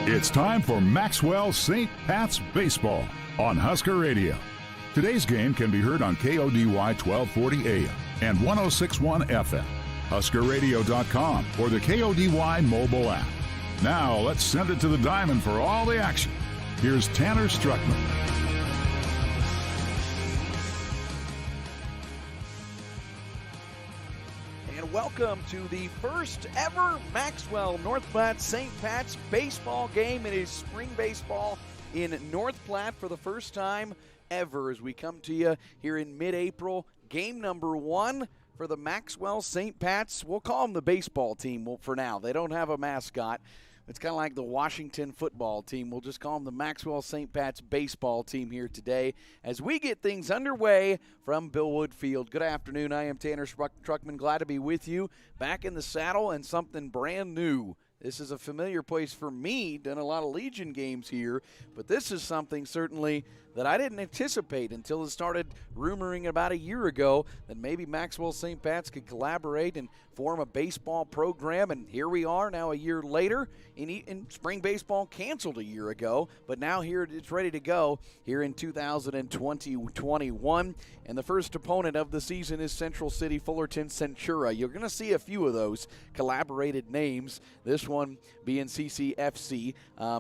It's time for Maxwell St. Pat's Baseball on Husker Radio. Today's game can be heard on KODY 1240 AM and 1061 FM, HuskerRadio.com, or the KODY mobile app. Now let's send it to the diamond for all the action. Here's Tanner Struckman. Welcome to the first ever Maxwell North Platte St. Pat's baseball game. It is spring baseball in North Platte for the first time ever as we come to you here in mid-April. Game number 1 for the Maxwell St. Pat's. We'll call them the baseball team for now. They don't have a mascot. It's kind of like the Washington football team. We'll just call them the Maxwell St. Pat's baseball team here today as we get things underway from Billwood Field. Good afternoon. I am Tanner Struckman. Glad to be with you. Back in the saddle and something brand new. This is a familiar place for me. Done a lot of Legion games here, but this is something certainly that I didn't anticipate until it started rumoring about a year ago that maybe Maxwell St. Pat's could collaborate and form a baseball program, and here we are now a year later. In spring baseball canceled a year ago, but now here it's ready to go here in 2020-21, and the first opponent of the season is Central City Fullerton Centura. You're going to see a few of those collaborated names, this one being CCFC,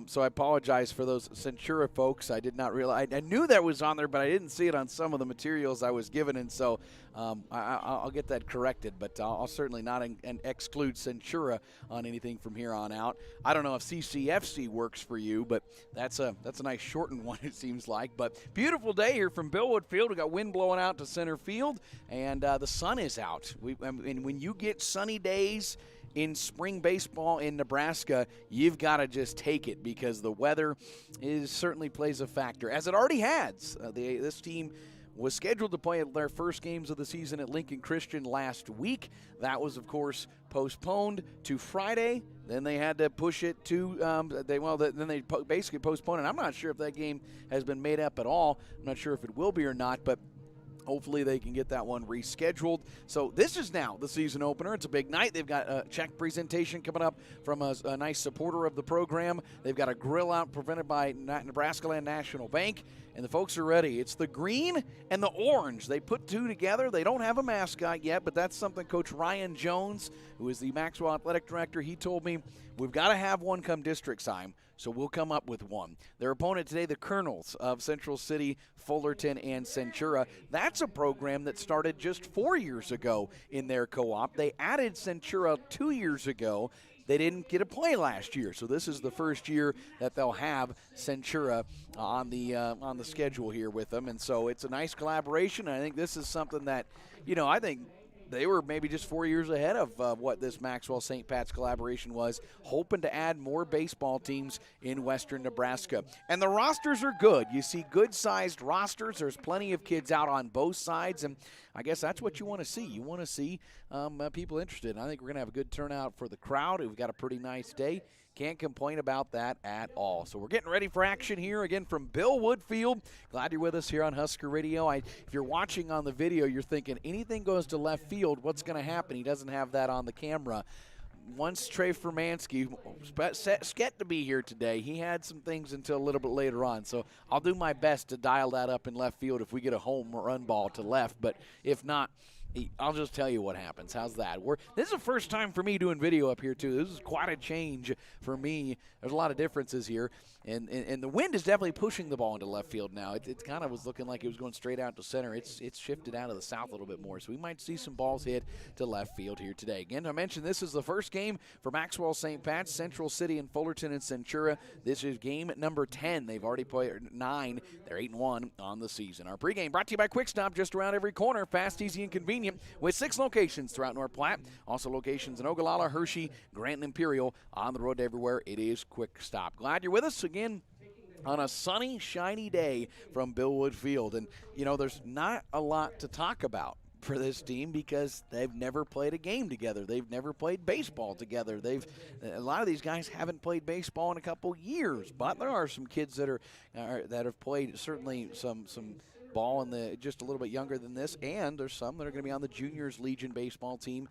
so I apologize for those Centura folks. I did not realize. I knew that was on there, but I didn't see it on some of the materials I was given, and so I'll get that corrected, but I'll certainly not exclude Centura on anything from here on out. I don't know if CCFC works for you, but that's a nice shortened one, it seems like. But beautiful day here from Billwood Field. We got wind blowing out to center field, and the sun is out. And when you get sunny days in spring baseball in Nebraska, you've got to just take it because the weather certainly plays a factor, as it already has. This team was scheduled to play their first games of the season at Lincoln Christian last week. That was, of course, postponed to Friday. Then they had to push it to then they basically postponed it. I'm not sure if that game has been made up at all. I'm not sure if it will be or not, but hopefully they can get that one rescheduled. So this is now the season opener. It's a big night. They've got a check presentation coming up from a nice supporter of the program. They've got a grill out presented by Nebraska Land National Bank, and the folks are ready. It's the green and the orange. They put two together. They don't have a mascot yet, but that's something Coach Ryan Jones, who is the Maxwell Athletic Director, he told me, we've got to have one come district time, so we'll come up with one. Their opponent today, the Colonels of Central City, Fullerton, and Centura. That's a program that started just 4 years ago in their co-op. They added Centura 2 years ago. They didn't get a play last year, so this is the first year that they'll have Centura on the schedule here with them, and so it's a nice collaboration. I think this is something that, I think they were maybe just 4 years ahead of what this Maxwell St. Pat's collaboration was, hoping to add more baseball teams in western Nebraska. And the rosters are good. You see good-sized rosters. There's plenty of kids out on both sides, and I guess that's what you want to see. You want to see people interested. And I think we're going to have a good turnout for the crowd. We've got a pretty nice day. Can't complain about that at all. So we're getting ready for action here again from Billwood Field. Glad you're with us here on Husker Radio. If you're watching on the video, you're thinking anything goes to left field, what's going to happen? He doesn't have that on the camera. Once Trey Furmansky, set to be here today, he had some things until a little bit later on. So I'll do my best to dial that up in left field if we get a home run ball to left. But if not, I'll just tell you what happens. How's that? This is the first time for me doing video up here, too. This is quite a change for me. There's a lot of differences here. And the wind is definitely pushing the ball into left field now. It kind of was looking like it was going straight out to center. It's shifted out of the south a little bit more. So we might see some balls hit to left field here today. Again, I mentioned this is the first game for Maxwell St. Pat's, Central City and Fullerton and Centura. This is game number 10. They've already played 9. They're 8-1 on the season. Our pregame brought to you by Quick Stop, just around every corner. Fast, easy, and convenient with 6 locations throughout North Platte. Also locations in Ogallala, Hershey, Grant, and Imperial. On the road everywhere, it is Quick Stop. Glad you're with us again on a sunny, shiny day from Billwood Field. And, there's not a lot to talk about for this team because they've never played a game together. They've never played baseball together. A lot of these guys haven't played baseball in a couple years, but there are some kids that have played certainly some ball in just a little bit younger than this, and there's some that are going to be on the Juniors Legion baseball team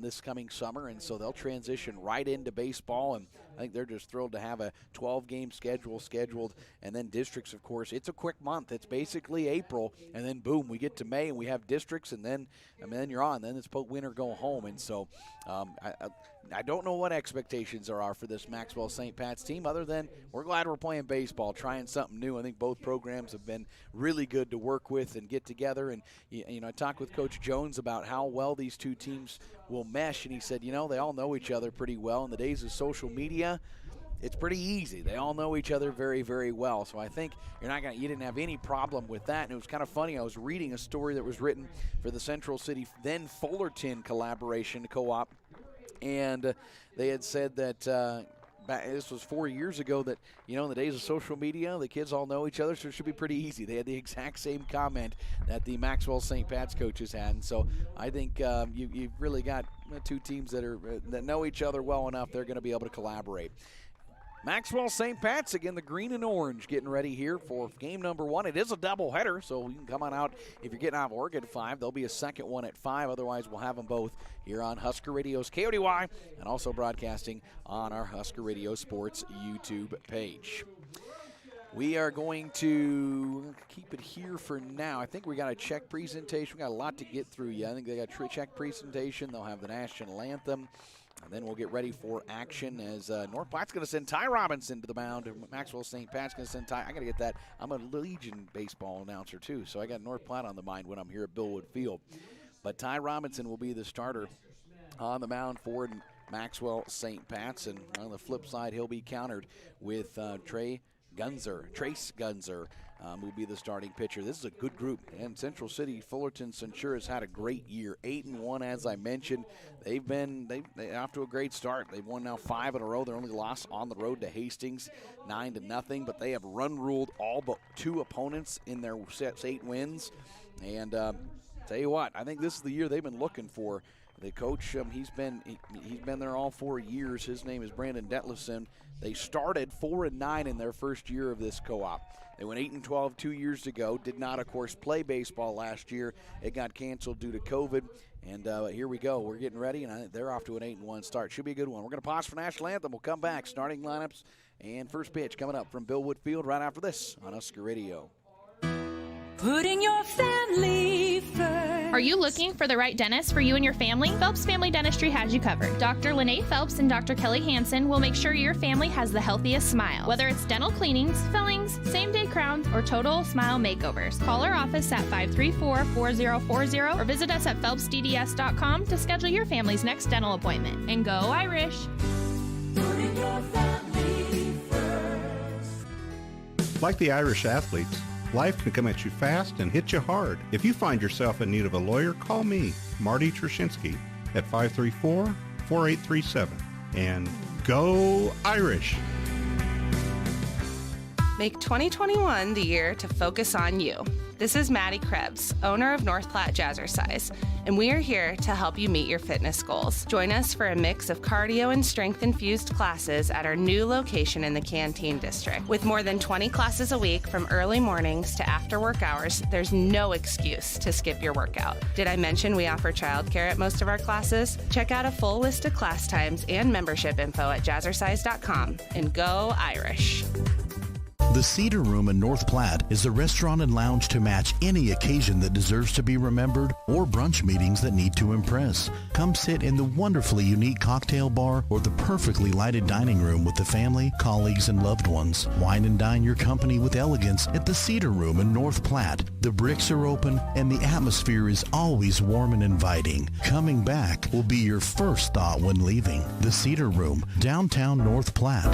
this coming summer, and so they'll transition right into baseball. And I think they're just thrilled to have a 12-game schedule scheduled. And then districts, of course, it's a quick month. It's basically April, and then boom, we get to May and we have districts, and then you're on. Then it's win or go home. And so I don't know what expectations there are for this Maxwell St. Pat's team, other than we're glad we're playing baseball, trying something new. I think both programs have been really good to work with and get together. And I talked with Coach Jones about how well these two teams will mesh, and he said, they all know each other pretty well. In the days of social media, it's pretty easy. They all know each other very, very well. So I think you didn't have any problem with that. And it was kind of funny. I was reading a story that was written for the Central City, then Fullerton collaboration co-op, and they had said that this was 4 years ago, that in the days of social media, the kids all know each other, so it should be pretty easy. They had the exact same comment that the Maxwell St. Pat's coaches had, and so I think you've really got two teams that know each other well enough. They're going to be able to collaborate. Maxwell St. Pat's, again, the green and orange, getting ready here for game number 1. It is a doubleheader, so you can come on out if you're getting out of work at 5. There'll be a second one at 5. Otherwise, we'll have them both here on Husker Radio's KODY and also broadcasting on our Husker Radio Sports YouTube page. We are going to keep it here for now. I think we got a check presentation. We got a lot to get through yet. I think they got a check presentation. They'll have the national anthem. And then we'll get ready for action as North Platte going to send Ty Robinson to the mound. Maxwell St. Pat's going to send Ty. I got to get that. I'm a Legion baseball announcer, too, so I got North Platte on the mind when I'm here at Billwood Field. But Ty Robinson will be the starter on the mound for Maxwell St. Pat's. And on the flip side, he'll be countered with Trace Gunzer. Will be the starting pitcher. This is a good group, and Central City, Fullerton, Centura has had a great year. 8-1, as I mentioned. They're off to a great start. They've won now 5 in a row. Their only loss on the road to Hastings, 9-0. But they have run-ruled all but 2 opponents in their 8 wins. And tell you what, I think this is the year they've been looking for. The coach, he's been there all 4 years. His name is Brandon Detlefson. They started 4-9 in their first year of this co-op. They went 8-12 2 years ago. Did not, of course, play baseball last year. It got canceled due to COVID. And here we go. We're getting ready, and I think they're off to an 8-1 start. Should be a good one. We're going to pause for national anthem. We'll come back. Starting lineups and first pitch coming up from Billwood Field right after this on Husker Radio. Putting your family first. Are you looking for the right dentist for you and your family? Phelps Family Dentistry has you covered. Dr. Lene Phelps and Dr. Kelly Hansen will make sure your family has the healthiest smile. Whether it's dental cleanings, fillings, same-day crowns, or total smile makeovers. Call our office at 534-4040 or visit us at phelpsdds.com to schedule your family's next dental appointment. And go Irish! Putting your family first. Like the Irish athletes, life can come at you fast and hit you hard. If you find yourself in need of a lawyer, call me, Marty Trushinsky, at 534-4837. And go Irish! Make 2021 the year to focus on you. This is Maddie Krebs, owner of North Platte Jazzercise, and we are here to help you meet your fitness goals. Join us for a mix of cardio and strength-infused classes at our new location in the Canteen District. With more than 20 classes a week from early mornings to after work hours, there's no excuse to skip your workout. Did I mention we offer childcare at most of our classes? Check out a full list of class times and membership info at jazzercise.com, and go Irish! The Cedar Room in North Platte is the restaurant and lounge to match any occasion that deserves to be remembered or brunch meetings that need to impress. Come sit in the wonderfully unique cocktail bar or the perfectly lighted dining room with the family, colleagues, and loved ones. Wine and dine your company with elegance at the Cedar Room in North Platte. The bricks are open and the atmosphere is always warm and inviting. Coming back will be your first thought when leaving. The Cedar Room, downtown North Platte.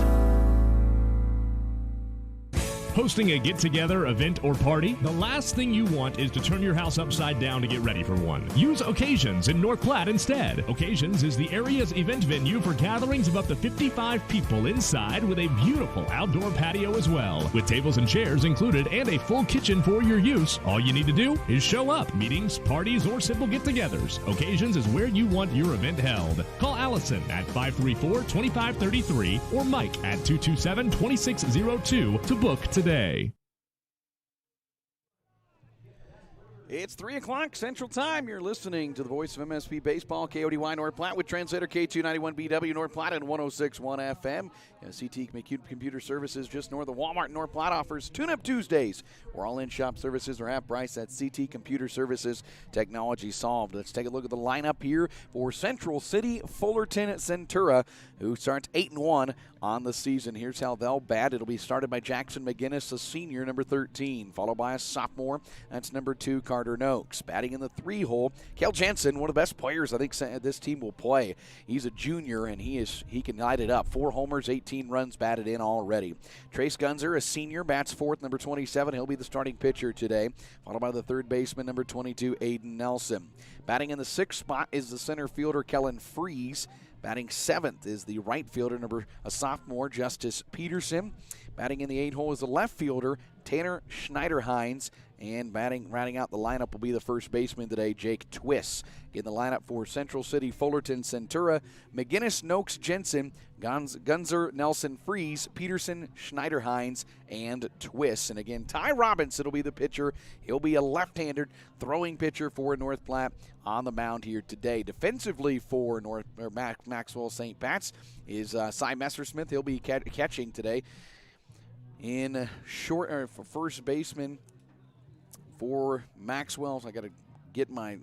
Hosting a get-together, event, or party? The last thing you want is to turn your house upside down to get ready for one. Use Occasions in North Platte instead. Occasions is the area's event venue for gatherings of up to 55 people inside with a beautiful outdoor patio as well. With tables and chairs included and a full kitchen for your use, all you need to do is show up. Meetings, parties, or simple get-togethers. Occasions is where you want your event held. Call Allison at 534-2533 or Mike at 227-2602 to book today. It's 3 o'clock Central Time. You're listening to the voice of MSP Baseball, KODY North Platte with translator K291BW North Platte and 106.1 FM. CT Computer Services, just north of Walmart in North Platte, offers Tune-Up Tuesdays, where all in-shop services are half price. That's CT Computer Services, technology solved. Let's take a look at the lineup here for Central City Fullerton Centura, who starts 8-1 on the season. Here's how they'll bat. It'll be started by Jackson McGinnis, a senior, number 13, followed by a sophomore. That's number 2, Carter Noakes. Batting in the 3-hole, Kel Jensen, one of the best players I think this team will play. He's a junior, and he can light it up. 4 homers, 18 runs batted in already. Trace Gunzer, a senior, bats 4th, number 27. He'll be the starting pitcher today, followed by the 3rd baseman, number 22, Aiden Nelson. Batting in the 6th spot is the center fielder, Kellen Freeze. Batting 7th is the right fielder, a sophomore, Justice Peterson. Batting in the 8-hole is the left fielder, Tanner Schneiderhines. And rounding out the lineup will be the first baseman today, Jake Twiss. In the lineup for Central City Fullerton Centura, McGinnis, Noakes, Jensen, Gunzer, Nelson, Freeze, Peterson, Schneiderhines, and Twiss. And again, Ty Robinson will be the pitcher. He'll be a left-handed throwing pitcher for North Platte on the mound here today. Defensively for Maxwell St. Pat's is Cy Messersmith. He'll be catching today. In for first baseman for Maxwell, I got to get my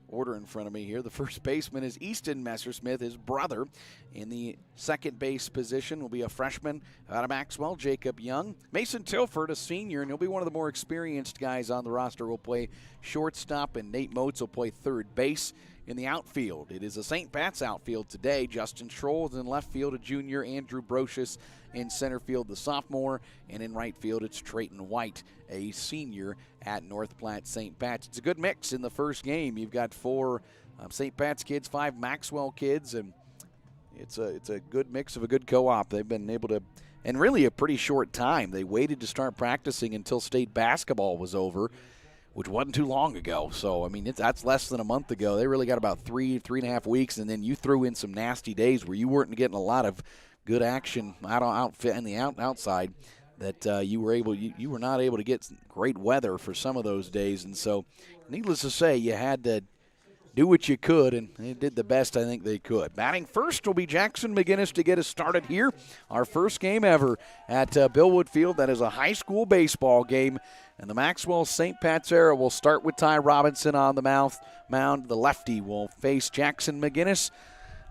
order in front of me here. The first baseman is Easton Messersmith, his brother. In the second base position will be a freshman out of Maxwell, Jacob Young. Mason Tilford, a senior, and he'll be one of the more experienced guys on the roster. Will play shortstop, and Nate Motes will play third base. In the outfield, it is a St. Pat's outfield today. Justin Schroll in left field, a junior. Andrew Brocious in center field, the sophomore. And in right field, it's Trayton White, a senior at North Platte St. Pat's. It's a good mix in the first game. You've got 4 St. Pat's kids, 5 Maxwell kids, and it's a good mix of a good co-op. They've been able to, and really a pretty short time. They waited to start practicing until state basketball was over, which wasn't too long ago. So, I mean, that's less than a month ago. They really got about 3.5 weeks, and then you threw in some nasty days where you weren't getting a lot of good action outside that you were not able to get great weather for some of those days. And so, needless to say, you had to do what you could, and they did the best I think they could. Batting first will be Jackson McGinnis to get us started here. Our first game ever at Billwood Field. That is a high school baseball game. And the Maxwell St. Pat's era will start with Ty Robinson on the mound. The lefty will face Jackson McGinnis,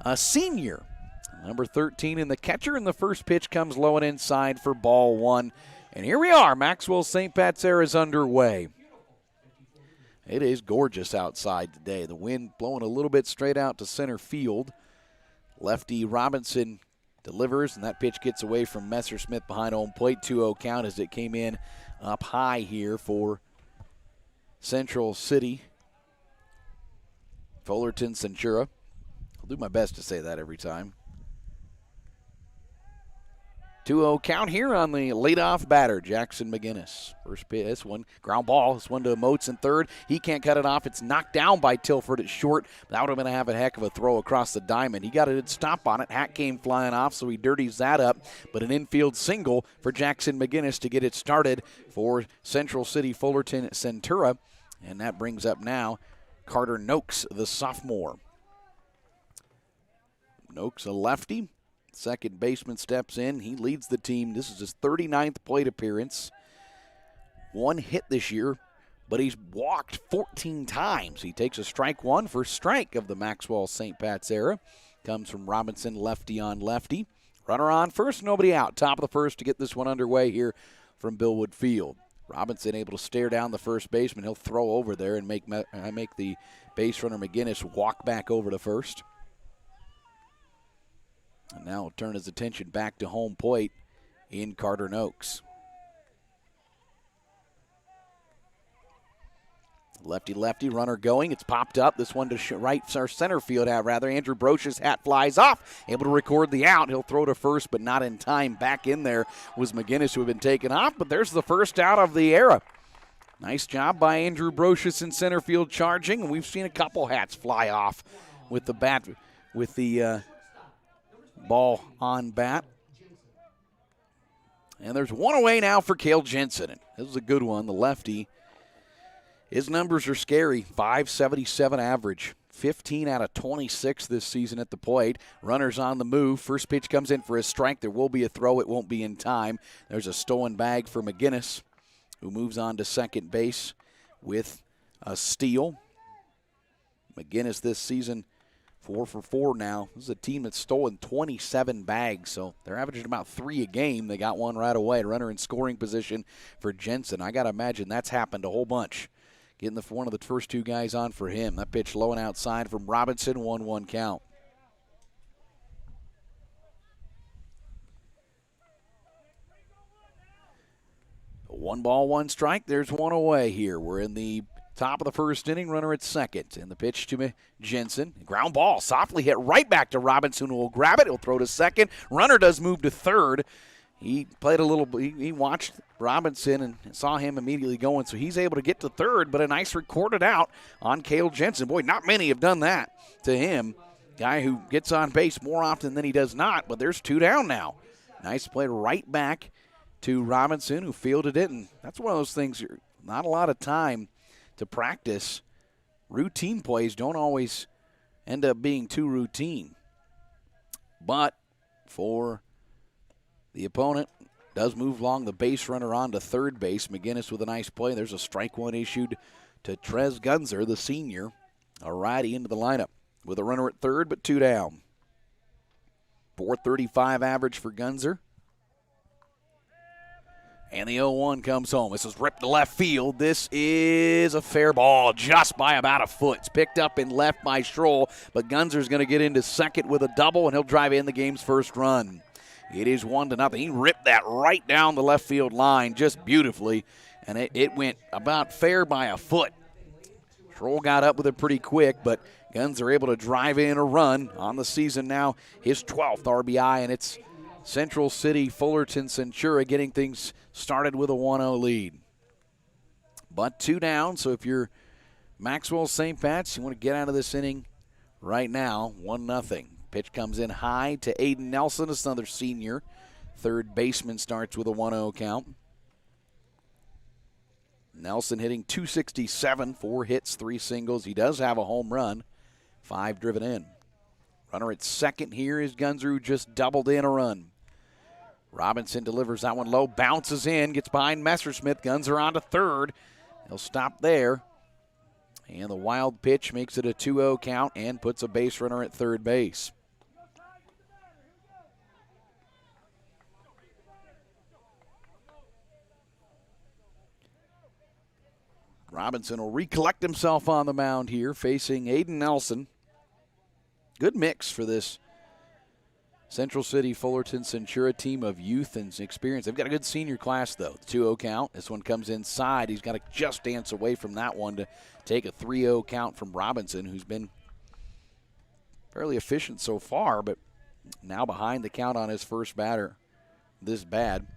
a senior, number 13 in the catcher. And the first pitch comes low and inside for ball 1. And here we are. Maxwell St. Pat's era is underway. It is gorgeous outside today. The wind blowing a little bit straight out to center field. Lefty Robinson delivers, and that pitch gets away from Messersmith behind home plate. 2-0 count as it came in up high here for Central City. Fullerton Centura. I'll do my best to say that every time. 2-0 count here on the leadoff batter, Jackson McGinnis. First pitch, this one, ground ball. This one to Motes in third. He can't cut it off. It's knocked down by Tilford at short. That would have been a heck of a throw across the diamond. He got a stop on it. Hat came flying off, so he dirties that up. But an infield single for Jackson McGinnis to get it started for Central City Fullerton Centura. And that brings up now Carter Noakes, the sophomore. Noakes, a lefty. Second baseman steps in. He leads the team. This is his 39th plate appearance. 1 hit this year, but he's walked 14 times. He takes a strike 1 for strike of the Maxwell St. Pat's era. Comes from Robinson, lefty on lefty. Runner on first, nobody out. Top of the first to get this one underway here from Billwood Field. Robinson able to stare down the first baseman. He'll throw over there and make the base runner McGinnis walk back over to first. And now he'll turn his attention back to home plate in Carter Noakes. Lefty, runner going. It's popped up. This one to right, or center field hat, rather. Andrew Broch's hat flies off. Able to record the out. He'll throw to first, but not in time. Back in there was McGinnis, who had been taken off, but there's the first out of the era. Nice job by Andrew Brochus in center field charging, and we've seen a couple hats fly off with the bat, with the ball on bat. And there's one away now for Cale Jensen. This is a good one, the lefty. His numbers are scary. .577 average, 15 out of 26 this season at the plate. Runners on the move. First pitch comes in for a strike. There will be a throw. It won't be in time. There's a stolen bag for McGinnis, who moves on to second base with a steal. McGinnis this season 4 for 4 now. This is a team that's stolen 27 bags, so they're averaging about 3 a game. They got one right away. Runner in scoring position for Jensen. I got to imagine that's happened a whole bunch. Getting one of the first 2 guys on for him. That pitch low and outside from Robinson, 1-1 count. One ball, one strike. There's one away here. We're in the top of the first inning, runner at second. And the pitch to Jensen. Ground ball, softly hit right back to Robinson, who will grab it. He'll throw to second. Runner does move to third. He played a little, he watched Robinson and saw him immediately going, so he's able to get to third, but a nice recorded out on Cale Jensen. Boy, not many have done that to him. Guy who gets on base more often than he does not, but there's 2 down now. Nice play right back to Robinson, who fielded it, and that's one of those things, not a lot of time to practice. Routine plays don't always end up being too routine. But for the opponent, does move along the base runner on to third base. McGinnis with a nice play. There's a strike one issued to Trez Gunzer, the senior, a righty into the lineup with a runner at third, but 2 down. .435 average for Gunzer. And the 0-1 comes home. This is ripped to left field. This is a fair ball, just by about a foot. It's picked up and left by Stroll, but Gunzer's going to get into second with a double, and he'll drive in the game's first run. It is 1-0. He ripped that right down the left field line just beautifully, and it went about fair by a foot. Stroll got up with it pretty quick, but Gunzer able to drive in a run on the season now, his 12th RBI, and it's Central City, Fullerton, Centura getting things started with a 1-0 lead. But 2 down, so if you're Maxwell St. Pat's, you want to get out of this inning right now, 1-0. Pitch comes in high to Aiden Nelson, it's another senior. Third baseman starts with a 1-0 count. Nelson hitting .267, 4 hits, 3 singles. He does have a home run, 5 driven in. Runner at second here is Gunzer, who just doubled in a run. Robinson delivers that one low, bounces in, gets behind Messersmith. Gunzer on to third. He'll stop there. And the wild pitch makes it a 2-0 count and puts a base runner at third base. Robinson will recollect himself on the mound here, facing Aiden Nelson. Good mix for this Central City Fullerton Centura team of youth and experience. They've got a good senior class, though. The 2-0 count. This one comes inside. He's got to just dance away from that one to take a 3-0 count from Robinson, who's been fairly efficient so far, but now behind the count on his first batter. This bad.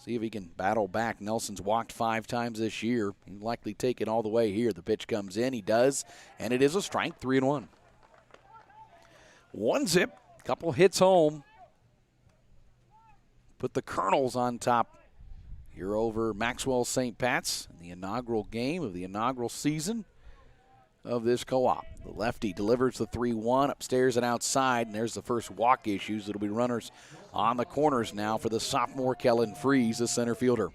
See if he can battle back. Nelson's walked 5 times this year. He'll likely take it all the way here. The pitch comes in. He does, and it is a strike, 3-1. 1-0. Couple hits home. Put the Colonels on top here over Maxwell St. Pat's in the inaugural game of the inaugural season of this co-op. The lefty delivers the 3-1 upstairs and outside, and there's the first walk issues. It'll be runners on the corners now for the sophomore Kellen Freeze, the center fielder.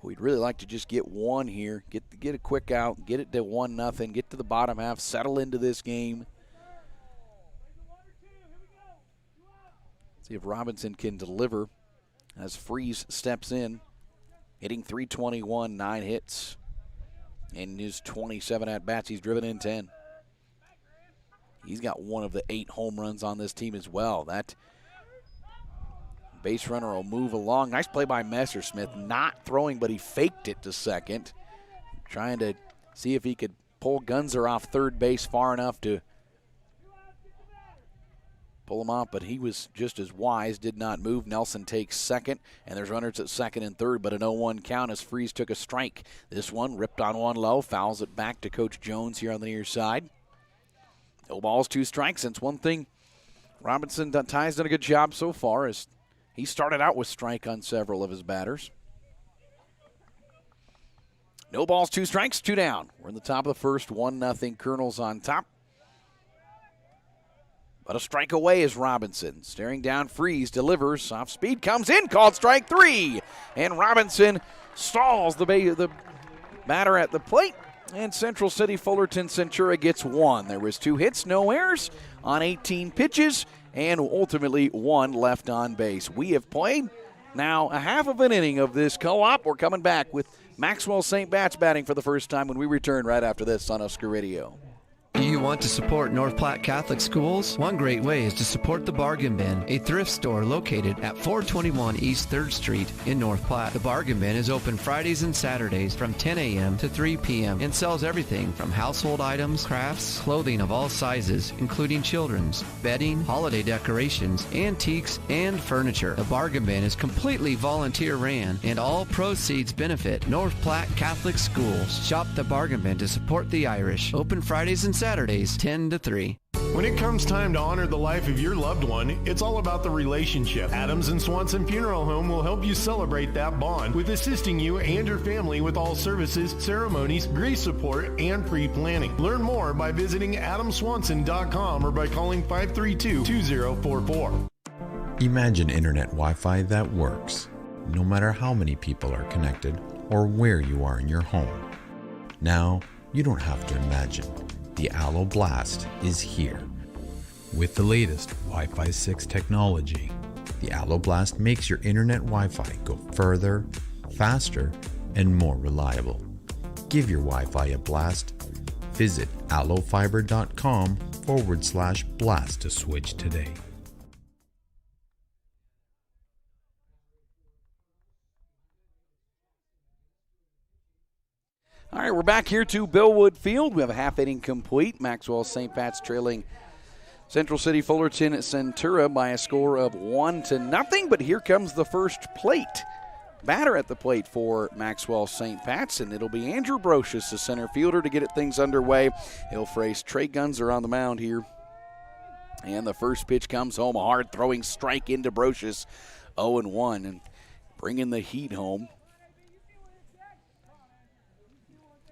We'd really like to just get one here, get a quick out, get it to 1-0, get to the bottom half, settle into this game. See if Robinson can deliver as Freeze steps in, hitting .321, 9 hits. In his 27 at-bats, he's driven in 10. He's got one of the 8 home runs on this team as well. That base runner will move along. Nice play by Messersmith. Not throwing, but he faked it to second. Trying to see if he could pull Gunzer off third base far enough to pull him off, but he was just as wise, did not move. Nelson takes second, and there's runners at second and third, but an 0-1 count as Freeze took a strike. This one ripped on one low, fouls it back to Coach Jones here on the near side. No balls, 2 strikes. Since one thing Robinson Ty's done a good job so far is he started out with strike on several of his batters. No balls, 2 strikes, 2 down. We're in the top of the first, 1-0 Colonels on top. But a strike away is Robinson. Staring down, Freeze, delivers. Off speed, comes in, called strike 3. And Robinson stalls the batter at the plate. And Central City Fullerton Centura gets 1. There was 2 hits, no errors on 18 pitches, and ultimately 1 left on base. We have played now a half of an inning of this co-op. We're coming back with Maxwell St. Pat's batting for the first time when we return right after this on Husker Radio. Do you want to support North Platte Catholic Schools? One great way is to support the Bargain Bin, a thrift store located at 421 East 3rd Street in North Platte. The Bargain Bin is open Fridays and Saturdays from 10 a.m. to 3 p.m. and sells everything from household items, crafts, clothing of all sizes, including children's, bedding, holiday decorations, antiques, and furniture. The Bargain Bin is completely volunteer ran, and all proceeds benefit North Platte Catholic Schools. Shop the Bargain Bin to support the Irish. Open Fridays and Saturdays, 10 to 3. When it comes time to honor the life of your loved one, it's all about the relationship. Adams & Swanson Funeral Home will help you celebrate that bond with assisting you and your family with all services, ceremonies, grief support, and pre-planning. Learn more by visiting adamswanson.com or by calling 532-2044. Imagine internet Wi-Fi that works, no matter how many people are connected or where you are in your home. Now, you don't have to imagine. The Allo Blast is here. With the latest Wi-Fi 6 technology, the Allo Blast makes your internet Wi-Fi go further, faster, and more reliable. Give your Wi-Fi a blast. Visit allofiber.com/blast to switch today. All right, we're back here to Billwood Field. We have a half inning complete. Maxwell St. Pat's trailing Central City Fullerton Centura by a score of 1-0. But here comes the first plate. Batter at the plate for Maxwell St. Pat's, and it'll be Andrew Brocious, the center fielder, to get things underway. He'll face Trey Gunzer on the mound here. And the first pitch comes home, a hard throwing strike into Brocious, 0-1, and bringing the heat home.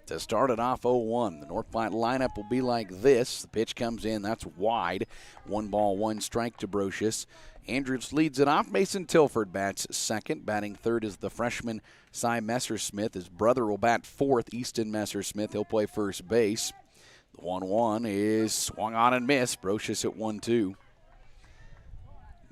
To start it off 0-1. The North Platte lineup will be like this. The pitch comes in. That's wide. 1 ball, 1 strike to Brocious. Andrews leads it off. Mason Tilford bats second. Batting third is the freshman Cy Messersmith. His brother will bat fourth, Easton Messersmith. He'll play first base. The 1-1 is swung on and missed. Brocious at 1-2.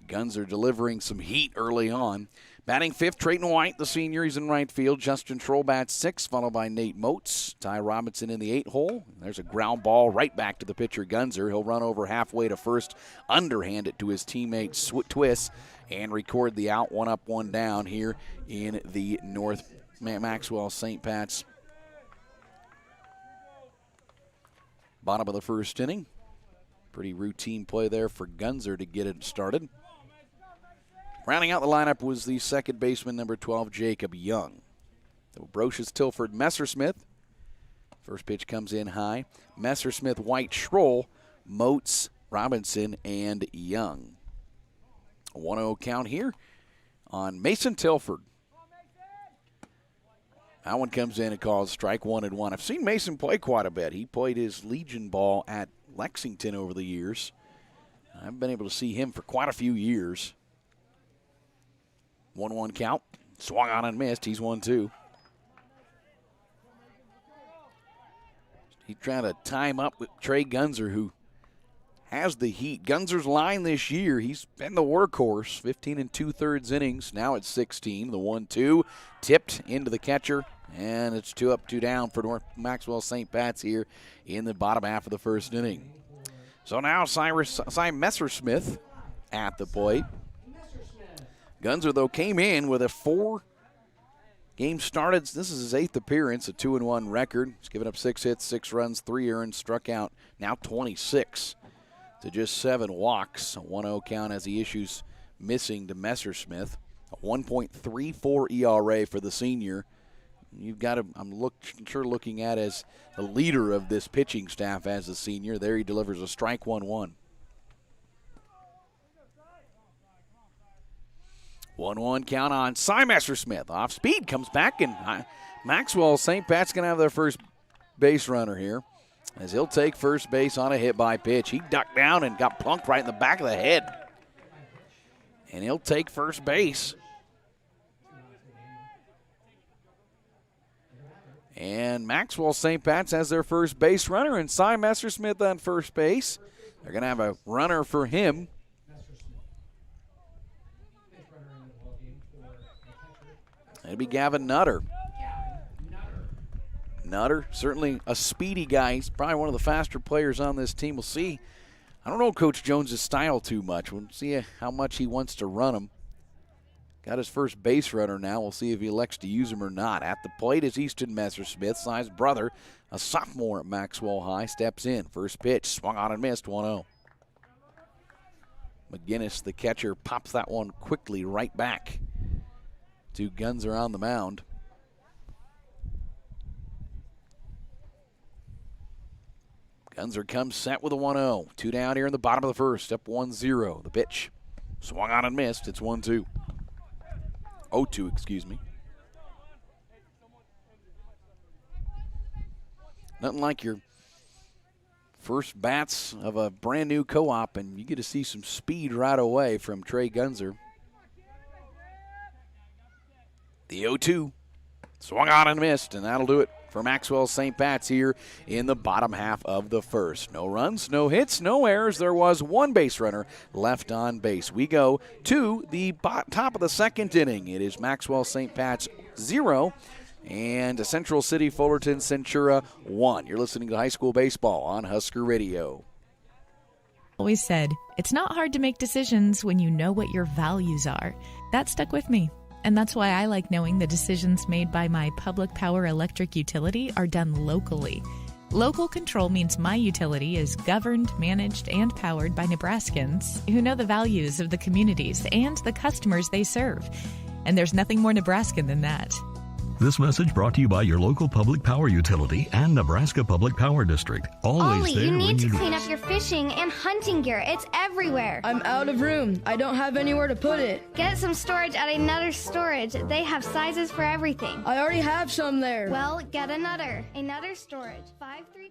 Guns are delivering some heat early on. Batting fifth, Trayton White, the senior. He's in right field. Justin Troll bats sixth, followed by Nate Moats. Ty Robinson in the 8 hole. There's a ground ball right back to the pitcher, Gunzer. He'll run over halfway to first, underhand it to his teammate, Twist, and record the out. 1 up, 1 down here in the North Maxwell St. Pat's. Bottom of the first inning. Pretty routine play there for Gunzer to get it started. Rounding out the lineup was the second baseman, number 12, Jacob Young. So Brocious, Tilford, Messersmith. First pitch comes in high. Messersmith, White, Schroll, Moats, Robinson, and Young. A 1-0 count here on Mason Tilford. That one comes in and calls strike 1-1. I've seen Mason play quite a bit. He played his Legion ball at Lexington over the years. I've been able to see him for quite a few years. 1-1 count. Swung on and missed. He's 1-2. He's trying to time up with Trey Gunzer, who has the heat. Gunzer's line this year, he's been the workhorse. 15 2/3 innings. Now it's 16. The 1-2 tipped into the catcher, and it's 2 up, 2 down for North Maxwell St. Pat's here in the bottom half of the first inning. So now Cy Messersmith at the plate. Gunzer, though, came in with a 4-game started. This is his 8th appearance, a 2-1 record. He's given up 6 hits, 6 runs, 3 earned, struck out now 26 to just 7 walks. A 1-0 count as he issues missing to Messersmith. A 1.34 ERA for the senior. You've got him, looking at as the leader of this pitching staff as a senior. There he delivers a strike 1-1. 1-1 count on Cy Messersmith. Off speed, comes back and Maxwell, St. Pat's going to have their first base runner here, as he'll take first base on a hit by pitch. He ducked down and got plunked right in the back of the head. And he'll take first base. And Maxwell St. Pat's has their first base runner, and Cy Messersmith on first base. They're going to have a runner for him. It'll be Gavin Nutter. Nutter, certainly a speedy guy. He's probably one of the faster players on this team. We'll see. I don't know Coach Jones' style too much. We'll see how much he wants to run him. Got his first base runner now. We'll see if he elects to use him or not. At the plate is Easton Messersmith, Cy's brother, a sophomore at Maxwell High, steps in. First pitch, swung on and missed, 1-0. McGinnis, the catcher, pops that one quickly right back to Gunzer on the mound. Gunzer comes set with a 1-0. 2 down here in the bottom of the first. Up 1-0. The pitch. Swung on and missed. It's 1-2. 0-2, excuse me. Nothing like your first bats of a brand new co-op, and you get to see some speed right away from Trey Gunzer. The 0-2. Swung on and missed, and that'll do it for Maxwell St. Pat's here in the bottom half of the first. No runs, no hits, no errors. There was one base runner left on base. We go to the top of the second inning. It is Maxwell St. Pat's 0 and Central City Fullerton Centura 1. You're listening to high school baseball on Husker Radio. Always said, it's not hard to make decisions when you know what your values are. That stuck with me. And that's why I like knowing the decisions made by my public power electric utility are done locally. Local control means my utility is governed, managed, and powered by Nebraskans who know the values of the communities and the customers they serve. And there's nothing more Nebraskan than that. This message brought to you by your local public power utility and Nebraska Public Power District. Always Ollie, there you need when to you clean up your fishing and hunting gear. It's everywhere. I'm out of room. I don't have anywhere to put it. Get some storage at Another Storage. They have sizes for everything. I already have some there. Well, get another. Another Storage. 532.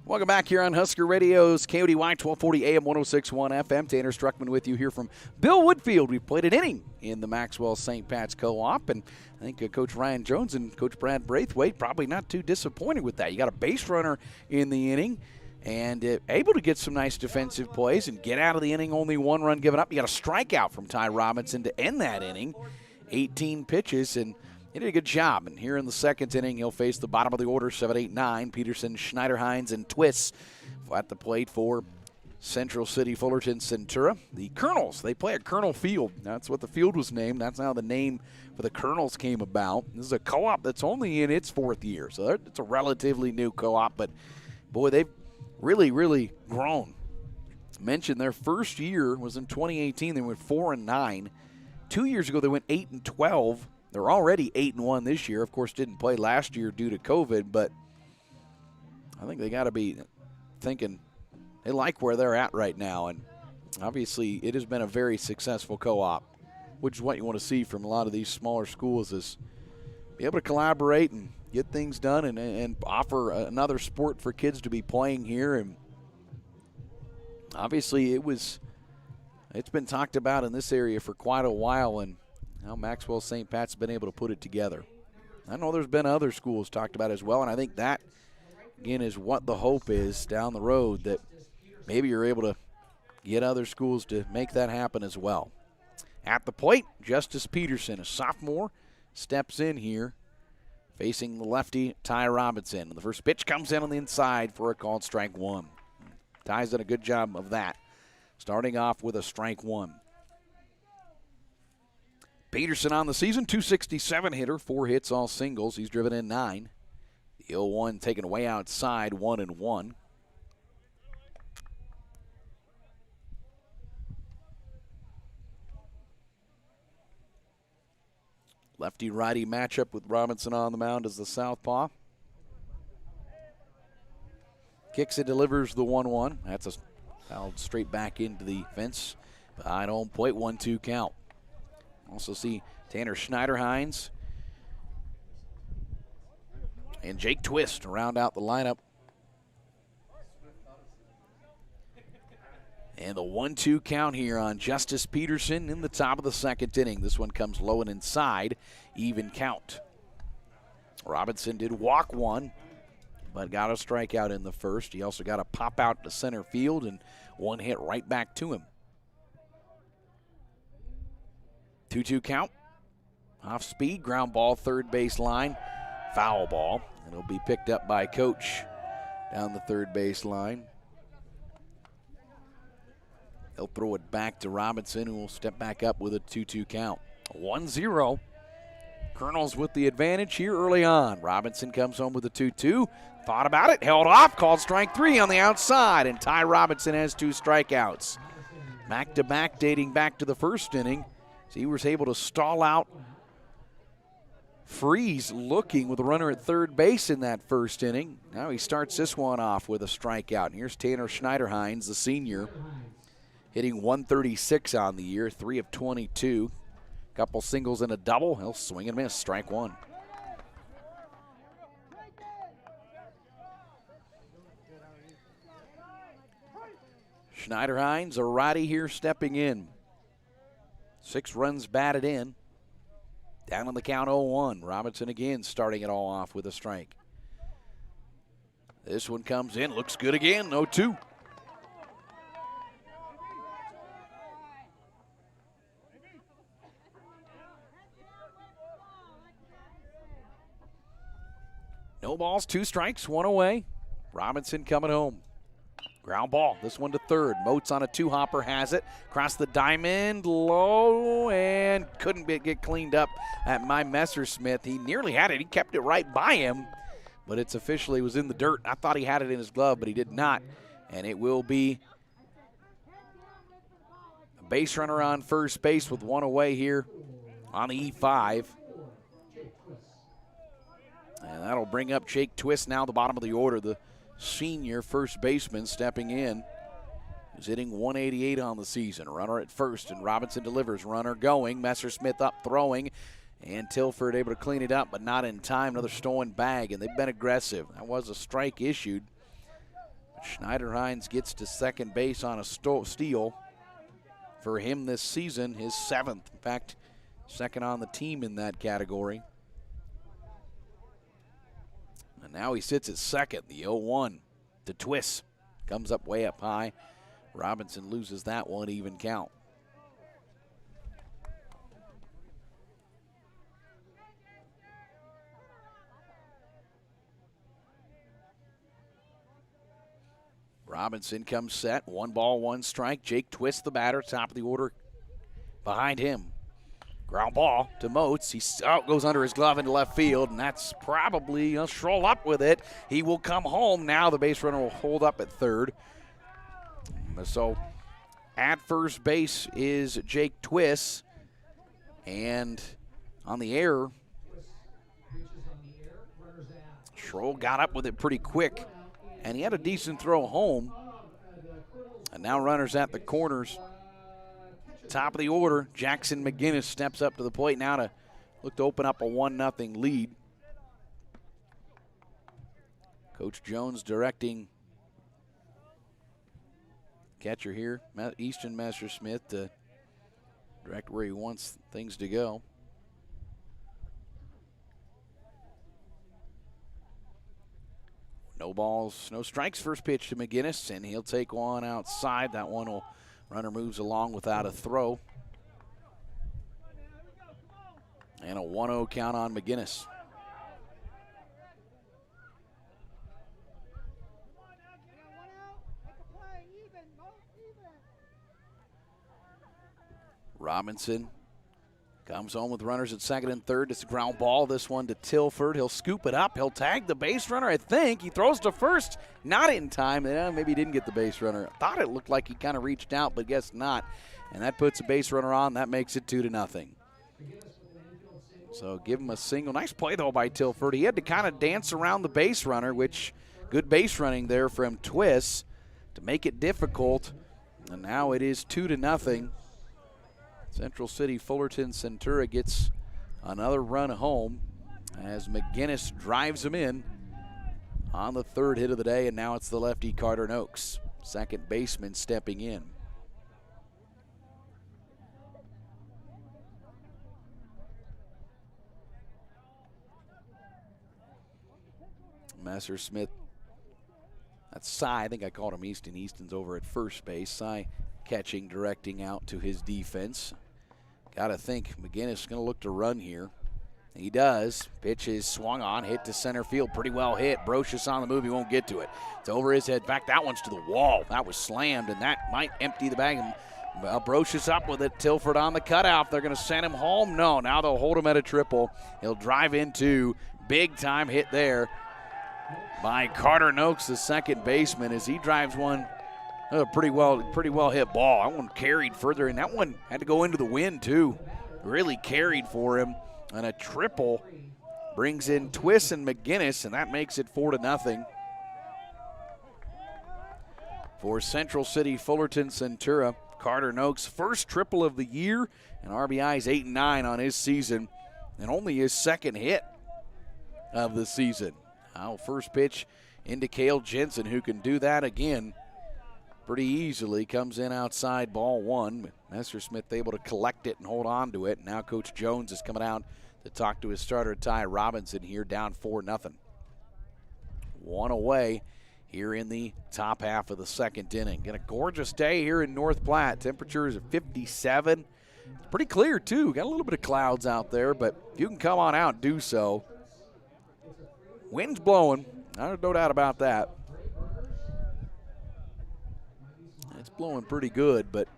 Welcome back here on Husker Radio's KODY 1240 AM 1061 FM. Tanner Struckman with you here from Bill Woodfield. We played an inning in the Maxwell St. Pat's co-op, and I think Coach Ryan Jones and Coach Brad Braithwaite probably not too disappointed with that. You got a base runner in the inning and able to get some nice defensive plays and get out of the inning, only one run given up. You got a strikeout from Ty Robinson to end that inning, 18 pitches, and he did a good job, and here in the second inning, he'll face the bottom of the order, 7, 8, 9. Peterson, Schneider, Hines, and Twiss at the plate for Central City Fullerton Centura. The Colonels, they play at Colonel Field. That's what the field was named. That's how the name for the Colonels came about. This is a co-op that's only in its fourth year, so it's a relatively new co-op, but boy, they've really, really grown. Mentioned their first year was in 2018. They went 4-9. 2 years ago, they went 8-12. They're already 8-1 this year. Of course, didn't play last year due to COVID, but I think they got to be thinking they like where they're at right now. And obviously, it has been a very successful co-op, which is what you want to see from a lot of these smaller schools, is be able to collaborate and get things done and offer another sport for kids to be playing here. And obviously, it's been talked about in this area for quite a while, and how Maxwell St. Pat's been able to put it together. I know there's been other schools talked about as well, and I think that, again, is what the hope is down the road, that maybe you're able to get other schools to make that happen as well. At the plate, Justice Peterson, a sophomore, steps in here, facing the lefty, Ty Robinson. And the first pitch comes in on the inside for a called strike one. Ty's done a good job of that, starting off with a strike one. Peterson on the season, 267 hitter, 4 hits, all singles. He's driven in 9. The 0-1 taken away outside, 1-1. Lefty-righty matchup with Robinson on the mound as the southpaw. Kicks it, delivers the 1-1. That's a Fouled straight back into the fence. Behind home plate, 1-2 count. Also see Tanner Schneiderhines and Jake Twist to round out the lineup. And the 1-2 count here on Justice Peterson in the top of the second inning. This one comes low and inside, even count. Robinson did walk one, but got a strikeout in the first. He also got a pop out to center field and one hit right back to him. 2-2 count. Off speed, ground ball, third base line. Foul ball. And it'll be picked up by Coach down the third base line. He'll throw it back to Robinson, who will step back up with a 2-2 count. 1-0. Colonels with the advantage here early on. Robinson comes home with a 2-2. Thought about it, held off, called strike three on the outside, and Ty Robinson has 2 strikeouts. Back-to-back dating back to the first inning. So he was able to stall out Freeze looking with a runner at third base in that first inning. Now he starts this one off with a strikeout. And here's Tanner Schneiderhines, the senior, hitting 136 on the year, 3 of 22. Couple singles and a double. He'll swing and miss, strike one. Schneiderhines, a righty here stepping in. 6 runs batted in. Down on the count 0-1. Robinson again starting it all off with a strike. This one comes in, looks good again, 0-2. No balls, 2 strikes, 1 away. Robinson coming home. Ground ball, this one to third. Moats on a 2-hopper has it. Across the diamond, low, and couldn't get cleaned up at my Messersmith. He nearly had it. He kept it right by him, but it's officially was in the dirt. I thought he had it in his glove, but he did not. And it will be a base runner on first base with 1 away here on the E5. And that'll bring up Jake Twist now, the bottom of the order, the senior first baseman stepping in. He's hitting 188 on the season. Runner at first, and Robinson delivers. Runner going. Messersmith up throwing, and Tilford able to clean it up, but not in time. Another stolen bag, and they've been aggressive. That was a strike issued. Schneiderhines gets to second base on a steal for him this season, his 7th. In fact, second on the team in that category. And now he sits at second, the 0-1 to Twist. Comes up way up high. Robinson loses that one, even count. Robinson comes set, 1 ball, 1 strike. Jake Twist, the batter, top of the order behind him. Ground ball to Moats. He goes under his glove into left field, and that's probably a stroll up with it. He will come home. Now the base runner will hold up at third. So at first base is Jake Twist, and on the air, Schroll got up with it pretty quick, and he had a decent throw home. And now runners at the corners. Top of the order, Jackson McGinnis steps up to the plate now to look to open up a 1-0 lead. Coach Jones directing catcher here, Easton Messersmith, to direct where he wants things to go. No balls, no strikes. First pitch to McGinnis, and he'll take one outside. That one will, runner moves along without a throw. And a 1-0 count on McGinnis. Robinson comes home with runners at second and third. It's a ground ball. This one to Tilford. He'll scoop it up. He'll tag the base runner, I think. He throws to first. Not in time. Maybe he didn't get the base runner. Thought it looked like he kind of reached out, but guess not. And that puts a base runner on. That makes it 2-0. So give him a single. Nice play, though, by Tilford. He had to kind of dance around the base runner, which good base running there from Twist to make it difficult. And now it is 2-0. Central City Fullerton Centura gets another run home as McGinnis drives him in on the third hit of the day, and now it's the lefty Carter Noakes, second baseman, stepping in. Messersmith, that's Cy. I think I called him Easton. Easton's over at first base. Cy catching, directing out to his defense. Got to think McGinnis is going to look to run here. He does. Pitch is swung on, hit to center field. Pretty well hit. Brocious on the move. He won't get to it. It's over his head. In fact, that one's to the wall. That was slammed, and that might empty the bag. Well, Brocious up with it. Tilford on the cutout. They're going to send him home. No, now they'll hold him at a triple. He'll drive into big-time hit there by Carter Noakes, the second baseman, as he drives one. A pretty well hit ball. That one carried further, and that one had to go into the wind too. Really carried for him, and a triple brings in Twiss and McGinnis, and that makes it 4-0 for Central City Fullerton Centura. Carter Noakes' first triple of the year, and RBI's 8 and 9 on his season, and only his second hit of the season. Now first pitch into Cale Jensen, who can do that again pretty easily. Comes in outside, ball one. Messersmith able to collect it and hold on to it. Now Coach Jones is coming out to talk to his starter Ty Robinson here, down 4-0. One away here in the top half of the second inning. Got a gorgeous day here in North Platte. Temperatures at 57. It's pretty clear too. Got a little bit of clouds out there, but if you can come on out, do so. Wind's blowing, no doubt about that. It's blowing pretty good, but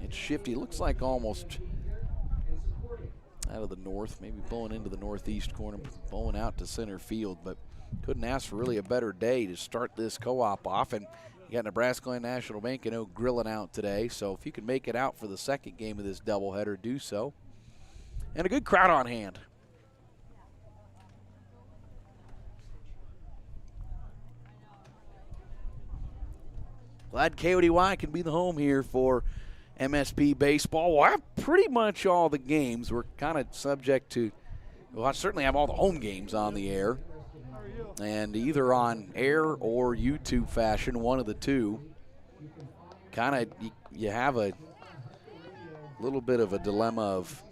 it's shifty. It looks like almost out of the north, maybe blowing into the northeast corner, blowing out to center field, but couldn't ask for really a better day to start this co-op off. And you got Nebraska Land National Bank and Oak grilling out today, so if you can make it out for the second game of this doubleheader, do so. And a good crowd on hand. Glad KODY can be the home here for MSP baseball. We'll have pretty much all the games. We're kind of subject to, well, I certainly have all the home games on the air. And either on air or YouTube fashion, one of the two. Kind of, you have a little bit of a dilemma of,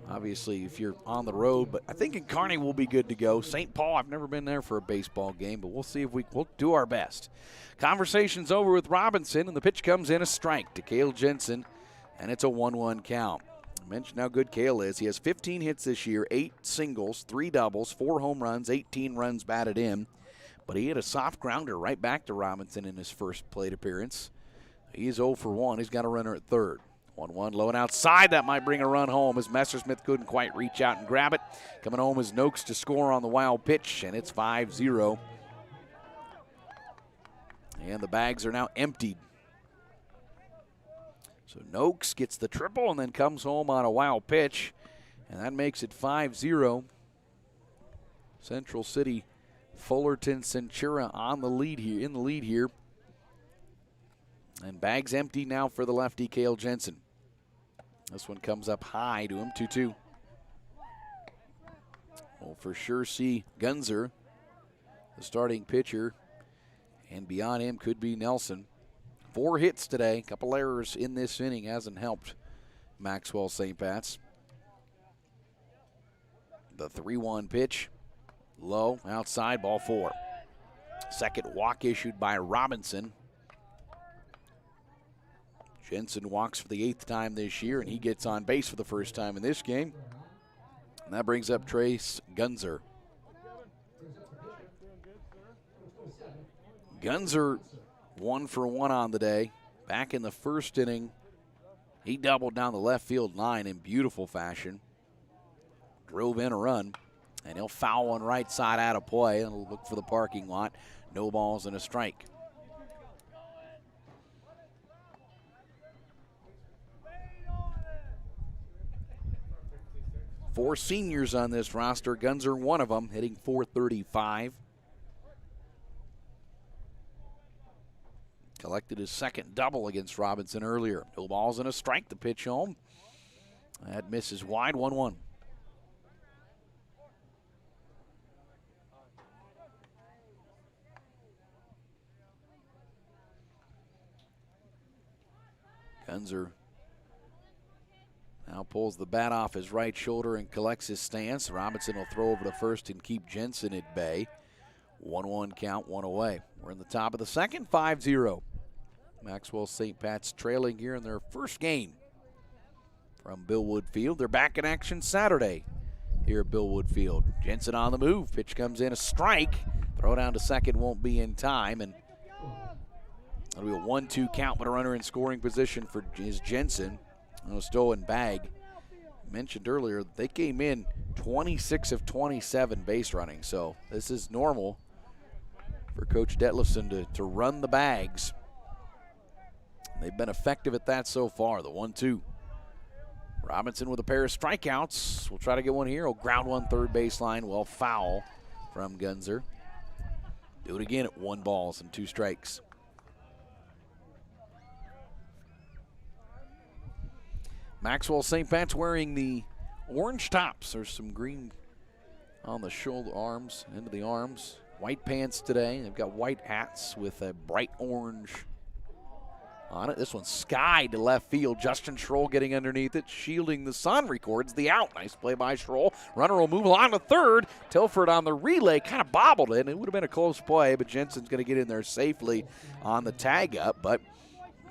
obviously, if you're on the road, but I think in Kearney we'll be good to go. St. Paul, I've never been there for a baseball game, but we'll see if we'll do our best. Conversation's over with Robinson, and the pitch comes in a strike to Cale Jensen, and it's a 1-1 count. I mentioned how good Cale is. He has 15 hits this year, 8 singles, 3 doubles, 4 home runs, 18 runs batted in, but he hit a soft grounder right back to Robinson in his first plate appearance. He's 0 for 1. He's got a runner at third. 1-1 low and outside. That might bring a run home as Messersmith couldn't quite reach out and grab it. Coming home is Noakes to score on the wild pitch, and it's 5-0. And the bags are now emptied. So Noakes gets the triple and then comes home on a wild pitch, and that makes it 5-0. Central City Fullerton Centura on the lead here, in the lead here. And bags empty now for the lefty Cale Jensen. This one comes up high to him, 2-2. We'll for sure see Gunzer, the starting pitcher, and beyond him could be Nelson. 4 hits today, a couple errors in this inning hasn't helped Maxwell St. Pat's. The 3-1 pitch, low, outside, ball 4. Second walk issued by Robinson. Jensen walks for the 8th time this year, and he gets on base for the first time in this game. And that brings up Trace Gunzer. Gunzer 1 for 1 on the day. Back in the first inning, he doubled down the left field line in beautiful fashion. Drove in a run, and he'll foul one right side out of play and look for the parking lot. No balls and a strike. Four seniors on this roster. Gunzer, one of them, hitting .435. Collected his second double against Robinson earlier. No balls and a strike. The pitch home. That misses wide, 1-1. Gunzer now pulls the bat off his right shoulder and collects his stance. Robinson will throw over to first and keep Jensen at bay. 1-1 count, one away. We're in the top of the second, 5-0. Maxwell St. Pat's trailing here in their first game from Billwood Field. They're back in action Saturday here at Billwood Field. Jensen on the move. Pitch comes in, a strike. Throw down to second won't be in time, and it'll be a 1-2 count with a runner in scoring position for Jensen. No stolen bag. Mentioned earlier, they came in 26 of 27 base running, so this is normal for Coach Detlefson to run the bags. They've been effective at that so far. The 1-2. Robinson with a pair of strikeouts. We'll try to get one here. He'll ground one third baseline. Well, foul from Gunzer. Do it again at 1 ball and 2 strikes. Maxwell St. Pat's wearing the orange tops. There's some green on the shoulder, arms, into the arms. White pants today. They've got white hats with a bright orange on it. This one's skied to left field. Justin Schroll getting underneath it, shielding the sun, records the out. Nice play by Schroll. Runner will move along to third. Tilford on the relay kind of bobbled it. It would have been a close play, but Jensen's going to get in there safely on the tag up. But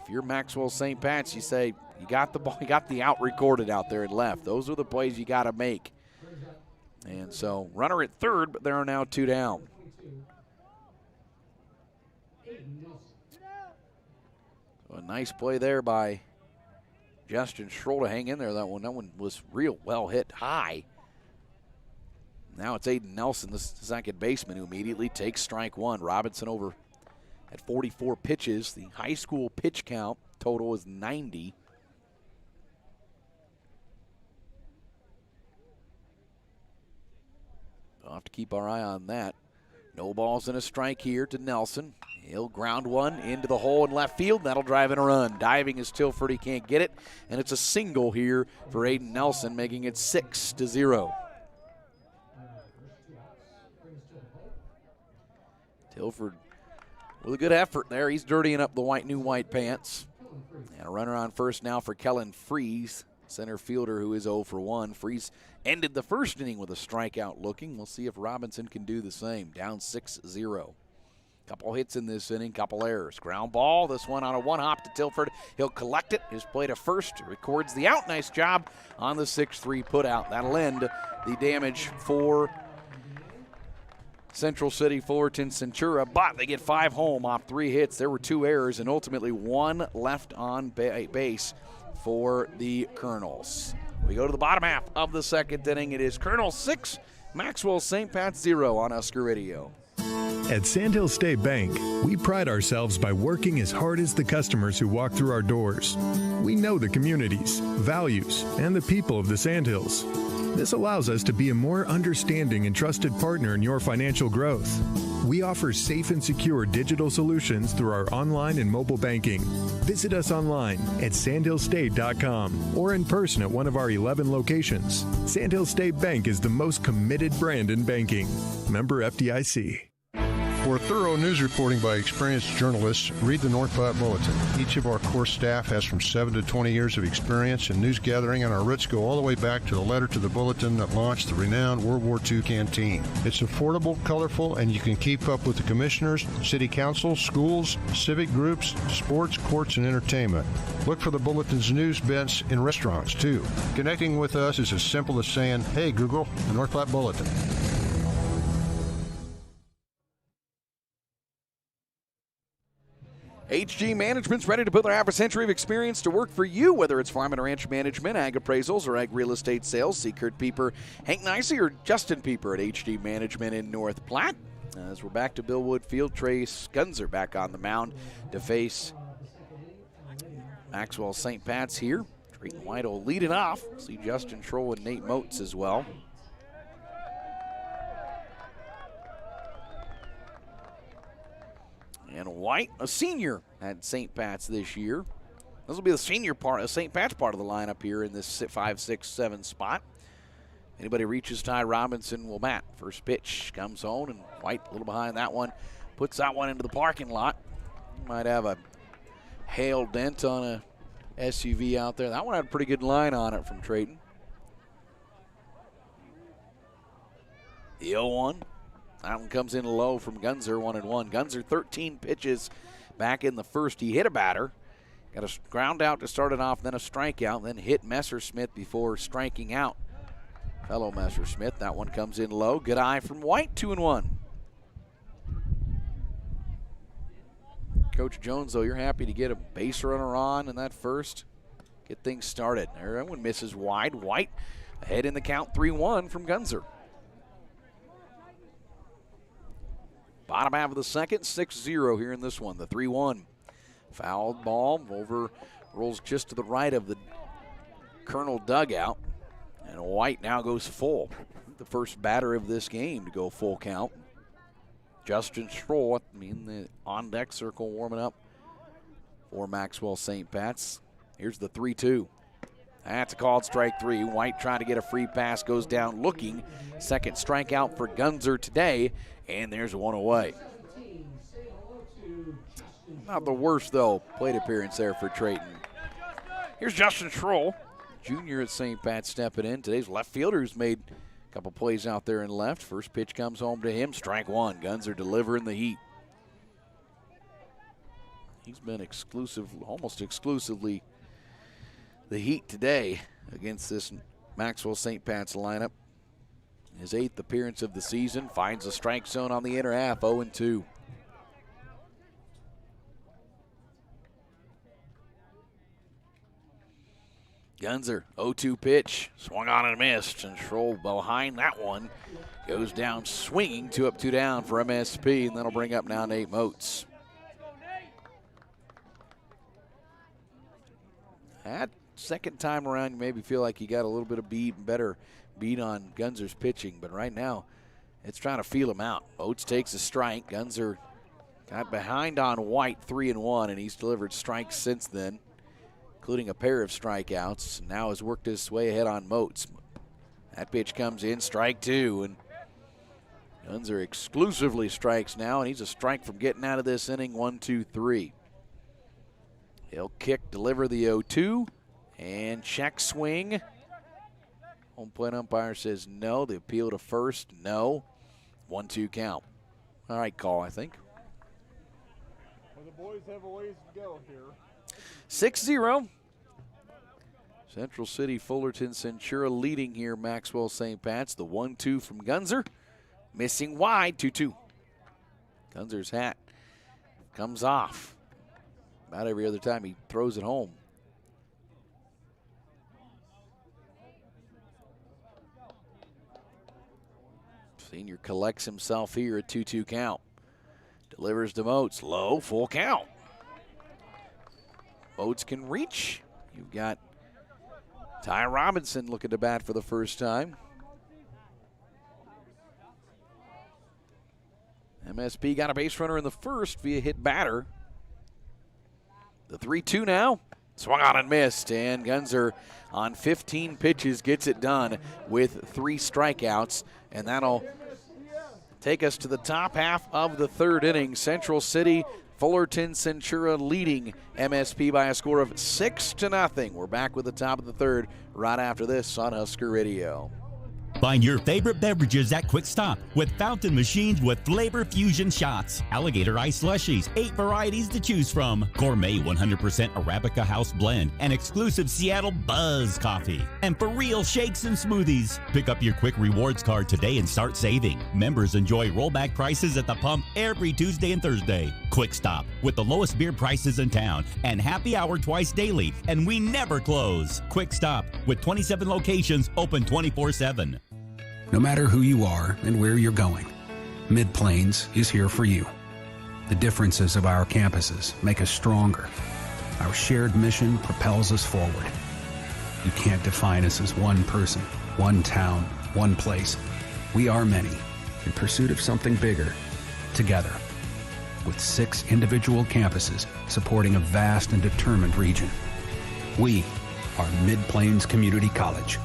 if you're Maxwell St. Pat's, you say, you got the ball, you got the out recorded out there and left. Those are the plays you got to make. And so runner at third, but there are now 2 down. So a nice play there by Justin Schroll to hang in there. That one was real well hit high. Now it's Aiden Nelson, the second baseman, who immediately takes strike 1. Robinson over at 44 pitches. The high school pitch count total is 90. We'll have to keep our eye on that. No balls and a strike here to Nelson. He'll ground one into the hole in left field. That'll drive in a run. Diving is Tilford. He can't get it. And it's a single here for Aiden Nelson, making it 6-0. Tilford with a good effort there. He's dirtying up the new white pants. And a runner on first now for Kellen Freeze, center fielder who is 0 for 1. Freeze ended the first inning with a strikeout looking. We'll see if Robinson can do the same. Down 6-0. Couple hits in this inning, couple errors. Ground ball, this one on a 1-hop to Tilford. He'll collect it. His play to first, records the out. Nice job on the 6-3 putout. That'll end the damage for Central City, Fullerton, Centura, but they get 5 home off 3 hits. There were 2 errors and ultimately 1 left on base for the Colonels. We go to the bottom half of the second inning. It is Colonel 6, Maxwell St. Pat's 0 on Husker Radio. At Sandhill State Bank, we pride ourselves by working as hard as the customers who walk through our doors. We know the communities, values, and the people of the Sandhills. This allows us to be a more understanding and trusted partner in your financial growth. We offer safe and secure digital solutions through our online and mobile banking. Visit us online at sandhillstate.com or in person at one of our 11 locations. Sandhill State Bank is the most committed brand in banking. Member FDIC. For thorough news reporting by experienced journalists, read the North Platte Bulletin. Each of our core staff has from 7 to 20 years of experience in news gathering, and our roots go all the way back to the letter to the bulletin that launched the renowned World War II canteen. It's affordable, colorful, and you can keep up with the commissioners, city council, schools, civic groups, sports, courts, and entertainment. Look for the bulletin's news bents in restaurants, too. Connecting with us is as simple as saying, "Hey, Google, the North Platte Bulletin." HG Management's ready to put their half a century of experience to work for you, whether it's farm and ranch management, ag appraisals, or ag real estate sales. See Kurt Pieper, Hank Nicey, or Justin Pieper at HG Management in North Platte. As we're back to Billwood Field, Trace Gunzer back on the mound to face Maxwell St. Pat's here. Drayton White will lead it off. See Justin Schroll and Nate Motes as well. And White, a senior at St. Pat's this year. This will be the senior part, a St. Pat's part of the lineup here in this 5, 6, 7 spot. Anybody reaches Ty Robinson will bat. First pitch comes home, and White a little behind that one. Puts that one into the parking lot. Might have a hail dent on a SUV out there. That one had a pretty good line on it from Trayton. The 0-1. That one comes in low from Gunzer, 1-1. Gunzer 13 pitches back in the first. He hit a batter. Got a ground out to start it off, then a strikeout, then hit Messersmith before striking out fellow Messersmith. That one comes in low. Good eye from White, 2-1. Coach Jones, though, you're happy to get a base runner on in that first. Get things started. There, that one misses wide. White ahead in the count, 3-1 from Gunzer. Bottom half of the second, 6-0 here in this one. The 3-1. Fouled ball over, rolls just to the right of the Colonel dugout. And White now goes full. The first batter of this game to go full count. Justin Stroll in the on-deck circle warming up for Maxwell St. Pat's. Here's the 3-2. That's a called strike 3. White trying to get a free pass, goes down looking. Second strikeout for Gunzer today, and there's one away. Not the worst, though, plate appearance there for Trayton. Here's Justin Schroll, junior at St. Pat, stepping in. Today's left fielder who's made a couple plays out there in left. First pitch comes home to him. Strike one. Gunzer delivering the heat. He's been almost exclusively the heat today against this Maxwell St. Pat's lineup. His 8th appearance of the season. Finds a strike zone on the inner half, 0-2. Gunzer, 0-2 pitch, swung on and missed, and Schroll behind that one goes down swinging, 2 up, 2 down for MSP, and that'll bring up now Nate Moats. That second time around, you maybe feel like you got a little bit of better beat on Gunzer's pitching, but right now it's trying to feel him out. Moats takes a strike. Gunzer got behind on White, 3-1, and he's delivered strikes since then, including a pair of strikeouts. Now has worked his way ahead on Moats. That pitch comes in, strike 2, and Gunzer exclusively strikes now, and he's a strike from getting out of this inning, 1-2-3. He'll kick, deliver the 0-2, and check swing. Home plate umpire says no. The appeal to first, no. 1-2 count. All right, call, I think. Well, the boys have a ways to go here. 6-0. Central City, Fullerton, Centura leading here. Maxwell St. Pat's. The 1-2 from Gunzer. Missing wide, 2-2. Gunzer's hat comes off. About every other time he throws it home. Senior collects himself here, a 2-2 count. Delivers to Moats, low, full count. Moats can reach. You've got Ty Robinson looking to bat for the first time. MSP got a base runner in the first via hit batter. The 3-2 now. Swung on and missed, and Gunzer on 15 pitches gets it done with 3 strikeouts, and that'll take us to the top half of the third inning. Central City, Fullerton, Centura leading MSP by a score of 6-0. We're back with the top of the third right after this on Husker Radio. Find your favorite beverages at Quick Stop with fountain machines with flavor fusion shots, alligator ice slushies, 8 varieties to choose from, gourmet 100% Arabica house blend, and exclusive Seattle Buzz coffee, and for real shakes and smoothies. Pick up your Quick Rewards card today and start saving. Members enjoy rollback prices at the pump every Tuesday and Thursday. Quick Stop with the lowest beer prices in town and happy hour twice daily, and we never close. Quick Stop with 27 locations open 24/7. No matter who you are and where you're going, Mid-Plains is here for you. The differences of our campuses make us stronger. Our shared mission propels us forward. You can't define us as one person, one town, one place. We are many, in pursuit of something bigger, together. with 6 individual campuses supporting a vast and determined region. We are Mid-Plains Community College.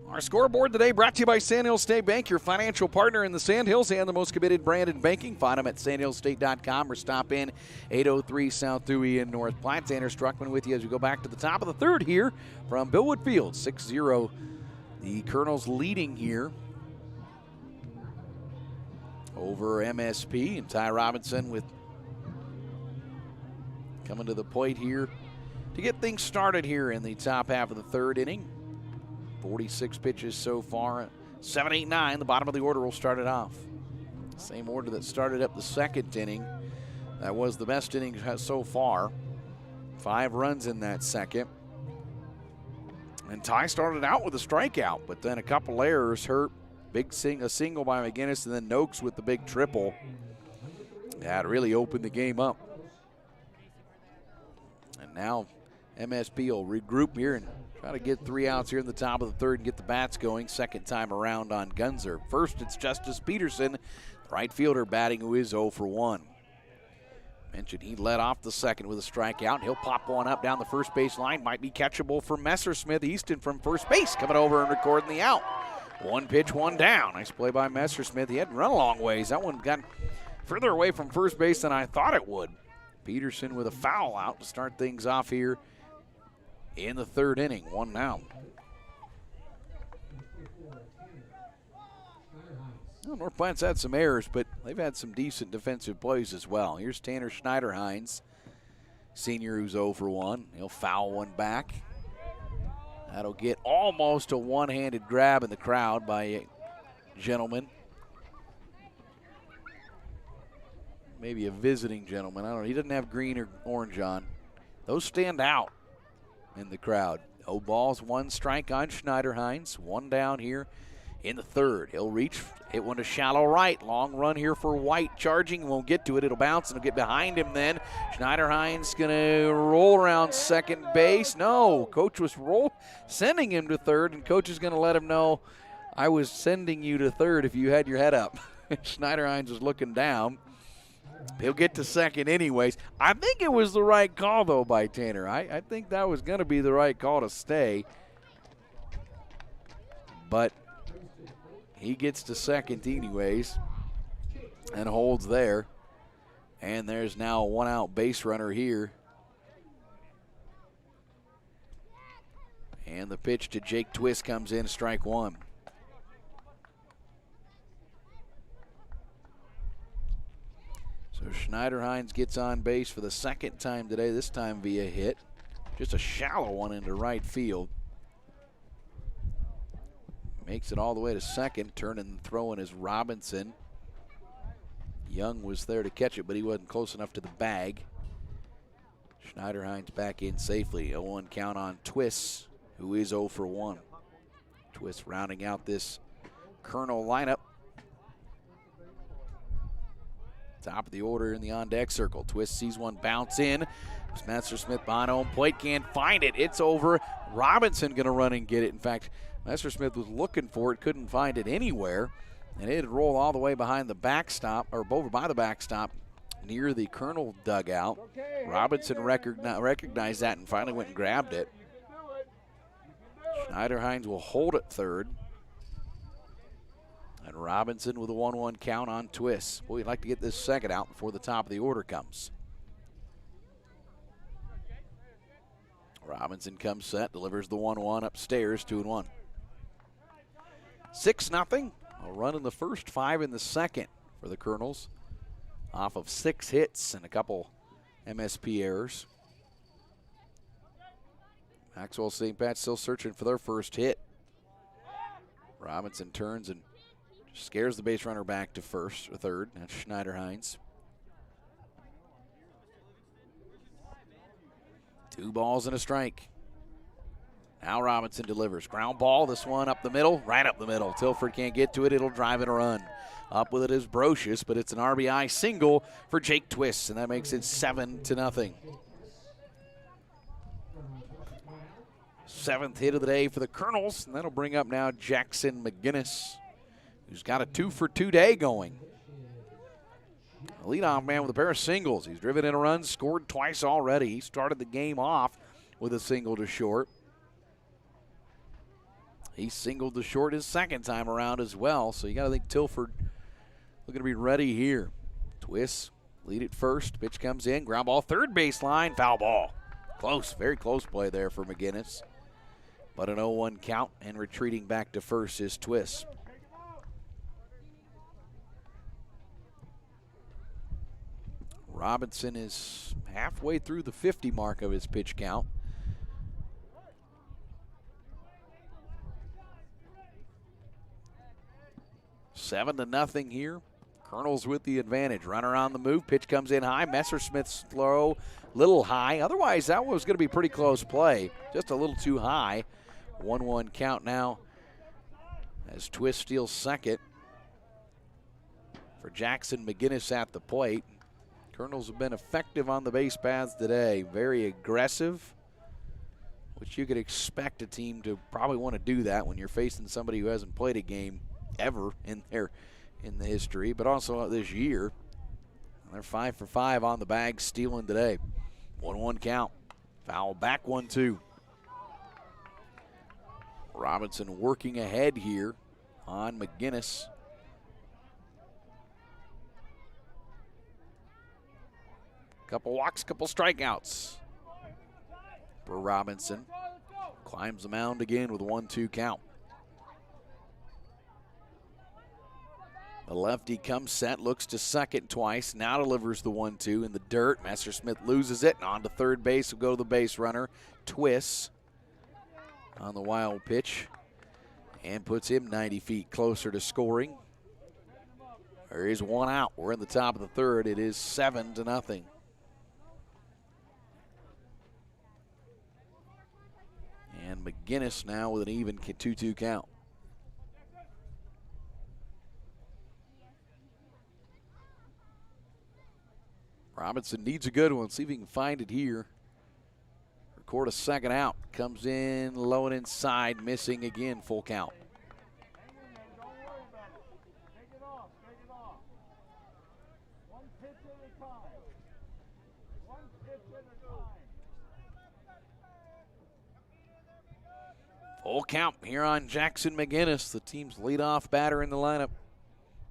Our scoreboard today brought to you by Sandhill State Bank, your financial partner in the Sandhills and the most committed brand in banking. Find them at sandhillstate.com or stop in 803 South Dewey in North Platte. Tanner Struckman with you as we go back to the top of the third here from Billwood Field. 6-0. The Colonels leading here over MSP, and Ty Robinson with coming to the plate here to get things started here in the top half of the third inning. 46 pitches so far. 7, 8, 9. The bottom of the order will start it off. Same order that started up the second inning. That was the best inning so far. 5 runs in that second. And Ty started out with a strikeout, but then a couple errors hurt. A single by McGinnis, and then Noakes with the big triple. That really opened the game up. And now MSP will regroup here and try to get 3 outs here in the top of the third and get the bats going. Second time around on Gunzer. First, it's Justice Peterson, right fielder batting, who is 0 for 1. Mentioned he led off the second with a strikeout. He'll pop one up down the first base line. Might be catchable for Messersmith. Easton from first base coming over and recording the out. 1 pitch, 1 down. Nice play by Messersmith. He hadn't run a long ways. That one got further away from first base than I thought it would. Peterson with a foul out to start things off here in the third inning. 1 down. Well, North Platte's had some errors, but they've had some decent defensive plays as well. Here's Tanner Schneiderhines, senior, who's 0 for 1. He'll foul one back. That'll get almost a one-handed grab in the crowd by a gentleman. Maybe a visiting gentleman. I don't know. He doesn't have green or orange on. Those stand out in the crowd. 0 balls, 1 strike on Schneiderhines. 1 down here in the third. He'll reach, hit one to shallow right. Long run here for White. Charging, won't get to it. It'll bounce and it'll get behind him then. Schneiderhines going to roll around second base. No, coach was sending him to third, and coach is going to let him know, I was sending you to third if you had your head up. Schneiderhines was looking down. He'll get to second anyways. I think it was the right call, though, by Tanner. I think that was going to be the right call to stay. But he gets to second anyways and holds there. And there's now a 1-out base runner here. And the pitch to Jake Twist comes in, strike 1. So Schneiderhines gets on base for the second time today, this time via hit. Just a shallow one into right field. Makes it all the way to second. Turning and throwing is Robinson. Young was there to catch it, but he wasn't close enough to the bag. Schneiderhines back in safely. 0-1 count on Twist, who is 0 for 1. Twist rounding out this Colonel lineup. Top of the order in the on-deck circle. Twist sees one bounce in. Messersmith behind home plate, can't find it. It's over. Robinson going to run and get it. In fact, Messersmith was looking for it, couldn't find it anywhere. And it had rolled all the way behind the backstop, or over by the backstop, near the Colonel dugout. Robinson recognized that and finally went and grabbed it. Schneiderhines will hold at third. And Robinson with a 1-1 count on Twist. Boy, you'd like to get this second out before the top of the order comes. Robinson comes set, delivers the 1-1 upstairs, 2-1. 6-0. A run in the first, 5 in the second for the Colonels. Off of 6 hits and a couple MSP errors. Maxwell St. Pat's still searching for their first hit. Robinson turns and scares the base runner back to first or third. That's Schneiderhines. 2 balls and a strike. Now Robinson delivers. Ground ball, this one up the middle, right up the middle. Tilford can't get to it, it'll drive in a run. Up with it is Brocious, but it's an RBI single for Jake Twist, and that makes it 7-0. 7th hit of the day for the Colonels, and that'll bring up now Jackson McGinnis, who's got a 2-for-2 day going. A leadoff man with a pair of singles. He's driven in a run, scored twice already. He started the game off with a single to short. He singled to short his second time around as well, so you got to think Tilford looking to be ready here. Twist, lead at first. Pitch comes in, ground ball, third baseline, foul ball. Close, very close play there for McGinnis. But an 0-1 count, and retreating back to first is Twist. Robinson is halfway through the 50 mark of his pitch count. Seven to nothing here. Colonels with the advantage. Runner on the move. Pitch comes in high. Messersmith's throw, little high. Otherwise, that was going to be pretty close play. Just a little too high. 1-1 count now as Twist steals second for Jackson McGinnis at the plate. Colonels have been effective on the base paths today. Very aggressive, which you could expect a team to probably want to do that when you're facing somebody who hasn't played a game ever in the history, but also this year. They're 5 for 5 on the bag, stealing today. 1-1 count. Foul back 1-2. Robinson working ahead here on McGinnis. Couple walks, couple strikeouts for Robinson. Climbs the mound again with a 1-2 count. The lefty comes set, looks to second twice, now delivers the 1-2 in the dirt. Messersmith loses it, and on to third base will go the base runner. Twists on the wild pitch and puts him 90 feet closer to scoring. There is one out. We're in the top of the third. It is 7-0. And McGinnis now with an even 2-2 count. Robinson needs a good one. See if he can find it here. Record a second out. Comes in low and inside. Missing again. Full count. Full count here on Jackson McGinnis, the team's leadoff batter in the lineup.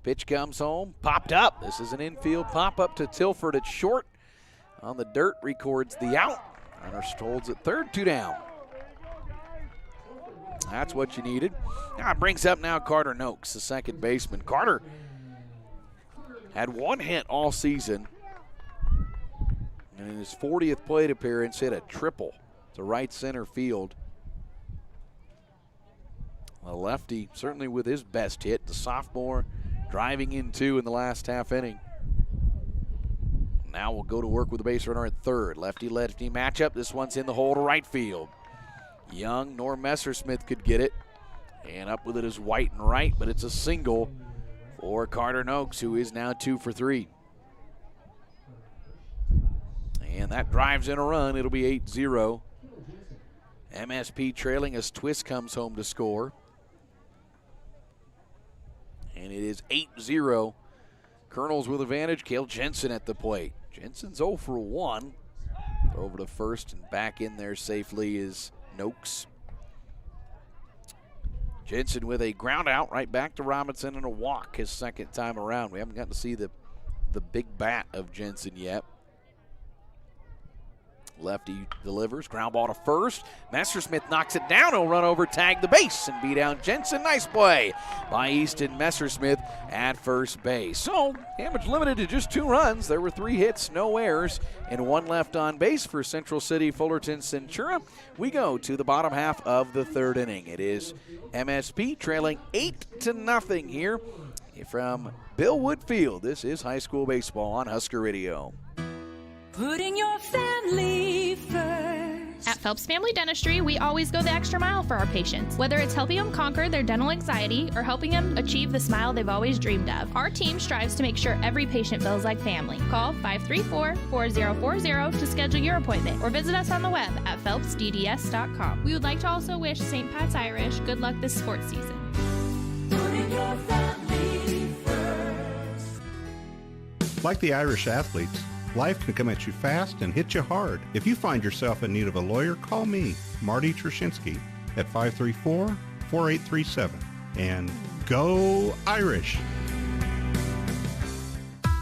Pitch comes home, popped up. This is an infield pop-up to Tilford at short. On the dirt, records the out. Runner holds at third, 2 down. That's what you needed. Now it brings up now Carter Noakes, the second baseman. Carter had one hit all season, and in his 40th plate appearance, hit a triple to right center field. A lefty, certainly with his best hit, the sophomore driving in 2 in the last half inning. Now we'll go to work with the base runner at third. Lefty-lefty matchup. This one's in the hole to right field. Young nor Messersmith could get it. And up with it is White and right, but it's a single for Carter Noakes, who is now 2 for 3. And that drives in a run. It'll be 8-0. MSP trailing as Twist comes home to score. And it is 8-0. Colonels with advantage. Cale Jensen at the plate. Jensen's 0 for 1. Over to first and back in there safely is Noakes. Jensen with a ground out right back to Robinson and a walk his second time around. We haven't gotten to see the big bat of Jensen yet. Lefty delivers, ground ball to first. Messersmith knocks it down. He'll run over, tag the base, and beat down Jensen. Nice play by Easton Messersmith at first base. So, damage limited to just 2 runs. There were 3 hits, no errors, and 1 left on base for Central City Fullerton Centura. We go to the bottom half of the third inning. It is MSP trailing 8-0 here from Bill Wood Field. This is high school baseball on Husker Radio. Putting your family first. At Phelps Family Dentistry, we always go the extra mile for our patients. Whether it's helping them conquer their dental anxiety or helping them achieve the smile they've always dreamed of, our team strives to make sure every patient feels like family. Call 534-4040 to schedule your appointment or visit us on the web at phelpsdds.com. We would like to also wish St. Pat's Irish good luck this sports season. Putting your family first. Like the Irish athletes, life can come at you fast and hit you hard. If you find yourself in need of a lawyer, call me, Marty Trushinsky, at 534-4837. And go Irish!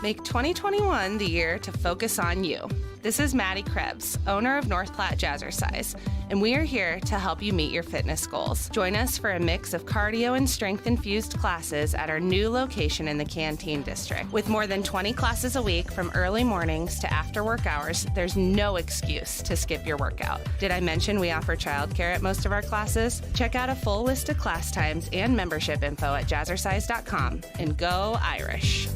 Make 2021 the year to focus on you. This is Maddie Krebs, owner of North Platte Jazzercise, and we are here to help you meet your fitness goals. Join us for a mix of cardio and strength-infused classes at our new location in the Canteen District. With more than 20 classes a week from early mornings to after work hours, there's no excuse to skip your workout. Did I mention we offer childcare at most of our classes? Check out a full list of class times and membership info at jazzercise.com, and go Irish!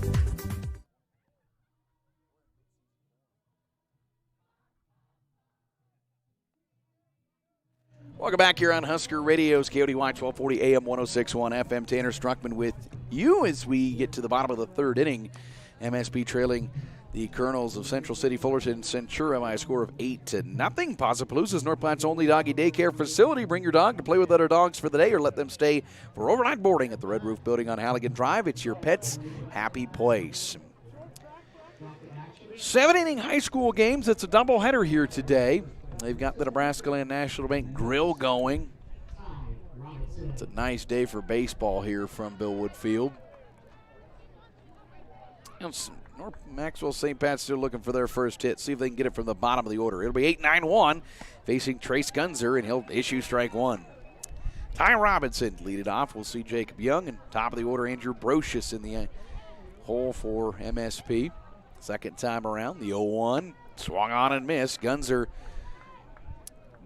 Welcome back here on Husker Radio's KODY 1240 AM 1061 FM. Tanner Struckman with you as we get to the bottom of the third inning. MSP trailing the Colonels of Central City Fullerton Centura by a score of 8-0. Possapalooza's North Platte's only doggy daycare facility. Bring your dog to play with other dogs for the day or let them stay for overnight boarding at the Red Roof Building on Halligan Drive. It's your pet's happy place. 7-inning high school games. It's a doubleheader here today. They've got the Nebraska Land National Bank Grill going. It's a nice day for baseball here from Billwood Field. Maxwell St. Pat's still looking for their first hit. See if they can get it from the bottom of the order. It'll be 8-9-1 facing Trace Gunzer, and he'll issue strike one. Ty Robinson lead it off. We'll see Jacob Young, and top of the order, Andrew Brocious in the hole for MSP. Second time around, the 0-1. Swung on and missed. Gunzer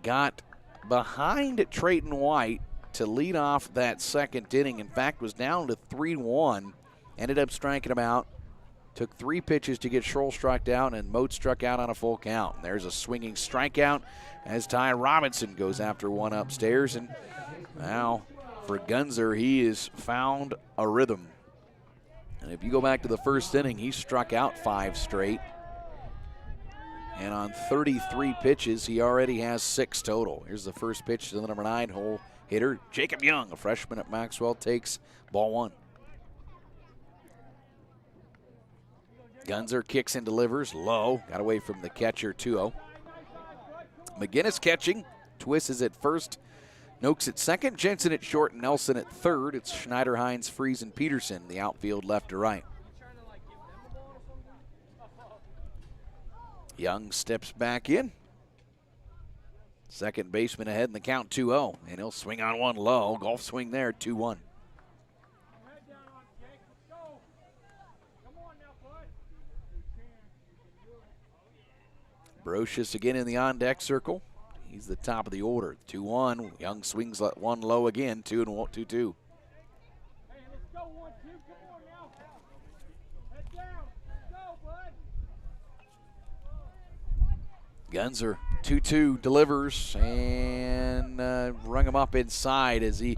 got behind Trayton White to lead off that second inning. In fact, was down to 3-1. Ended up striking him out. Took 3 pitches to get Schroll struck out, and Mote struck out on a full count. There's a swinging strikeout as Ty Robinson goes after one upstairs. And now for Gunzer, he has found a rhythm. And if you go back to the first inning, he struck out 5 straight. And on 33 pitches, he already has 6 total. Here's the first pitch to the number 9 hole hitter, Jacob Young, a freshman at Maxwell, takes ball 1. Gunzer kicks and delivers low. Got away from the catcher, 2-0. McGinnis catching. Twist is at first. Noakes at second. Jensen at short. And Nelson at third. It's Schneider, Hines, Fries, and Peterson. The outfield left to right. Young steps back in. Second baseman ahead in the count, 2-0. And he'll swing on one low. Golf swing there, 2-1. Brocious again in the on-deck circle. He's the top of the order, 2-1. Young swings one low again, 2-2. Gunzer, 2-2, delivers and rung him up inside as he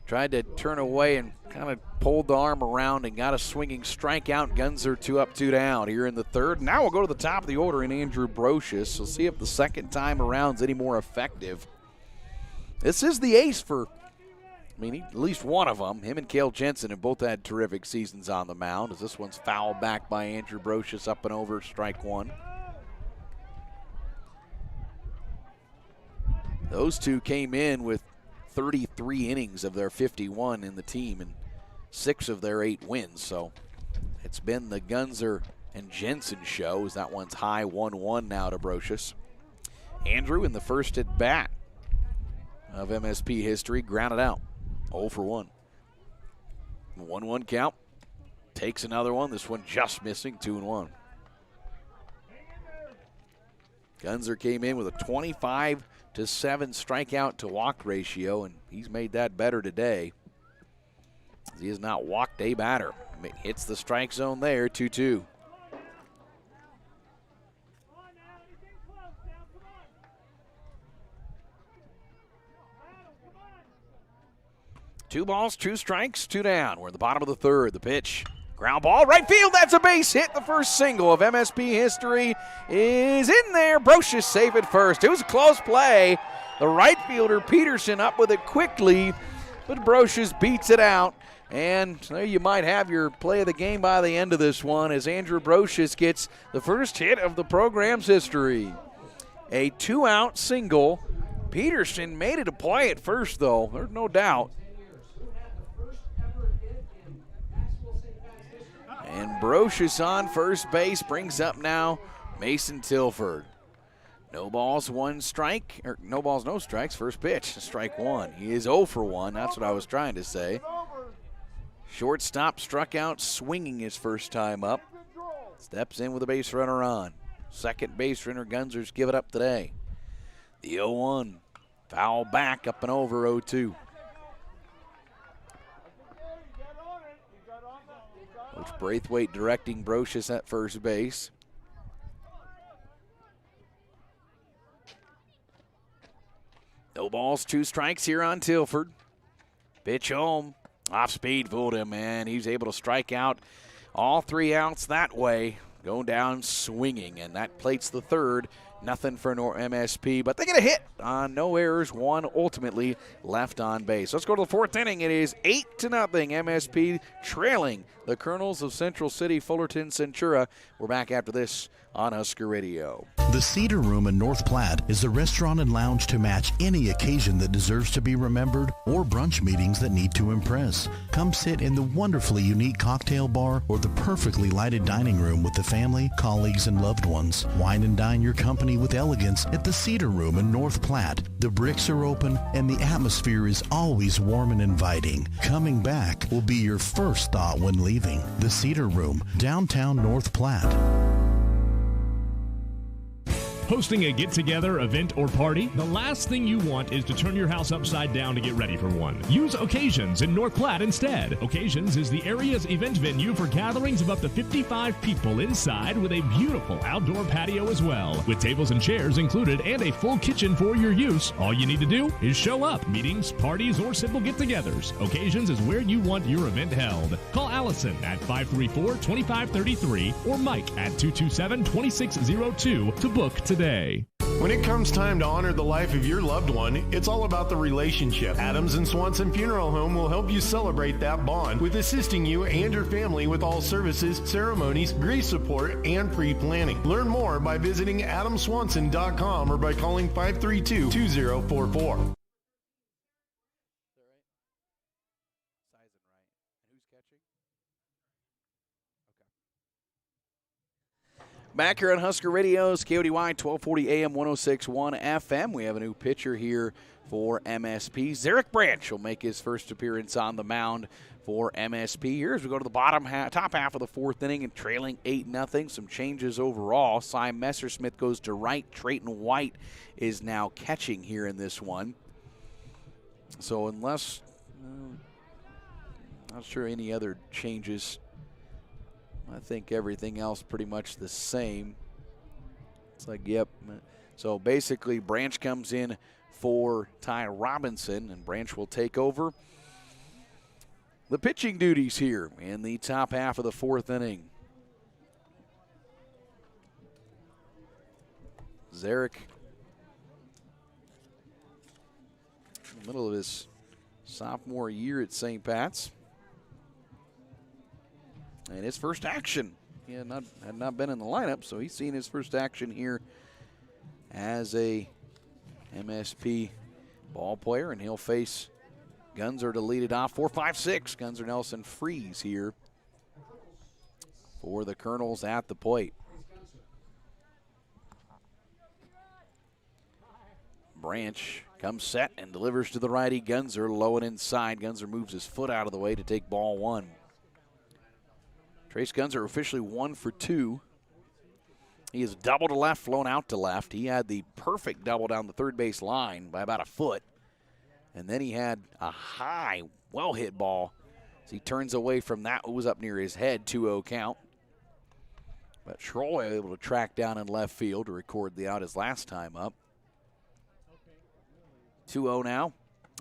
tried to turn away and kind of pulled the arm around and got a swinging strikeout. Gunzer 2 up, 2 down here in the third. Now we'll go to the top of the order in Andrew Brocious. We'll see if the second time around's any more effective. This is the ace for, at least one of them. Him and Cale Jensen have both had terrific seasons on the mound, as this one's fouled back by Andrew Brocious, up and over, strike one. Those two came in with 33 innings of their 51 in the team and 6 of their 8 wins. So it's been the Gunzer and Jensen show, as that one's high, 1-1 now to Brocious. Andrew in the first at bat of MSP history, grounded out, 0 for 1. 1-1 count, takes another one. This one just missing, 2-1. Gunzer came in with a 25-7 strikeout to walk ratio, and he's made that better today. He has not walked a batter. Hits the strike zone there, 2-2. 2 balls, 2 strikes, 2 down. We're in the bottom of the third. The pitch. Ground ball, right field. That's a base hit. The first single of MSP history is in there. Brocious safe at first. It was a close play. The right fielder, Peterson, up with it quickly, but Brocious beats it out. And there you might have your play of the game by the end of this one as Andrew Brocious gets the first hit of the program's history. A 2-out single. Peterson made it a play at first, though. There's no doubt. And Brocious on first base brings up now Mason Tilford. No balls, 1 strike, or no balls, no strikes. First pitch, strike 1. He is 0 for 1. That's what I was trying to say. Shortstop struck out swinging his first time up. Steps in with a base runner on. Second base runner, Gunzer's give it up today. The 0-1. Foul back, up and over, 0-2. Coach Braithwaite directing Brocious at first base. No balls, 2 strikes here on Tilford. Pitch home. Off speed fooled him, and he's able to strike out all 3 outs that way. Going down swinging, and that plates the third. Nothing for MSP, but they get a hit on no errors, 1 ultimately left on base. Let's go to the 4th inning. It is 8-0 MSP trailing the Colonels of Central City, Fullerton, Centura. We're back after this on Husker Radio. The Cedar Room in North Platte is the restaurant and lounge to match any occasion that deserves to be remembered or brunch meetings that need to impress. Come sit in the wonderfully unique cocktail bar or the perfectly lighted dining room with the family, colleagues, and loved ones. Wine and dine your company with elegance at the Cedar Room in North Platte. The bricks are open and the atmosphere is always warm and inviting. Coming back will be your first thought when leaving. The Cedar Room, downtown North Platte. Hosting a get-together, event, or party? The last thing you want is to turn your house upside down to get ready for one. Use Occasions in North Platte instead. Occasions is the area's event venue for gatherings of up to 55 people inside with a beautiful outdoor patio as well. With tables and chairs included and a full kitchen for your use, all you need to do is show up. Meetings, parties, or simple get-togethers. Occasions is where you want your event held. Call Allison at 534-2533 or Mike at 227-2602 to book today. When it comes time to honor the life of your loved one, it's all about the relationship. Adams and Swanson Funeral Home will help you celebrate that bond with assisting you and your family with all services, ceremonies, grief support, and pre-planning. Learn more by visiting adamswanson.com or by calling 532-2044. Back here on Husker Radio's KODY 1240 AM 1061 FM. We have a new pitcher here for MSP. Zarek Branch will make his first appearance on the mound for MSP here as we go to the top half of the 4th inning and trailing 8-0. Some changes overall. Cy Messersmith goes to right. Trayton White is now catching here in this one. So unless, not sure any other changes. I think everything else pretty much the same. It's like, yep. So basically, Branch comes in for Ty Robinson, and Branch will take over the pitching duties here in the top half of the 4th inning. Zarek, in the middle of his sophomore year at St. Pat's. And his first action. He had not been in the lineup, so he's seen his first action here as a MSP ball player, and he'll face Gunzer to lead it off. 4-5-6. Gunzer Nelson Freeze here for the Colonels at the plate. Branch comes set and delivers to the righty Gunzer, low and inside. Gunzer moves his foot out of the way to take ball 1. Trace Gunzer officially 1 for 2. He is double to left, flown out to left. He had the perfect double down the third base line by about a foot. And then he had a high, well-hit ball as he turns away from that. It was up near his head, 2-0 count. But Schroll able to track down in left field to record the out his last time up. 2-0 now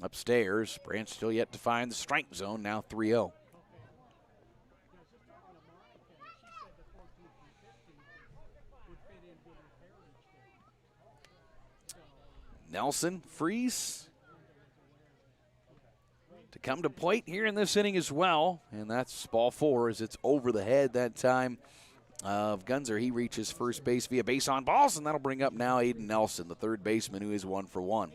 upstairs. Branch still yet to find the strike zone, now 3-0. Nelson, Freeze to come to plate here in this inning as well. And that's ball 4 as it's over the head that time of Gunzer. He reaches first base via base on balls, and that'll bring up now Aiden Nelson, the third baseman, who is 1 for 1.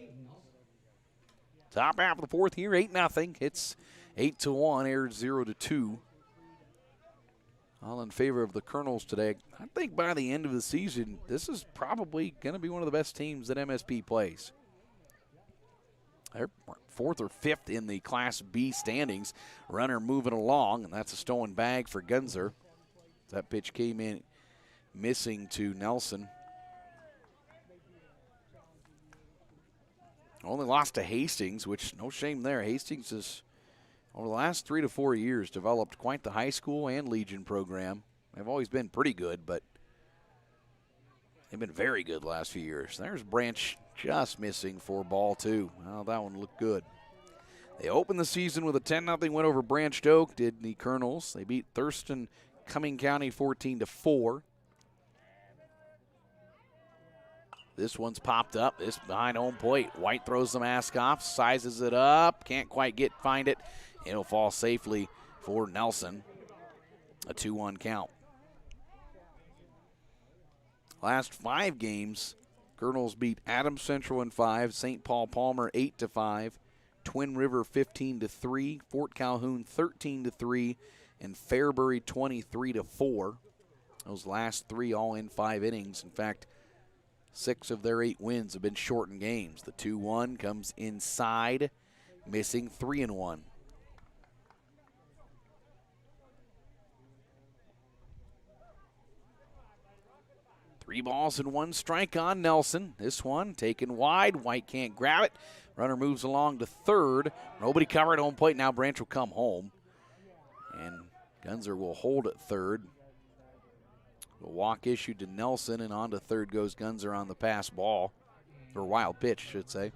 Top half of the fourth here, 8-0. It's 8-1, aired 0-2. All in favor of the Colonels today. I think by the end of the season, this is probably going to be one of the best teams that MSP plays. They're 4th or 5th in the Class B standings. Runner moving along, and that's a stolen bag for Gunzer. That pitch came in missing to Nelson. Only lost to Hastings, which no shame there. Hastings has, over the last 3 to 4 years, developed quite the high school and Legion program. They've always been pretty good, but they've been very good the last few years. There's Branch just missing for ball 2. Well, that one looked good. They opened the season with a 10-0 win over Branch Oak, did the Colonels. They beat Thurston Cumming County 14-4. This one's popped up. This behind home plate. White throws the mask off, sizes it up, can't quite find it. It'll fall safely for Nelson. A 2-1 count. Last 5 games, Colonels beat Adams Central in 5, St. Paul Palmer 8-5, Twin River 15-3, Fort Calhoun 13-3, and Fairbury 23-4. Those last 3 all in 5 innings. In fact, 6 of their 8 wins have been shortened games. The 2-1 comes inside, missing 3-1. Three balls and 1 strike on Nelson. This one taken wide. White can't grab it. Runner moves along to third. Nobody covered home plate. Now Branch will come home. And Gunzer will hold at third. A walk issued to Nelson, and on to third goes Gunzer on the pass ball. Or wild pitch, I should say.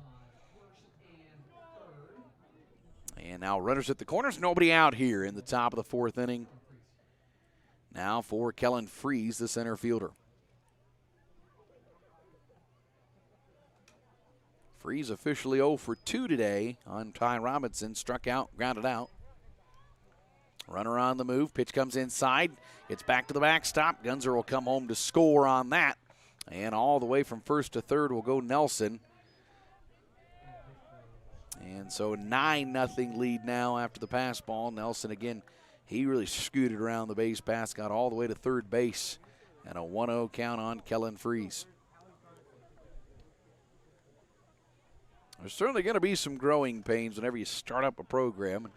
And now runners at the corners. Nobody out here in the top of the 4th inning. Now for Kellen Freeze, the center fielder. Freeze officially 0 for 2 today on Ty Robinson. Struck out, grounded out. Runner on the move. Pitch comes inside. Gets back to the backstop. Gunzer will come home to score on that. And all the way from first to third will go Nelson. And so 9-0 lead now after the pass ball. Nelson again, he really scooted around the base pass, got all the way to third base. And a 1-0 count on Kellen Freeze. There's certainly going to be some growing pains whenever you start up a program.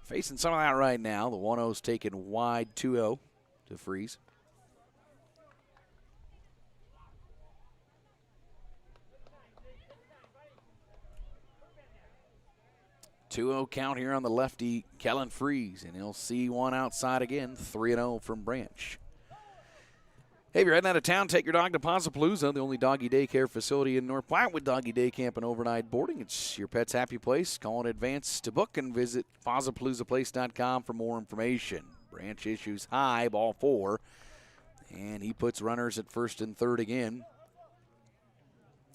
Facing some of that right now. The 1-0's taken wide, 2-0 to Freeze. Two-0 count here on the lefty, Kellen Freeze, and he'll see one outside again, 3-0 from Branch. Hey, if you're heading out of town, take your dog to Pozzapalooza, the only doggy daycare facility in North Platte with doggy day camp and overnight boarding. It's your pet's happy place. Call in advance to book and visit pozzapaloozaplace.com for more information. Branch issues high, ball 4, and he puts runners at first and third again.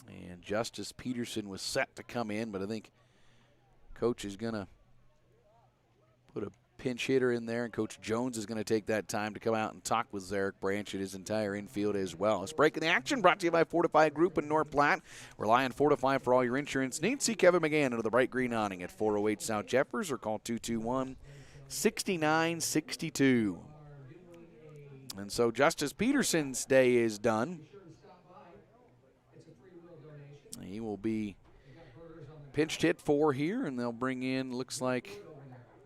And Justice Peterson was set to come in, but I think Coach is going to put a pinch hitter in there, and Coach Jones is going to take that time to come out and talk with Zarek Branch and his entire infield as well. Let's break in the action, brought to you by Fortify Group in North Platte. Rely on Fortify for all your insurance needs. See Kevin McGann under the bright green awning at 408 South Jeffers or call 221-6962. And so Justice Peterson's day is done. He will be pinched hit 4 here, and they'll bring in, looks like,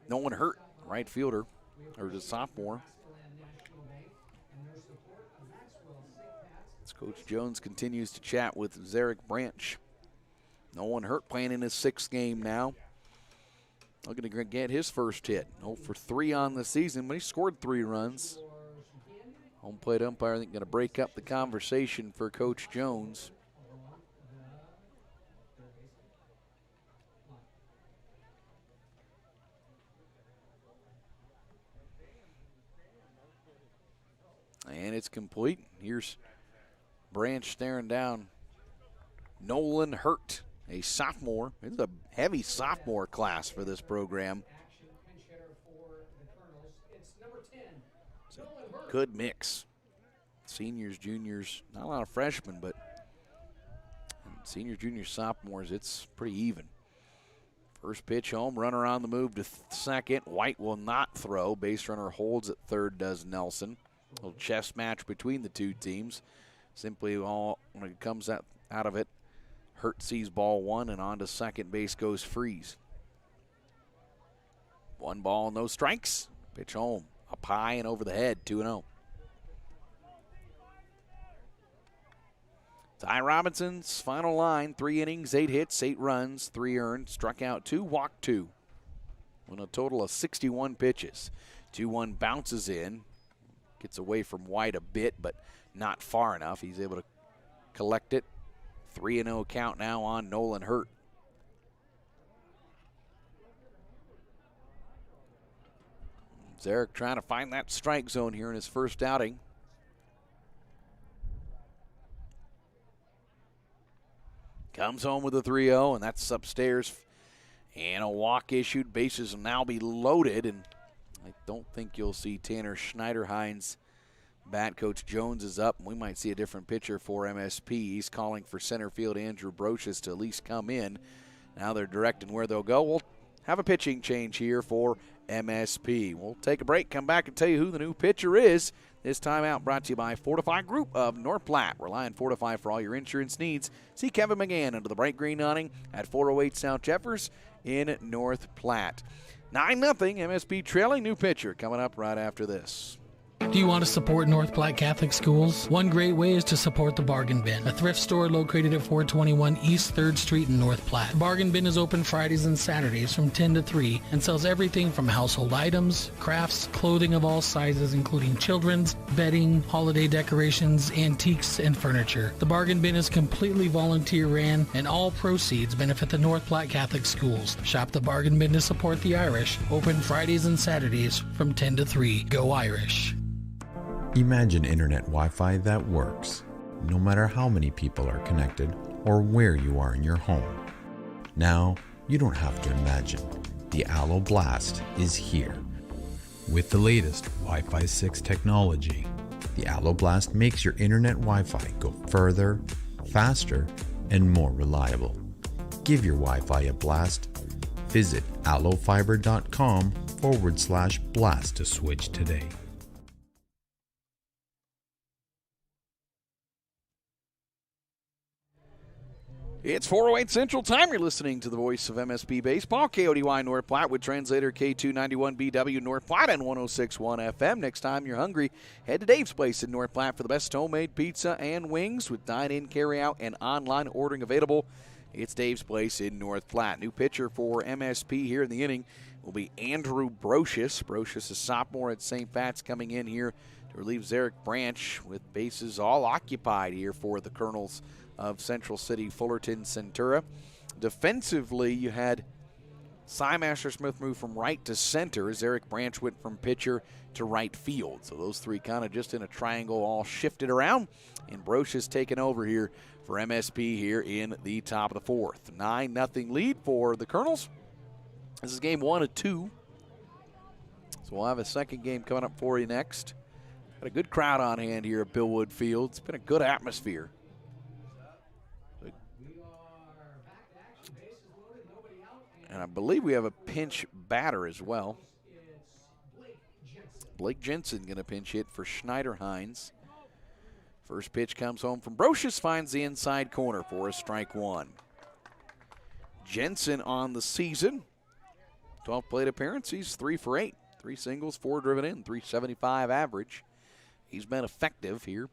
no one hurt. Right fielder, or the sophomore. As Coach Jones continues to chat with Zarek Branch. No one hurt, playing in his 6th game now. Looking to get his first hit. 0 for 3 on the season, but he scored 3 runs. Home plate umpire, I think, going to break up the conversation for Coach Jones. And it's complete. Here's Branch staring down Nolan Hurt, a sophomore. It's a heavy sophomore class for this program. It's a good mix. Seniors, juniors, not a lot of freshmen, but seniors, juniors, sophomores, it's pretty even. First pitch home, runner on the move to second. White will not throw. Base runner holds at third, does Nelson. A little chess match between the two teams. Simply all when it comes out of it, Hurt sees ball one, and on to second base goes Freeze. 1 ball, no strikes. Pitch home, up high and over the head, 2-0. Ty Robinson's final line, 3 innings, 8 hits, 8 runs, 3 earned, struck out 2, walked 2. On a total of 61 pitches. 2-1 bounces in, gets away from White a bit, but not far enough. He's able to collect it. 3-0 count now on Nolan Hurt. Zarek trying to find that strike zone here in his first outing. Comes home with a 3-0, and that's upstairs. And a walk issued. Bases will now be loaded, and I don't think you'll see Tanner Schneiderhein's bat. Coach Jones is up, and we might see a different pitcher for MSP. He's calling for center field Andrew Brocious to at least come in. Now they're directing where they'll go. We'll have a pitching change here for MSP. We'll take a break, come back and tell you who the new pitcher is. This time out brought to you by Fortify Group of North Platte. Rely on Fortify for all your insurance needs. See Kevin McGann under the bright green awning at 408 South Jeffers in North Platte. 9-0, MSP trailing. New pitcher coming up right after this. Do you want to support North Platte Catholic Schools? One great way is to support the Bargain Bin, a thrift store located at 421 East 3rd Street in North Platte. The Bargain Bin is open Fridays and Saturdays from 10 to 3 and sells everything from household items, crafts, clothing of all sizes, including children's, bedding, holiday decorations, antiques, and furniture. The Bargain Bin is completely volunteer ran, and all proceeds benefit the North Platte Catholic Schools. Shop the Bargain Bin to support the Irish. Open Fridays and Saturdays from 10 to 3. Go Irish. Imagine internet Wi-Fi that works, no matter how many people are connected or where you are in your home. Now, you don't have to imagine. The Allo Blast is here. With the latest Wi-Fi 6 technology, the Allo Blast makes your internet Wi-Fi go further, faster, and more reliable. Give your Wi-Fi a blast. Visit allofiber.com/blast to switch today. It's 408 Central Time. You're listening to the voice of MSP Baseball, KODY North Platte with translator K291BW North Platte and 106.1 FM. Next time you're hungry, head to Dave's Place in North Platte for the best homemade pizza and wings with dine-in, carry-out, and online ordering available. It's Dave's Place in North Platte. New pitcher for MSP here in the inning will be Andrew Brocious. Brocious is sophomore at St. Pat's, coming in here to relieve Zarek Branch with bases all occupied here for the Colonels of Central City, Fullerton, Centura. Defensively, you had Cy Master-Smith move from right to center as Eric Branch went from pitcher to right field. So those three kind of just in a triangle all shifted around, and Brocious taken over here for MSP here in the top of the fourth. 9-0 lead for the Colonels. This is game 1 of 2. So we'll have a second game coming up for you next. Got a good crowd on hand here at Billwood Field. It's been a good atmosphere. And I believe we have a pinch batter as well. Blake Jensen going to pinch hit for Schneiderheinz. First pitch comes home from Brocious, finds the inside corner for a strike one. Jensen on the season, 12 plate appearance, he's 3 for 8. 3 singles, 4 driven in, 375 average. He's been effective here.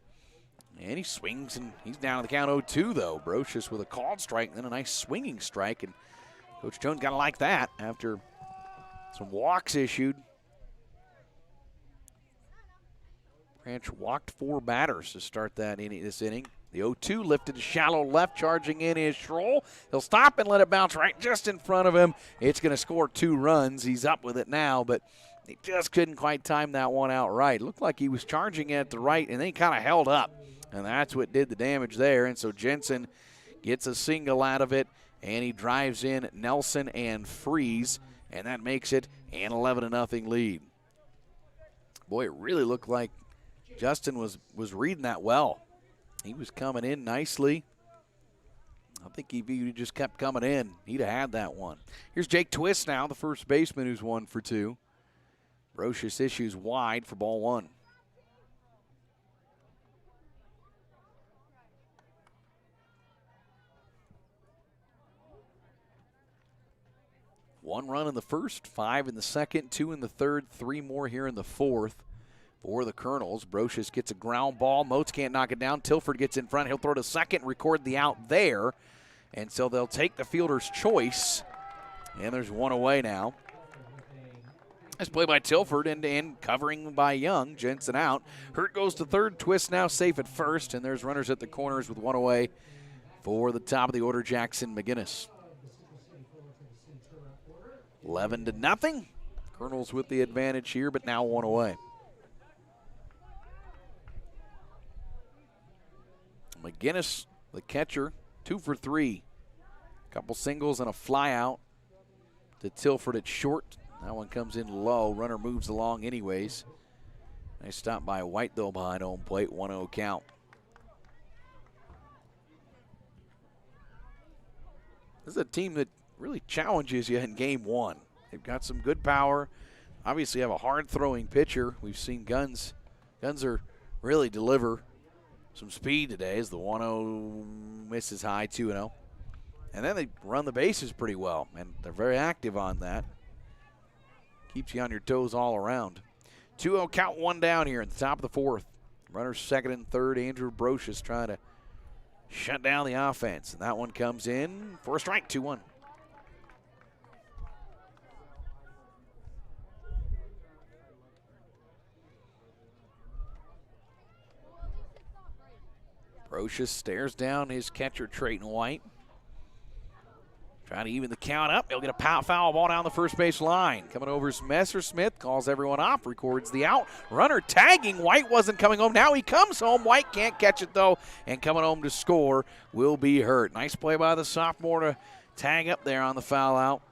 And he swings, and he's down to the count 0-2, though. Brocious with a called strike, and then a nice swinging strike, and Coach Jones got to like that after some walks issued. Branch walked 4 batters to start this inning. The 0-2 lifted to shallow left, charging in is Schroll. He'll stop and let it bounce right just in front of him. It's going to score 2 runs. He's up with it now, but He just couldn't quite time that one out right. Looked like he was charging at the right, and then he kind of held up. And that's what did the damage there. And so Jensen gets a single out of it, and he drives in Nelson and Freeze, and that makes it an 11-0 lead. Boy, it really looked like Justin was reading that well. He was coming in nicely. I think if he just kept coming in, he'd have had that one. Here's Jake Twist now, the first baseman who's 1 for 2. Brocious issues wide for ball 1. One run in the first, 5 in the second, 2 in the third, 3 more here in the fourth for the Colonels. Brocious gets a ground ball. Moats can't knock it down. Tilford gets in front. He'll throw to second, record the out there. And so they'll take the fielder's choice. And there's one away now. Nice play by Tilford and covering by Young. Jensen out. Hurt goes to third. Twist now safe at first. And there's runners at the corners with one away for the top of the order, Jackson McGinnis. 11-0. Colonels with the advantage here, but now one away. McGinnis, the catcher, 2 for 3. Couple singles and a fly out to Tilford at short. That one comes in low. Runner moves along anyways. Nice stop by White, though, behind home plate. 1-0 count. This is a team that really challenges you in game one. They've got some good power. Obviously have a hard-throwing pitcher. We've seen Guns really deliver some speed today as the 1-0 misses high, 2-0. And then they run the bases pretty well, and they're very active on that. Keeps you on your toes all around. 2-0 count, 1 down here at the top of the fourth. Runners second and third. Andrew Brocious trying to shut down the offense. And that one comes in for a strike, 2-1. Brocious stares down his catcher, Trayton White. Trying to even the count up. He'll get a foul ball down the first base line. Coming over is Messersmith. Calls everyone off. Records the out. Runner tagging. White wasn't coming home. Now he comes home. White can't catch it, though. And coming home to score will be Hurt. Nice play by the sophomore to tag up there on the foul out.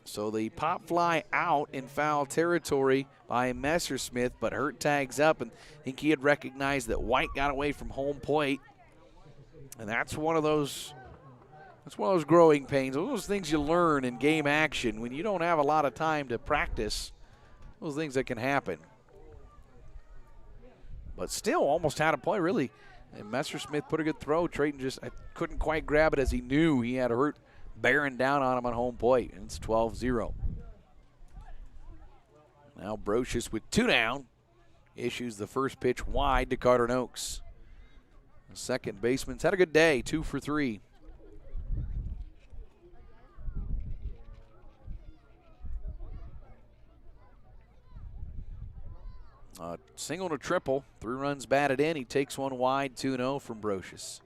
So the pop fly out in foul territory by Messersmith, but Hurt tags up, and I think he had recognized that White got away from home plate. And that's one of those growing pains, those things you learn in game action when you don't have a lot of time to practice, those things that can happen. But still almost had a play, really. And Messersmith put a good throw. Trayton just couldn't quite grab it as he knew he had Hurt bearing down on him on home plate. And it's 12-0. Now Brocious with 2 down issues the first pitch wide to Carter Noakes. The second baseman's had a good day, 2 for 3. Single to triple, 3 runs batted in. He takes one wide, 2-0 from Brocious.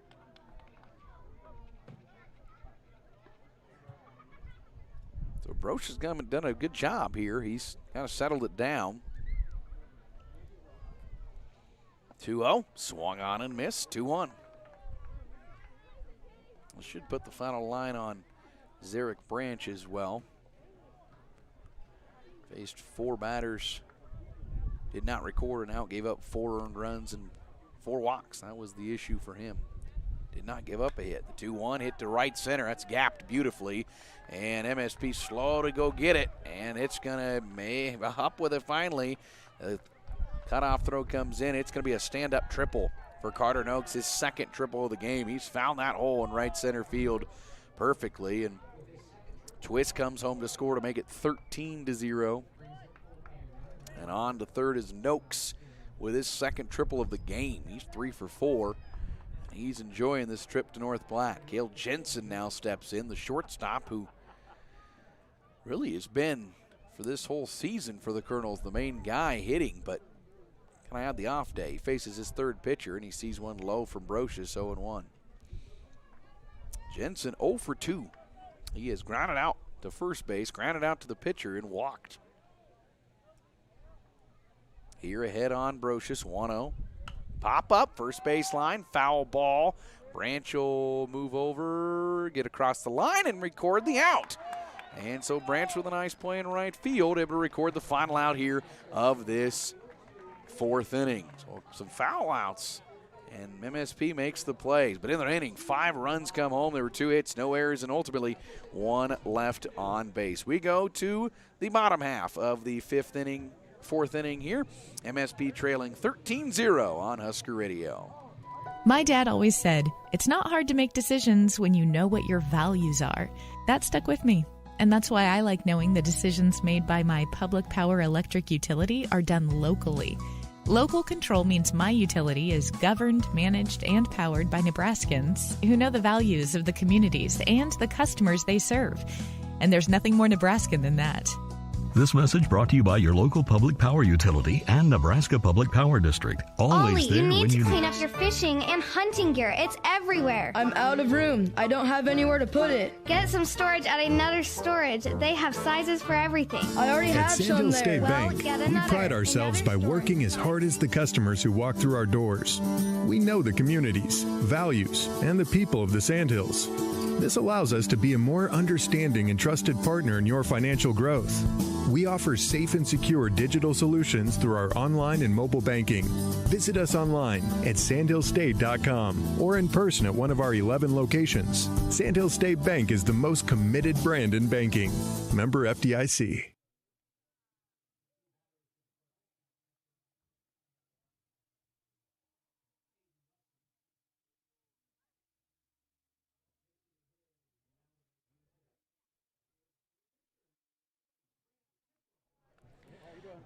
So Brocious has done a good job here. He's kind of settled it down. 2-0, swung on and missed, 2-1. We should put the final line on Zarek Branch as well. Faced 4 batters. Did not record an out, gave up 4 earned runs and 4 walks. That was the issue for him. Did not give up a hit. The 2-1 hit to right center. That's gapped beautifully. And MSP slow to go get it. And it's going to up with it finally. The cutoff throw comes in. It's going to be a stand-up triple for Carter Noakes, his second triple of the game. He's found that hole in right center field perfectly. And Twist comes home to score to make it 13-0. And on to third is Noakes with his second triple of the game. He's 3 for 4. And he's enjoying this trip to North Platte. Cale Jensen now steps in, the shortstop who really has been, for this whole season for the Colonels, the main guy hitting, but kind of had the off day. He faces his third pitcher, and he sees one low from Brocious, 0-1. Jensen 0 for 2. He has grounded out to first base, grounded out to the pitcher, and walked. here ahead on Brocious, 1-0. Pop up, first baseline, foul ball. Branch will move over, get across the line, and record the out. And so Branch with a nice play in right field, able to record the final out here of this 4th inning. So some foul outs, and MSP makes the plays. But in the inning, 5 runs come home. There were 2 hits, no errors, and ultimately 1 left on base. We go to the bottom half of the 4th inning here. MSP trailing 13-0 on Husker Radio. My dad always said, it's not hard to make decisions when you know what your values are. That stuck with me. And that's why I like knowing the decisions made by my public power electric utility are done locally. Local control means my utility is governed, managed, and powered by Nebraskans who know the values of the communities and the customers they serve. And there's nothing more Nebraskan than that. This message brought to you by your local public power utility and Nebraska Public Power District. Always Ollie, there you need when to you clean need up us. your fishing and hunting gear. It's everywhere. I'm out of room. I don't have anywhere to put it. Get some storage at another storage. They have sizes for everything. I already At have some Sandhill there. State Well, Bank, get we another. pride ourselves by working as hard as the customers who walk through our doors. We know the communities, values, and the people of the Sandhills. This allows us to be a more understanding and trusted partner in your financial growth. We offer safe and secure digital solutions through our online and mobile banking. Visit us online at sandhillstate.com or in person at one of our 11 locations. Sandhill State Bank is the most committed brand in banking. Member FDIC.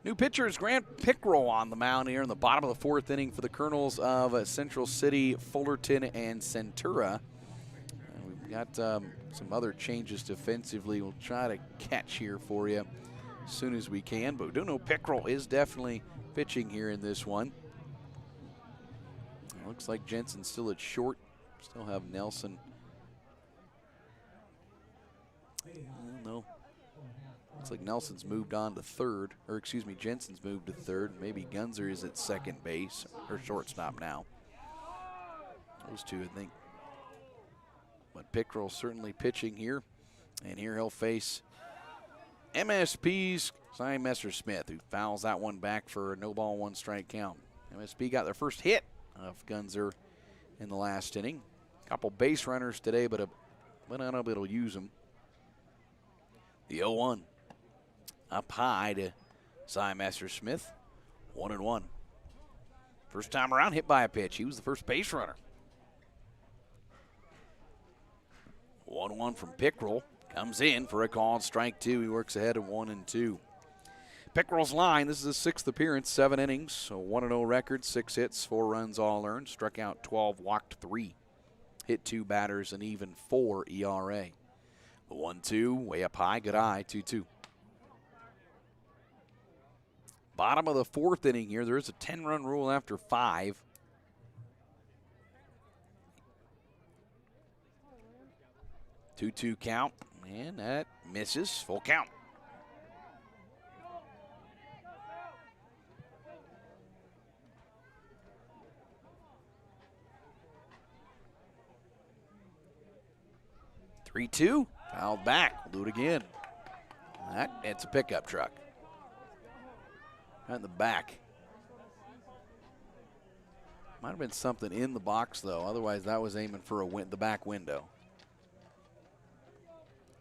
New pitcher is Grant Pickrell on the mound here in the bottom of the 4th inning for the Colonels of Central City, Fullerton, and Centura. And we've got some other changes defensively we'll try to catch here for you as soon as we can. But we do know Pickrell is definitely pitching here in this one. It looks like Jensen's still at short. Still have Nelson. No. Looks like Nelson's moved on to third, or excuse me, Jensen's moved to third. Maybe Gunzer is at second base, or shortstop now. Those two, I think. But Pickrell certainly pitching here. And here he'll face MSP's Simon Messersmith, who fouls that one back for a no ball, 1 strike count. MSP got their first hit of Gunzer in the last inning. Couple base runners today, but I don't know if it'll use them. The 0-1. Up high to Cy Messersmith, 1-1. First time around, hit by a pitch. He was the first base runner. 1-1 from Pickrell. Comes in for a called strike 2. He works ahead of 1-2. Pickrell's line, this is his 6th appearance, 7 innings, so 1-0 record, 6 hits, 4 runs all earned. Struck out 12, walked 3. Hit 2 batters, and even 4 ERA. The 1-2, way up high, good eye, 2-2. Bottom of the 4th inning here. There is a 10-run rule after 5. Two-two count, and that misses. Full count. Three-two, fouled back. We'll do it again. It's a pickup truck. Right in the back. Might have been something in the box, though. Otherwise, that was aiming for the back window.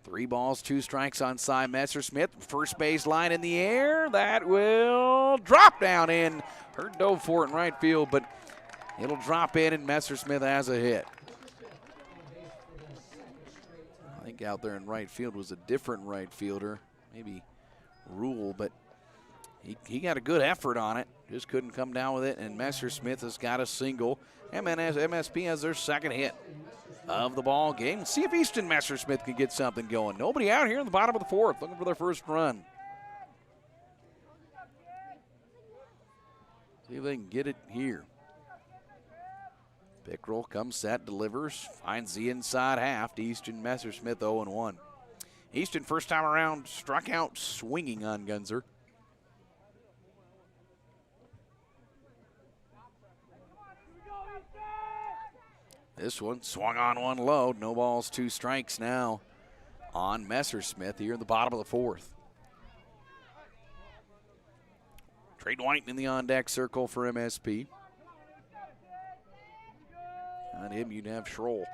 3 balls, 2 strikes on Cy Messersmith. First base line in the air. That will drop down in. Hurd dove for it in right field, but it'll drop in, and Messersmith has a hit. I think out there in right field was a different right fielder, maybe Rule, but he got a good effort on it. Just couldn't come down with it, and Messersmith has got a single. MSP has their 2nd hit of the ball game. See if Easton Messersmith can get something going. Nobody out here in the bottom of the 4th looking for their first run. See if they can get it here. Pickrell comes set, delivers, finds the inside half to Easton Messersmith, 0-1. Easton, first time around, struck out swinging on Gunzer. This one swung on one low. No balls, 2 strikes now on Messersmith here in the bottom of the 4th. Trayton White in the on-deck circle for MSP. On him, you'd have Schroll.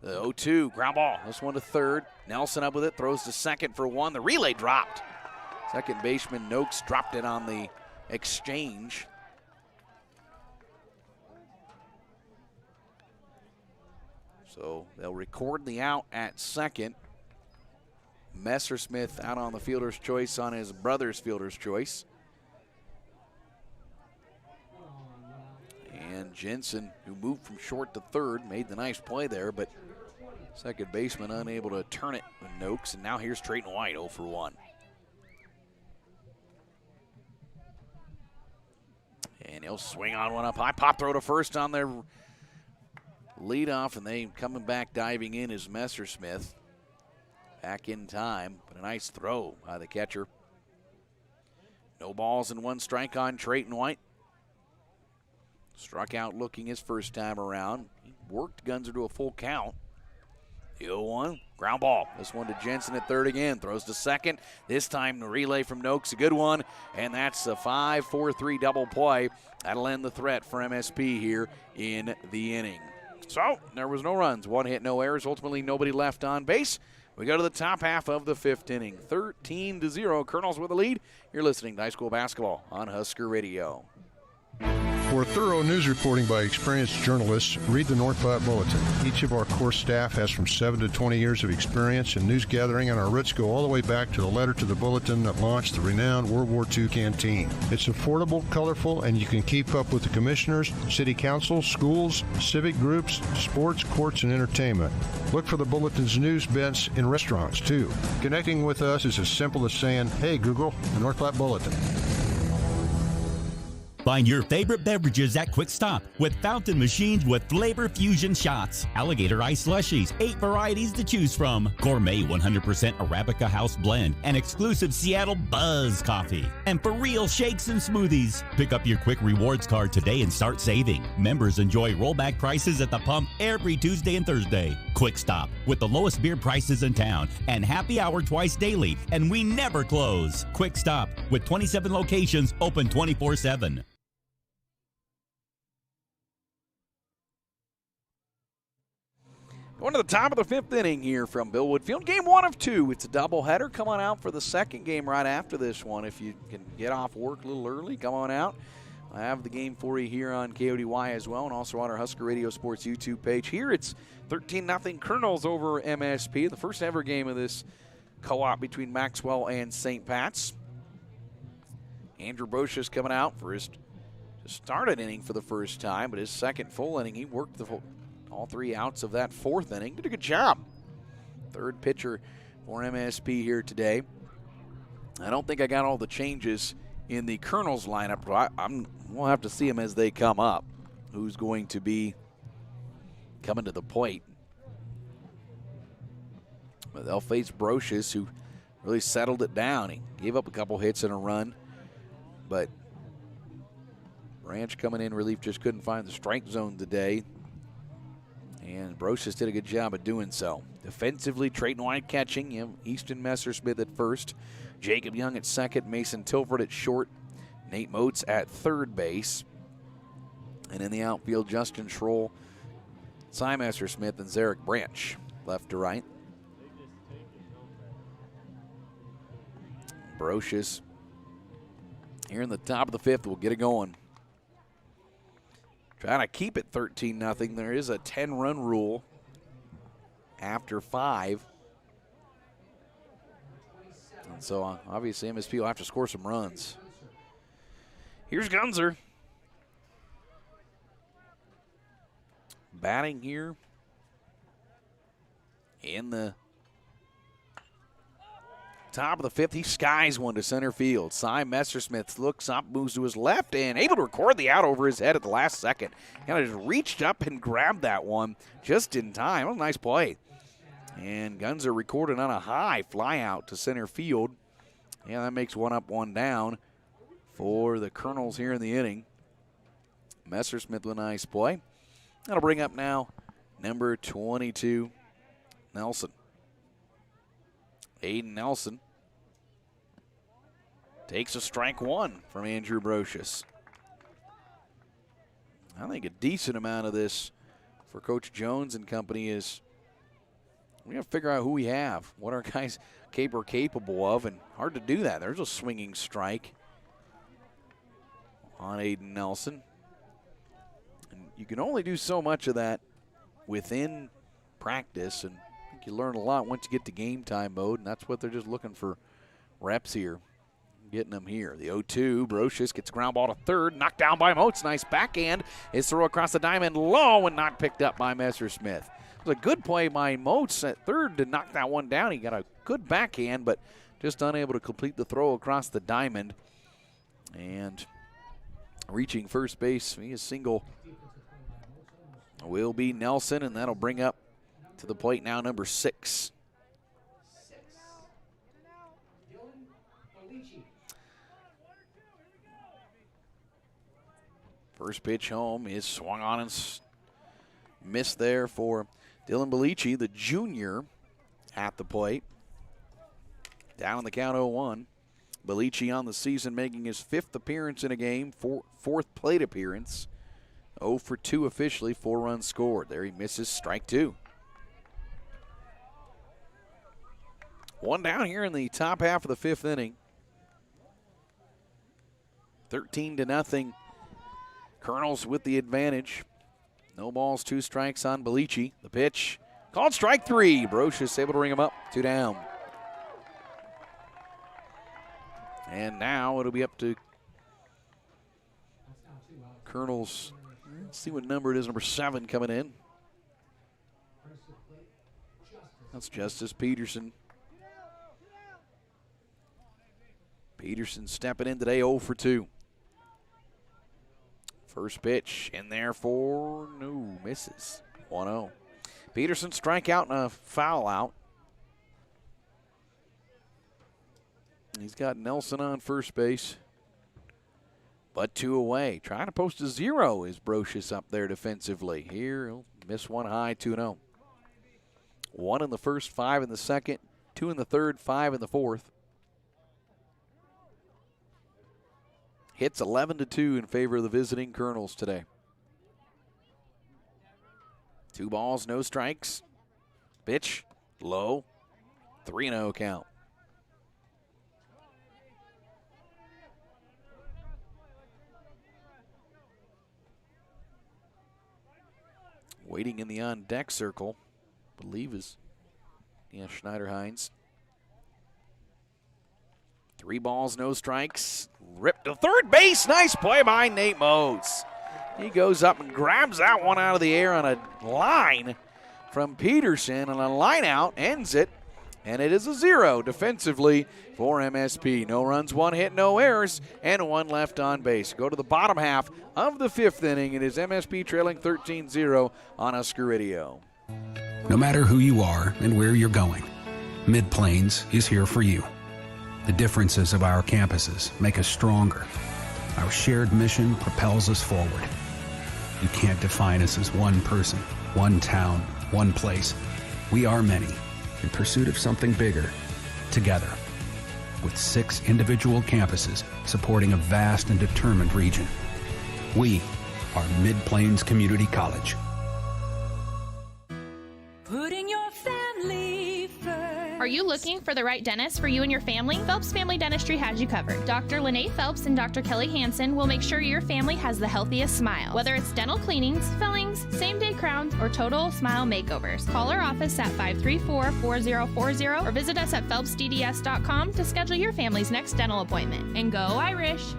The 0-2, ground ball. This one to third. Nelson up with it, throws to second for 1. The relay dropped. Second baseman Noakes dropped it on the exchange. So they'll record the out at second. Messersmith out on the fielder's choice on his brother's fielder's choice. And Jensen, who moved from short to third, made the nice play there, but second baseman unable to turn it with Noakes. And now here's Trayton White, 0 for 1. And he'll swing on one up high. Pop throw to first on their leadoff, and they coming back diving in is Messersmith. Back in time, but a nice throw by the catcher. No balls and 1 strike on Trayton White. Struck out looking his first time around. He worked Gunzer to a full count. The 0-1, ground ball. This one to Jensen at third again. Throws to second. This time the relay from Noakes, a good one. And that's a 5-4-3 double play. That'll end the threat for MSP here in the inning. So there was no runs, 1 hit, no errors. Ultimately nobody left on base. We go to the top half of the 5th inning. 13-0, Colonels with the lead. You're listening to high school basketball on Husker Radio. For thorough news reporting by experienced journalists, read the North Platte Bulletin. Each of our core staff has from 7 to 20 years of experience in news gathering, and our roots go all the way back to the letter to the bulletin that launched the renowned World War II canteen. It's affordable, colorful, and you can keep up with the commissioners, city council, schools, civic groups, sports, courts, and entertainment. Look for the bulletin's news bents in restaurants, too. Connecting with us is as simple as saying, "Hey, Google, the North Platte Bulletin." Find your favorite beverages at Quick Stop with fountain machines with flavor fusion shots, alligator ice slushies, 8 varieties to choose from, gourmet 100% Arabica house blend, and exclusive Seattle Buzz coffee. And for real shakes and smoothies, pick up your Quick Rewards card today and start saving. Members enjoy rollback prices at the pump every Tuesday and Thursday. Quick Stop with the lowest beer prices in town and happy hour twice daily, and we never close. Quick Stop with 27 locations open 24/7. Going to the top of the 5th inning here from Bill Woodfield. Game 1 of 2. It's a doubleheader. Come on out for the second game right after this one. If you can get off work a little early, come on out. I have the game for you here on KODY as well, and also on our Husker Radio Sports YouTube page. Here it's 13-0 Colonels over MSP. The first ever game of this co-op between Maxwell and St. Pat's. Andrew Brocious coming out for his started inning for the first time, but his second full inning, he worked all 3 outs of that 4th inning. Did a good job. Third pitcher for MSP here today. I don't think I got all the changes in the Colonels lineup. We'll have to see them as they come up. Who's going to be coming to the plate? But they'll face Brocious, who really settled it down. He gave up a couple hits and a run, but Branch coming in relief just couldn't find the strike zone today. And Brocious did a good job of doing so. Defensively, Trayton White catching. You have Easton Messersmith at first. Jacob Young at second. Mason Tilford at short. Nate Moats at third base. And in the outfield, Justin Schroll, Cy Messersmith, and Zarek Branch left to right. Brocious here in the top of the 5th will get it going. Trying to keep it 13-0. There is a 10-run rule after 5. And so obviously MSP will have to score some runs. Here's Gunzer. Batting here in the top of the 5th. He skies one to center field. Cy Messersmith looks up, moves to his left, and able to record the out over his head at the last second. Kind of just reached up and grabbed that one just in time. What a nice play. And Gunzer recorded on a high fly out to center field. Yeah, that makes 1 up, 1 down for the Colonels here in the inning. Messersmith with a nice play. That'll bring up now number 22, Nelson. Aiden Nelson takes a strike one from Andrew Brocious. I think a decent amount of this for Coach Jones and company is we got to figure out who we have, what our guys are capable of, and hard to do that. There's a swinging strike on Aiden Nelson. And you can only do so much of that within practice, and I think you learn a lot once you get to game time mode, and that's what they're just looking for reps here, getting them here. The 0-2, Brocious gets a ground ball to third, knocked down by Moats. Nice backhand. His throw across the diamond low and not picked up by Messersmith. It was a good play by Moats at third to knock that one down. He got a good backhand, but just unable to complete the throw across the diamond. And reaching first base, his single will be Nelson, and that'll bring up to the plate now number 6. First pitch home is swung on and missed there for Dylan Bellici, the junior, at the plate. Down in the count 0-1. Bellici on the season making his 5th appearance in a game, 4th plate appearance. 0 for 2 officially, 4 runs scored. There he misses strike 2. One down here in the top half of the 5th inning. 13-0. Colonels with the advantage. No balls, 2 strikes on Bellici. The pitch called strike 3. Brocious able to ring him up, 2 down. And now it'll be up to Colonels. Let's see what number it is, number 7 coming in. That's Justice Peterson. Peterson stepping in today, 0 for 2. First pitch in there for no, misses. 1-0. Peterson strikeout and a foul out. He's got Nelson on first base, but 2 away. Trying to post a 0 is Brocious up there defensively. Here, he'll miss one high, 2-0. 1 in the first, 5 in the second, 2 in the third, 5 in the fourth. Hits 11-2 in favor of the visiting Colonels today. 2 balls, no strikes. Pitch, low, 3-0 count. Waiting in the on-deck circle, I believe is, Schneider-Hines. 3 balls, no strikes. Ripped to third base. Nice play by Nate Moats. He goes up and grabs that one out of the air on a line from Peterson, and a line out ends it, and it is a 0 defensively for MSP. No runs, 1 hit, no errors, and 1 left on base. Go to the bottom half of the 5th inning. It is MSP trailing 13-0 on Oscar-Radio. No matter who you are and where you're going, Mid-Plains is here for you. The differences of our campuses make us stronger. Our shared mission propels us forward. You can't define us as one person, one town, one place. We are many, in pursuit of something bigger, together. With 6 individual campuses supporting a vast and determined region. We are Mid-Plains Community College. Putting your family first. Are you looking for the right dentist for you and your family? Phelps Family Dentistry has you covered. Dr. Lene Phelps and Dr. Kelly Hansen will make sure your family has the healthiest smile. Whether it's dental cleanings, fillings, same-day crowns, or total smile makeovers. Call our office at 534-4040 or visit us at phelpsdds.com to schedule your family's next dental appointment. And go Irish!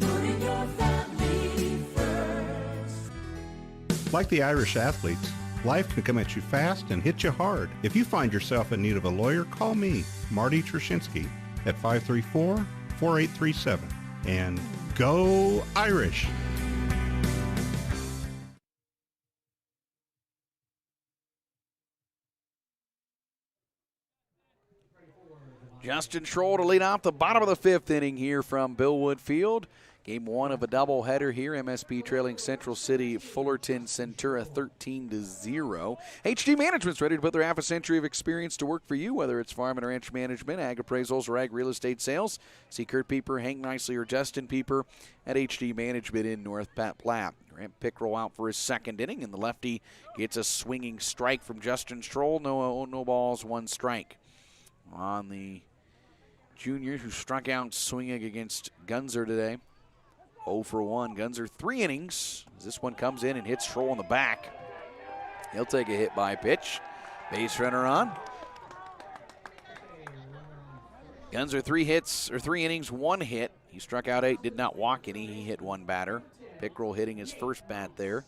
Putting your family first. Like the Irish athletes, life can come at you fast and hit you hard. If you find yourself in need of a lawyer, call me, Marty Trushinsky, at 534-4837. And go Irish! Justin Schroll to lead off the bottom of the 5th inning here from Billwood Field. Game one of a doubleheader here. MSP trailing Central City, Fullerton, Centura 13-0. HD Management's ready to put their half a century of experience to work for you, whether it's farm and ranch management, ag appraisals, or ag real estate sales. See Kurt Pieper, Hank Nicely, or Justin Pieper at HD Management in North Platte. Grant Pickrell out for his second inning, and the lefty gets a swinging strike from Justin Stroll. No balls, one strike. On the junior who struck out swinging against Gunzer today. 0 for 1. Gunzer 3 innings. As this one comes in and hits Stroll in the back. He'll take a hit by pitch. Base runner on. Gunzer 3 innings, 1 hit. He struck out 8, did not walk any. He hit 1 batter. Pickrell hitting his first bat there.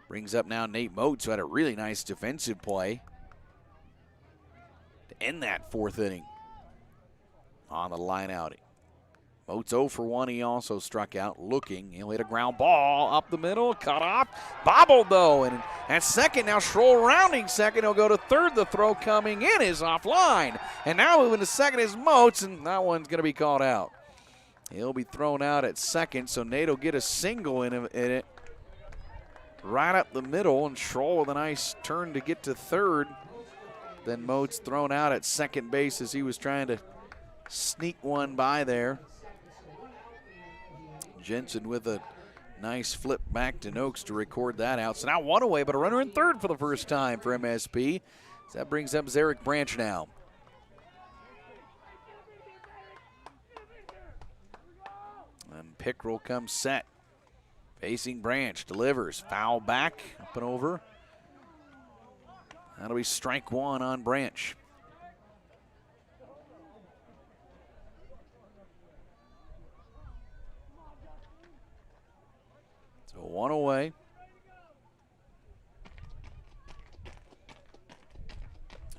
Brings up now Nate Moats, who had a really nice defensive play to end that 4th inning on the line outing. Moats 0 for 1. He also struck out looking. He'll hit a ground ball up the middle, cut off, bobbled though. And at second, now Stroll rounding second. He'll go to third. The throw coming in is offline. And now moving to second is Moats, and that one's going to be called out. He'll be thrown out at second, so Nate will get a single in it. Right up the middle, and Stroll with a nice turn to get to third. Then Moats thrown out at second base as he was trying to sneak one by there. Jensen with a nice flip back to Noakes to record that out. So now 1 away, but a runner in third for the first time for MSP. So that brings up Zarek Branch now. And Pickrell comes set. Facing Branch, delivers, foul back, up and over. That'll be strike 1 on Branch. So 1 away.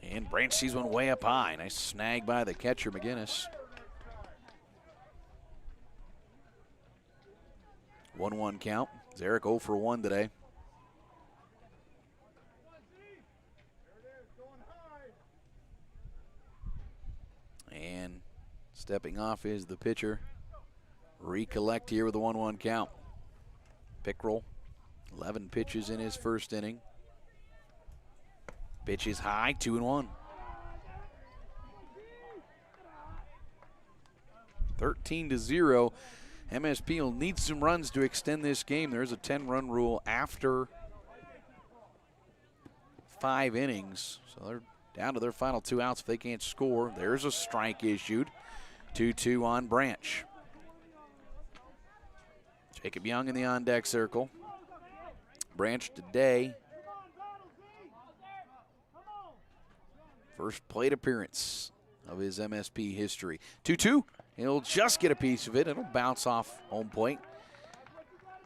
And Branch sees one way up high. Nice snag by the catcher, McGinnis. 1-1 count. Zarek 0 for 1 today. And stepping off is the pitcher. Recollect here with a 1-1 count. Pickrell, 11 pitches in his first inning. Pitch is high, 2-1. 13-0. MSP will need some runs to extend this game. There's a 10-run rule after 5 innings. So they're down to their final 2 outs if they can't score. There's a strike issued. 2-2 on Branch. Jacob Young in the on-deck circle. Branch today, first plate appearance of his MSP history. 2-2. He'll just get a piece of it. It'll bounce off home plate.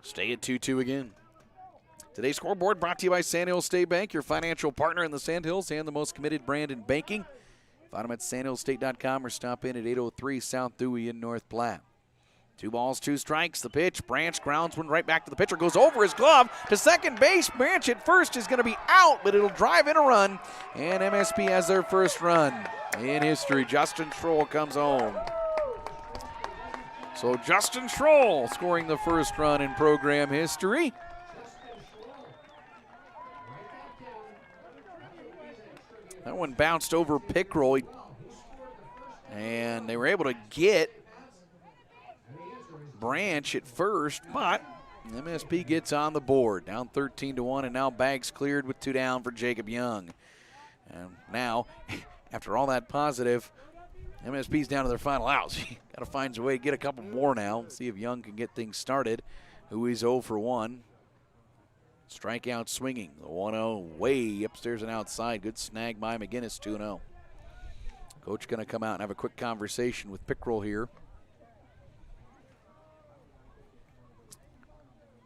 Stay at 2-2 again. Today's scoreboard brought to you by Sandhills State Bank, your financial partner in the Sandhills and the most committed brand in banking. Find them at sandhillsstate.com or stop in at 803 South Dewey in North Platte. 2 balls, 2 strikes. The pitch. Branch grounds one right back to the pitcher. Goes over his glove to second base. Branch at first is going to be out, but it'll drive in a run. And MSP has their first run in history. Justin Stroll comes home. So Justin Stroll scoring the first run in program history. That one bounced over Pickrell. And they were able to get Branch at first, but MSP gets on the board. Down 13-1, and now bags cleared with 2 down for Jacob Young. And now, after all that positive, MSP's down to their final outs. Got to find a way to get a couple more now. See if Young can get things started. Who is 0 for 1. Strikeout swinging. The 1-0 way upstairs and outside. Good snag by McGinnis, 2-0. Coach going to come out and have a quick conversation with Pickrell here.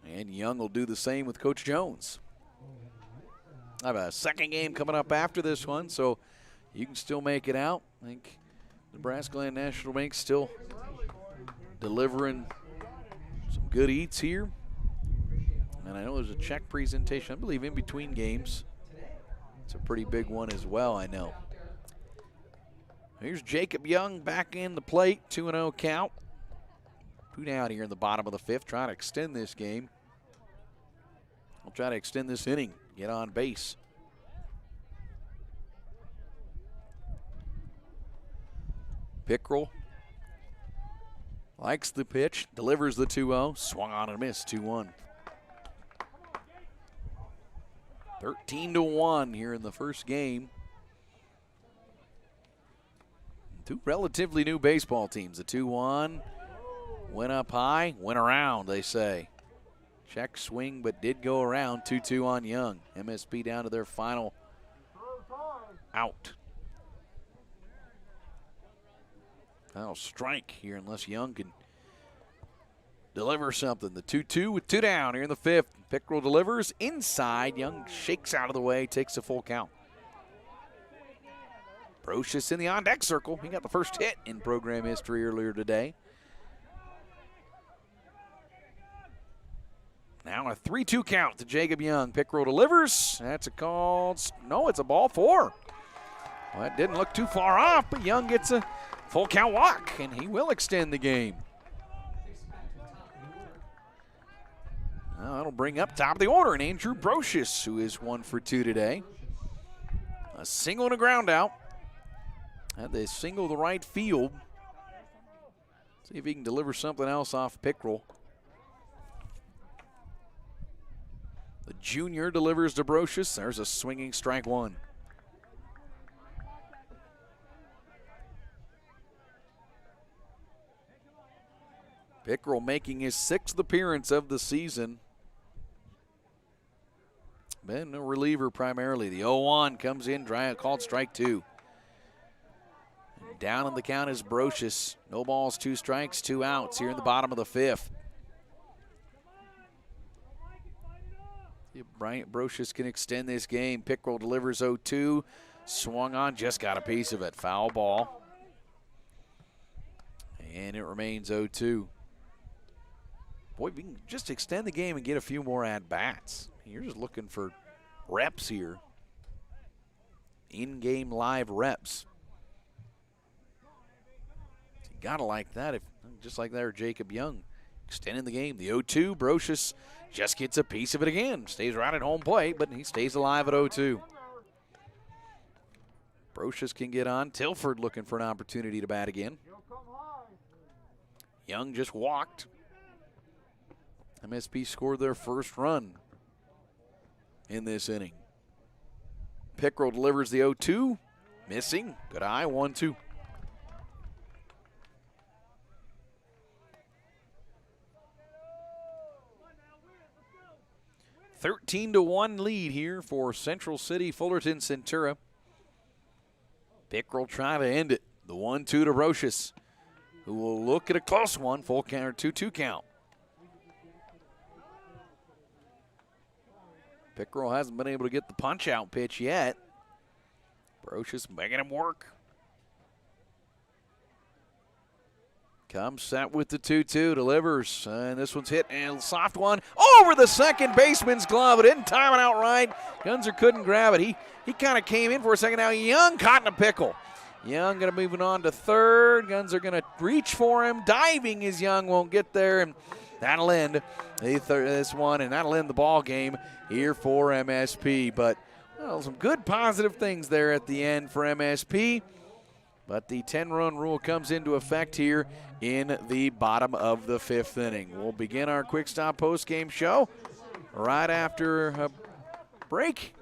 And Young will do the same with Coach Jones. I have a second game coming up after this one, so you can still make it out. I think Nebraska Land National Bank still delivering some good eats here. And I know there's a check presentation, I believe, in between games. It's a pretty big one as well, I know. Here's Jacob Young back in the plate, 2-0 count. 2 down here in the bottom of the 5th, trying to extend this game. We'll try to extend this inning, get on base. Pickrell likes the pitch, delivers the 2-0, swung on and missed, 2-1. 13-1 here in the first game. 2 relatively new baseball teams. The 2-1 went up high, went around, they say. Check swing, but did go around. 2-2 on Young. MSP down to their final out. Final strike here unless Young can deliver something. The 2-2 with 2 down here in the 5th. Pickrell delivers inside. Young shakes out of the way, takes a full count. Brocious in the on-deck circle. He got the first hit in program history earlier today. Now a 3-2 count to Jacob Young. Pickrell delivers. That's a called. No, it's a ball 4. Well, that didn't look too far off, but Young gets a full count walk, and he will extend the game. Now that'll bring up top of the order, and Andrew Brocious, who is 1 for 2 today. A single and a ground out. Had the single to right field. See if he can deliver something else off Pickrell. The junior delivers to Brocious. There's a swinging strike 1. Pickrell making his 6th appearance of the season. Been a reliever primarily. The 0-1 comes in, called strike 2. And down on the count is Brocious. No balls, 2 strikes, 2 outs here in the bottom of the 5th. If Bryant Brocious can extend this game. Pickrell delivers 0-2. Swung on, just got a piece of it. Foul ball. And it remains 0-2. Boy, we can just extend the game and get a few more at-bats. You're just looking for reps here. In-game live reps. You gotta like that. If just like there, Jacob Young extending the game. The 0-2, Brocious just gets a piece of it again. Stays right at home plate, but he stays alive at 0-2. Brocious can get on. Tilford looking for an opportunity to bat again. Young just walked. MSP scored their first run in this inning. Pickrell delivers the 0-2. Missing. Good eye. 1-2. (13-1) lead here for Central City, Fullerton, Centura. Pickrell trying to end it. The 1-2 to Brocious, who will look at a close one. Full count or 2-2 count. Pickrell hasn't been able to get the punch-out pitch yet. Brocious making him work. Comes set with the 2-2, delivers, and this one's hit, and a soft one over the second baseman's glove. It didn't time it out right. Gunzer couldn't grab it. He kind of came in for a second. Now Young caught in a pickle. Young going to move it on to third. Gunzer going to reach for him. Diving is Young, won't get there, and that'll end this one, and that'll end the ball game here for MSP. But well, some good positive things there at the end for MSP. But the 10-run rule comes into effect here in the bottom of the 5th inning. We'll begin our quick stop post-game show right after a break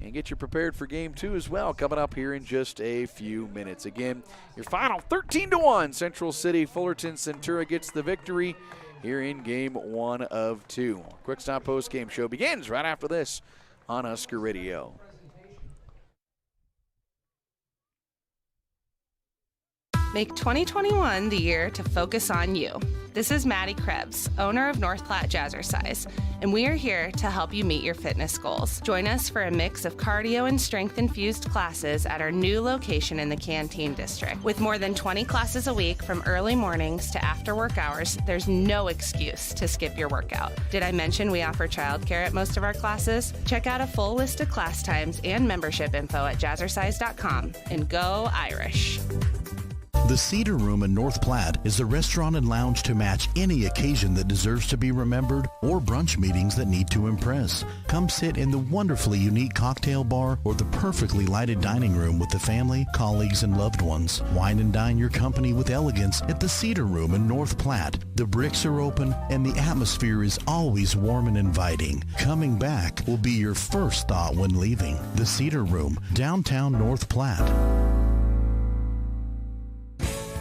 and get you prepared for game 2 as well, coming up here in just a few minutes. Again, your final 13-1. Central City Fullerton Centura gets the victory here in game 1 of 2. Quick stop post-game show begins right after this on Husker Radio. Make 2021 the year to focus on you. This is Maddie Krebs, owner of North Platte Jazzercise, and we are here to help you meet your fitness goals. Join us for a mix of cardio and strength-infused classes at our new location in the Canteen District. With more than 20 classes a week from early mornings to after work hours, there's no excuse to skip your workout. Did I mention we offer childcare at most of our classes? Check out a full list of class times and membership info at jazzercise.com, and go Irish. The Cedar Room in North Platte is the restaurant and lounge to match any occasion that deserves to be remembered or brunch meetings that need to impress. Come sit in the wonderfully unique cocktail bar or the perfectly lighted dining room with the family, colleagues, and loved ones. Wine and dine your company with elegance at the Cedar Room in North Platte. The bricks are open and the atmosphere is always warm and inviting. Coming back will be your first thought when leaving. The Cedar Room, downtown North Platte.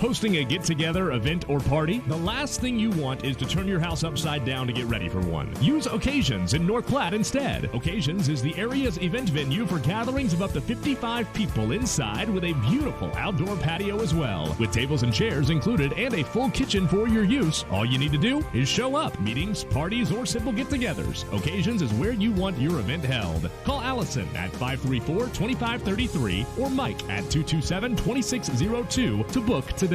Hosting a get-together, event, or party? The last thing you want is to turn your house upside down to get ready for one. Use Occasions in North Platte instead. Occasions is the area's event venue for gatherings of up to 55 people inside with a beautiful outdoor patio as well. With tables and chairs included and a full kitchen for your use, all you need to do is show up. Meetings, parties, or simple get-togethers. Occasions is where you want your event held. Call Allison at 534-2533 or Mike at 227-2602 to book today.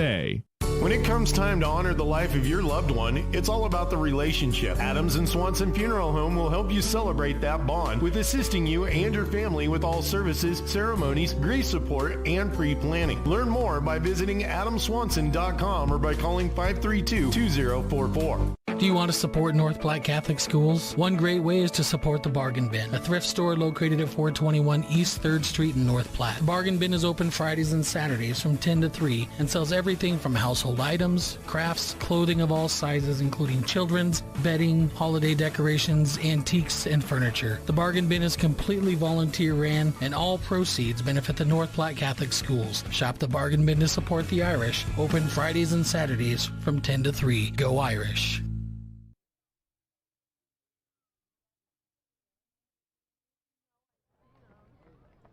When it comes time to honor the life of your loved one, it's all about the relationship. Adams and Swanson Funeral Home will help you celebrate that bond with assisting you and your family with all services, ceremonies, grief support, and pre-planning. Learn more by visiting adamswanson.com or by calling 532-2044. Do you want to support North Platte Catholic Schools? One great way is to support the Bargain Bin, a thrift store located at 421 East 3rd Street in North Platte. The Bargain Bin is open Fridays and Saturdays from 10 to 3 and sells everything from household items, crafts, clothing of all sizes, including children's, bedding, holiday decorations, antiques, and furniture. The Bargain Bin is completely volunteer ran, and all proceeds benefit the North Platte Catholic Schools. Shop the Bargain Bin to support the Irish. Open Fridays and Saturdays from 10 to 3. Go Irish.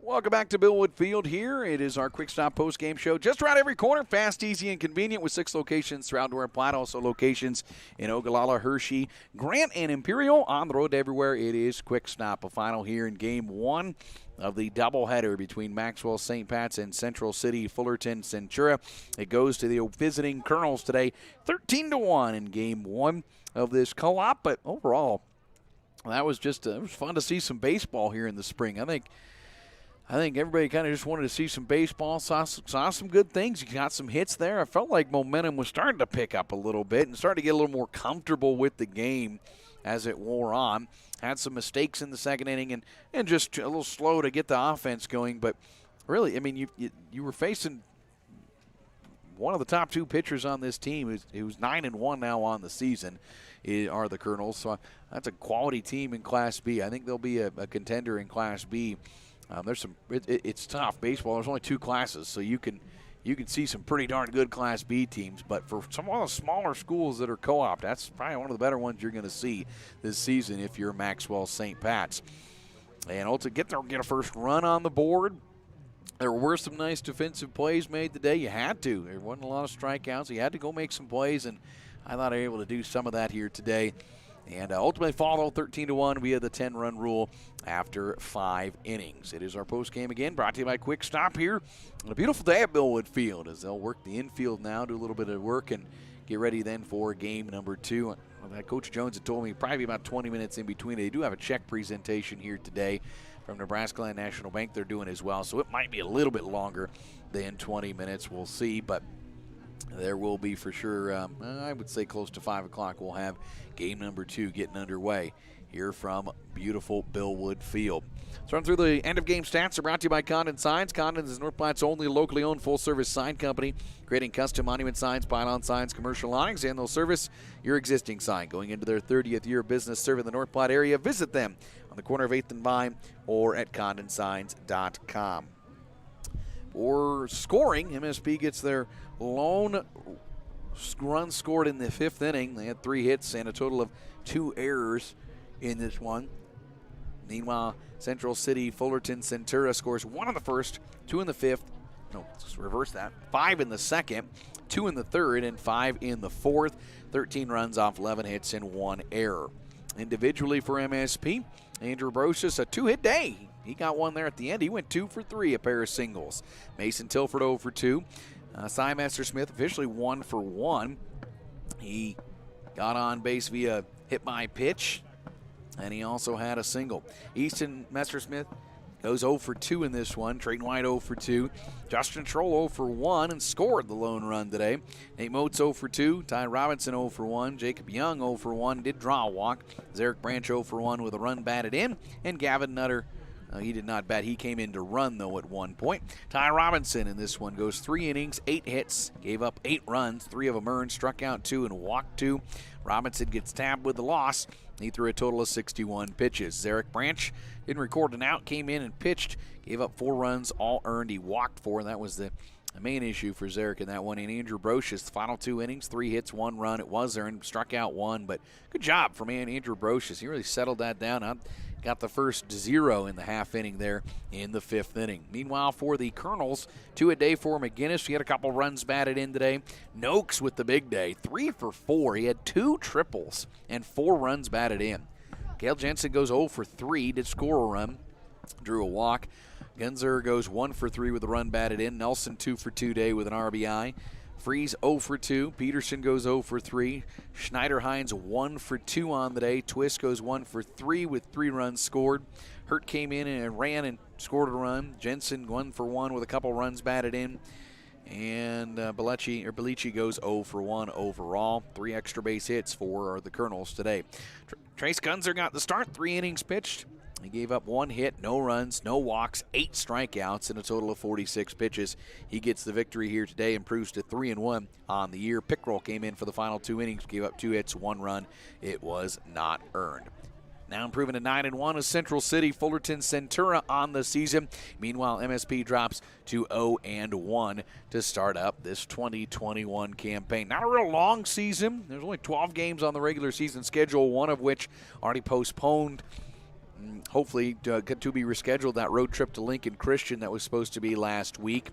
Welcome back to Billwood Field here. It is our Quick Stop post-game show. Just around every corner, fast, easy, and convenient with 6 locations throughout North Platte. Also locations in Ogallala, Hershey, Grant, and Imperial. On the road to everywhere, it is Quick Stop. A final here in Game 1 of the doubleheader between Maxwell, St. Pat's, and Central City, Fullerton, Centura. It goes to the visiting Colonels today, 13-1 in Game 1 of this co-op. But overall, that was just it was fun to see some baseball here in the spring. I think everybody kind of just wanted to see some baseball, saw some good things. You got some hits there. I felt like momentum was starting to pick up a little bit and starting to get a little more comfortable with the game as it wore on. Had some mistakes in the second inning and just a little slow to get the offense going. But really, I mean, you were facing one of the top 2 pitchers on this team who's 9-1 now on the season are the Colonels. So that's a quality team in Class B. I think they'll be a contender in Class B. It's tough baseball. There's only 2 classes, so you can see some pretty darn good Class B teams. But for some of the smaller schools that are co-op, that's probably one of the better ones you're going to see this season if you're Maxwell St. Pat's. And also get a first run on the board. There were some nice defensive plays made today. You had to. There wasn't a lot of strikeouts. You had to go make some plays, and I thought they were able to do some of that here today. And ultimately followed 13-1 via the 10-run rule after 5 innings. It is our post game again, brought to you by Quick Stop here on a beautiful day at Billwood Field as they'll work the infield now, do a little bit of work, and get ready then for game number 2. Coach Jones had told me probably about 20 minutes in between. They do have a check presentation here today from Nebraska Land National Bank they're doing as well, so it might be a little bit longer than 20 minutes. We'll see, but there will be for sure, I would say close to 5 o'clock, we'll have game number 2 getting underway here from beautiful Billwood Field. Let's run through the end-of-game stats. They're brought to you by Condon Signs. Condon is North Platte's only locally owned full-service sign company, creating custom monument signs, pylon signs, commercial awnings, and they'll service your existing sign. Going into their 30th year of business serving the North Platte area, visit them on the corner of 8th and Vine or at condonsigns.com. For scoring, MSP gets their lone run scored in the 5th inning. They had 3 hits and a total of 2 errors in this one. Meanwhile, Central City, Fullerton, Centura scores 1 in the 1st, 2 in the 5th. No, let's reverse that. 5 in the 2nd, 2 in the 3rd, and 5 in the 4th. 13 runs off 11 hits and 1 error. Individually for MSP, Andrew Brocious, a 2-hit day. He got 1 there at the end. He went 2 for 3, a pair of singles. Mason Tilford 0 for 2. Cy Messersmith officially 1 for 1. He got on base via hit by pitch, and he also had a single. Easton Messersmith goes 0 for 2 in this one. Trayton White 0 for 2. Justin Troll 0 for 1 and scored the lone run today. Nate Moats 0 for 2. Ty Robinson 0 for 1. Jacob Young 0 for 1. Did draw a walk. Zarek Branch 0 for 1 with a run batted in. And Gavin Nutter, he did not bat. He came in to run, though, at one point. Ty Robinson in this one goes 3 innings, 8 hits, gave up 8 runs, 3 of them earned, struck out 2 and walked 2. Robinson gets tabbed with the loss. He threw a total of 61 pitches. Zarek Branch didn't record an out, came in and pitched, gave up 4 runs, all earned. He walked 4, and that was the main issue for Zarek in that one. And Andrew Brocious, the final 2 innings, 3 hits, 1 run. It was earned, struck out 1, but good job from Andrew Brocious. He really settled that down. Got the first 0 in the half inning there in the 5th inning. Meanwhile, for the Colonels, 2 a day for McGinnis. He had a couple runs batted in today. Noakes with the big day, 3 for 4. He had 2 triples and 4 runs batted in. Cale Jensen goes 0 for 3, did score a run, drew a walk. Gunzer goes 1 for 3 with a run batted in. Nelson 2 for 2 day with an RBI. Freeze 0 for 2. Peterson goes 0 for 3. Schneider-Hines 1 for 2 on the day. Twist goes 1 for 3 with 3 runs scored. Hurt came in and ran and scored a run. Jensen 1 for 1 with a couple runs batted in. And Belici goes 0 for 1 overall. 3 extra base hits for the Colonels today. Trace Gunzer got the start. 3 innings pitched. He gave up 1 hit, no runs, no walks, 8 strikeouts, and a total of 46 pitches. He gets the victory here today, improves to 3-1 on the year. Pickrell came in for the final 2 innings, gave up 2 hits, 1 run. It was not earned. Now improving to 9-1 is Central City, Fullerton, Centura on the season. Meanwhile, MSP drops to 0-1 to start up this 2021 campaign. Not a real long season. There's only 12 games on the regular season schedule, one of which already postponed. Hopefully to be rescheduled, that road trip to Lincoln Christian that was supposed to be last week.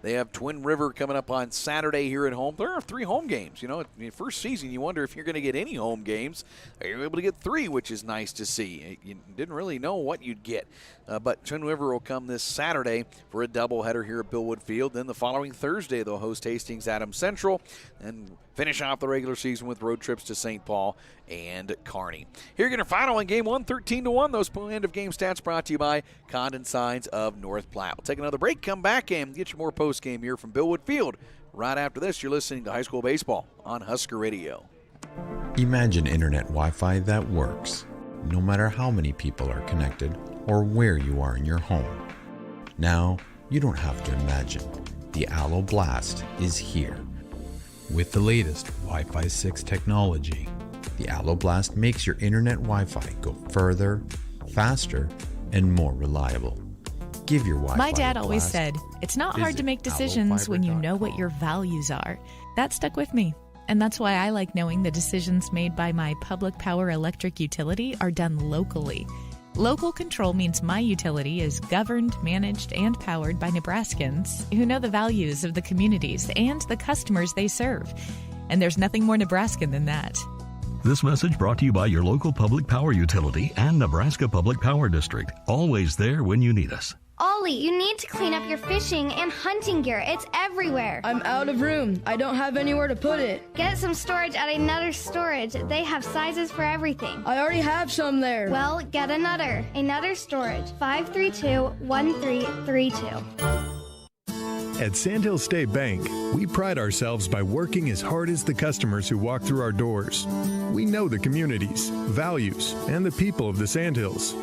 They have Twin River coming up on Saturday here at home. There are 3 home games. You know, in the first season, you wonder if you're going to get any home games. You're able to get 3, which is nice to see. You didn't really know what you'd get. But Twin River will come this Saturday for a doubleheader here at Billwood Field. Then the following Thursday, they'll host Hastings Adams Central and finish off the regular season with road trips to St. Paul and Kearney. Here again, our final in Game 1, 13-1. Those end-of-game stats brought to you by Condon Signs of North Platte. We'll take another break, come back, and get you more post-game here from Billwood Field. Right after this, you're listening to High School Baseball on Husker Radio. Imagine internet Wi-Fi that works, no matter how many people are connected or where you are in your home. Now, you don't have to imagine. The Allo Blast is here. With the latest Wi-Fi 6 technology, the Allo Blast makes your internet Wi-Fi go further, faster, and more reliable. Give your Wi-Fi My dad a always blast. said, it's not hard to make decisions when you know what your values are. That stuck with me. And that's why I like knowing the decisions made by my public power electric utility are done locally. Local control means my utility is governed, managed, and powered by Nebraskans who know the values of the communities and the customers they serve. And there's nothing more Nebraskan than that. This message brought to you by your local public power utility and Nebraska Public Power District. Always there when you need us. Ollie, you need to clean up your fishing and hunting gear. It's everywhere. I'm out of room. I don't have anywhere to put it. Get some storage at Another Storage. They have sizes for everything. I already have some there. Well, get another. Another Storage, 532-1332. At Sandhill State Bank, we pride ourselves by working as hard as the customers who walk through our doors. We know the communities, values, and the people of the Sandhills.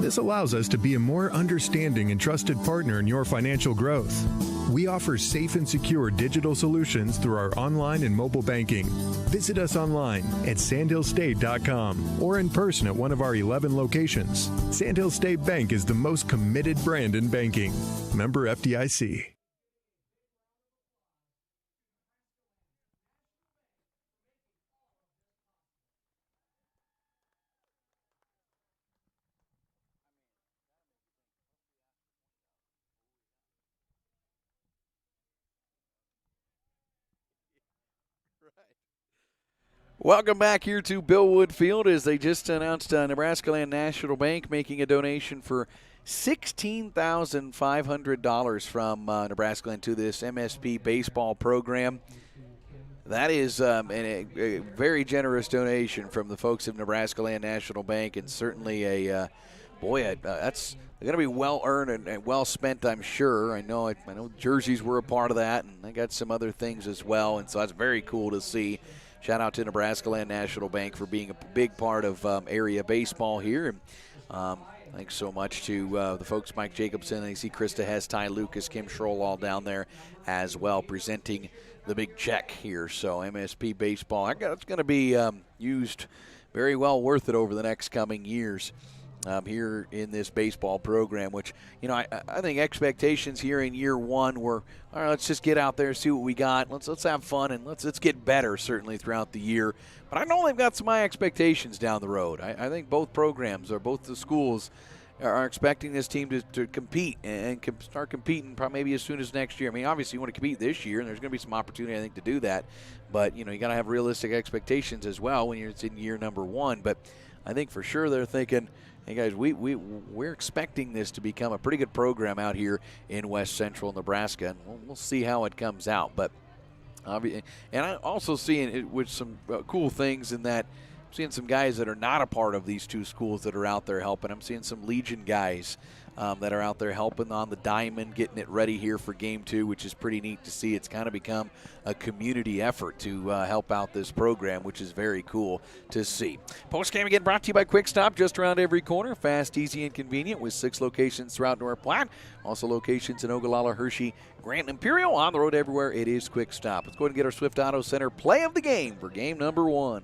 This allows us to be a more understanding and trusted partner in your financial growth. We offer safe and secure digital solutions through our online and mobile banking. Visit us online at sandhillstate.com or in person at one of our 11 locations. Sandhill State Bank is the most committed brand in banking. Member FDIC. Welcome back here to Billwood Field as they just announced Nebraska Land National Bank making a donation for $16,500 from Nebraska Land to this MSP baseball program. That is a very generous donation from the folks of Nebraska Land National Bank, and certainly a boy, that's going to be well earned and well spent, I'm sure. I know jerseys were a part of that, and I got some other things as well, and so that's very cool to see. Shout out to Nebraska Land National Bank for being a big part of area baseball here. And thanks so much to the folks, Mike Jacobson. I see Krista Hess, Ty Lucas, Kim Schroll all down there as well, presenting the big check here. So MSP baseball, it's going to be used very well, worth it over the next coming years. Here in this baseball program, which, I think expectations here in year one were, all right, let's just get out there, see what we got. Let's have fun, and let's get better, certainly, throughout the year. But I know they've got some high expectations down the road. I think both programs, or both the schools, are expecting this team to compete and start competing probably maybe as soon as next year. I mean, obviously you want to compete this year, and there's going to be some opportunity, I think, to do that. But, you got to have realistic expectations as well when it's in year number one. But I think for sure they're thinking, hey guys, we're expecting this to become a pretty good program out here in West Central Nebraska, and we'll see how it comes out. But and I'm also seeing it with some cool things in that I'm seeing some guys that are not a part of these two schools that are out there helping. I'm seeing some Legion guys that are out there helping on the diamond, getting it ready here for Game 2, which is pretty neat to see. It's kind of become a community effort to help out this program, which is very cool to see. Post-game again brought to you by Quick Stop, just around every corner. Fast, easy, and convenient with 6 locations throughout North Platte. Also locations in Ogallala, Hershey, Grant, and Imperial. On the road everywhere, it is Quick Stop. Let's go ahead and get our Swift Auto Center play of the game for game number 1.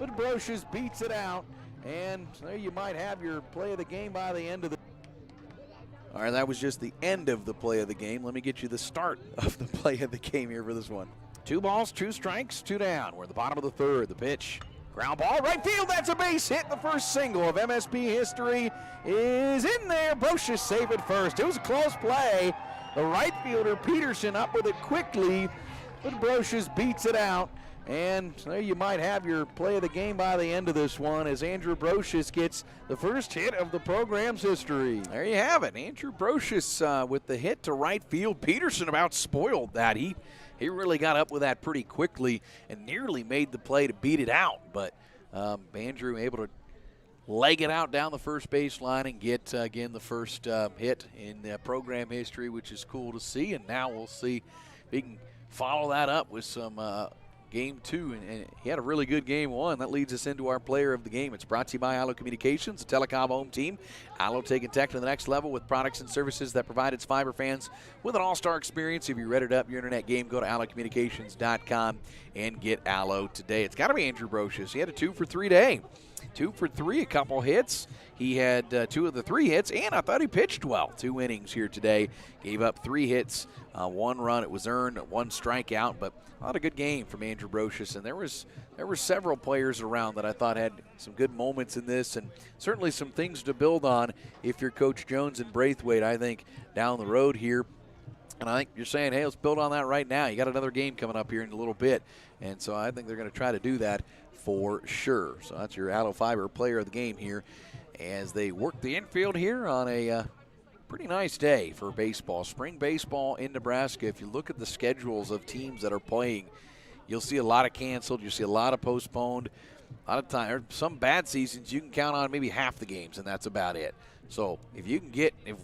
But Brocious beats it out, and there you might have your play of the game by the end of the. All right, that was just the end of the play of the game. Let me get you the start of the play of the game here for this one. 2 balls, 2 strikes, 2 down. We're at the bottom of the third. The pitch, ground ball, right field. That's a base hit. The first single of MSP history is in there. Brocious save it first. It was a close play. The right fielder Peterson up with it quickly, but Brocious beats it out. And there you might have your play of the game by the end of this one as Andrew Brocious gets the first hit of the program's history. There you have it. Andrew Brocious with the hit to right field. Peterson about spoiled that. He really got up with that pretty quickly and nearly made the play to beat it out. But Andrew able to leg it out down the first baseline and get, again, the first hit in program history, which is cool to see. And now we'll see if he can follow that up with some Game 2, and he had a really good Game 1. That leads us into our player of the game. It's brought to you by Allo Communications, the telecom home team. Allo taking tech to the next level with products and services that provide its fiber fans with an all-star experience. If you're ready to up your internet game, go to allocommunications.com and get Allo today. It's got to be Andrew Brocious. He had a 2 for 3 day. 2 for 3, a couple hits. He had 2 of the 3 hits, and I thought he pitched well. 2 innings here today. Gave up 3 hits, 1 run. It was earned, 1 strikeout, but a lot of good game from Andrew Brocious. And there were several players around that I thought had some good moments in this, and certainly some things to build on if you're Coach Jones and Braithwaite, I think, down the road here. And I think you're saying, hey, let's build on that right now. You got another game coming up here in a little bit. And so I think they're going to try to do that for sure. So that's your Allo Fiber player of the game here as they work the infield here on a pretty nice day for baseball. Spring baseball in Nebraska, if you look at the schedules of teams that are playing, you'll see a lot of canceled. You'll see a lot of postponed. A lot of time, some bad seasons, you can count on maybe half the games, and that's about it. So if you can get, if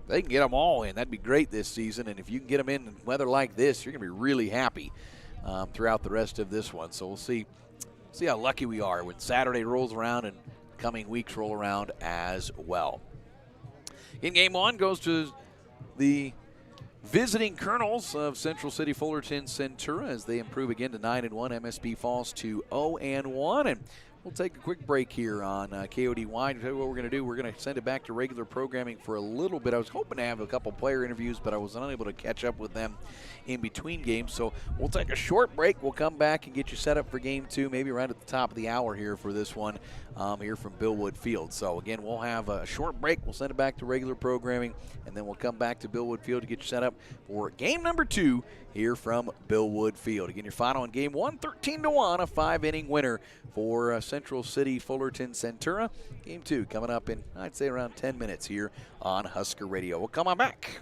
they can get them all in, that'd be great this season. And if you can get them in weather like this, you're going to be really happy throughout the rest of this one. So we'll see how lucky we are when Saturday rolls around and coming weeks roll around as well. In Game 1 goes to the visiting Colonels of Central City Fullerton Centura as they improve again to 9-1. MSP falls to 0-1. And we'll take a quick break here on KODY. I'll tell you what we're going to do. We're going to send it back to regular programming for a little bit. I was hoping to have a couple player interviews, but I was unable to catch up with them in between games. So we'll take a short break. We'll come back and get you set up for Game 2, maybe right at the top of the hour here for this one here from Billwood Field. So, again, we'll have a short break. We'll send it back to regular programming, and then we'll come back to Billwood Field to get you set up for Game number 2 here from Billwood Field. Again, your final in Game 1, 13-1, a 5-inning winner for Central City Fullerton Centura. Game 2 coming up in, I'd say, around 10 minutes here on Husker Radio. We'll come on back.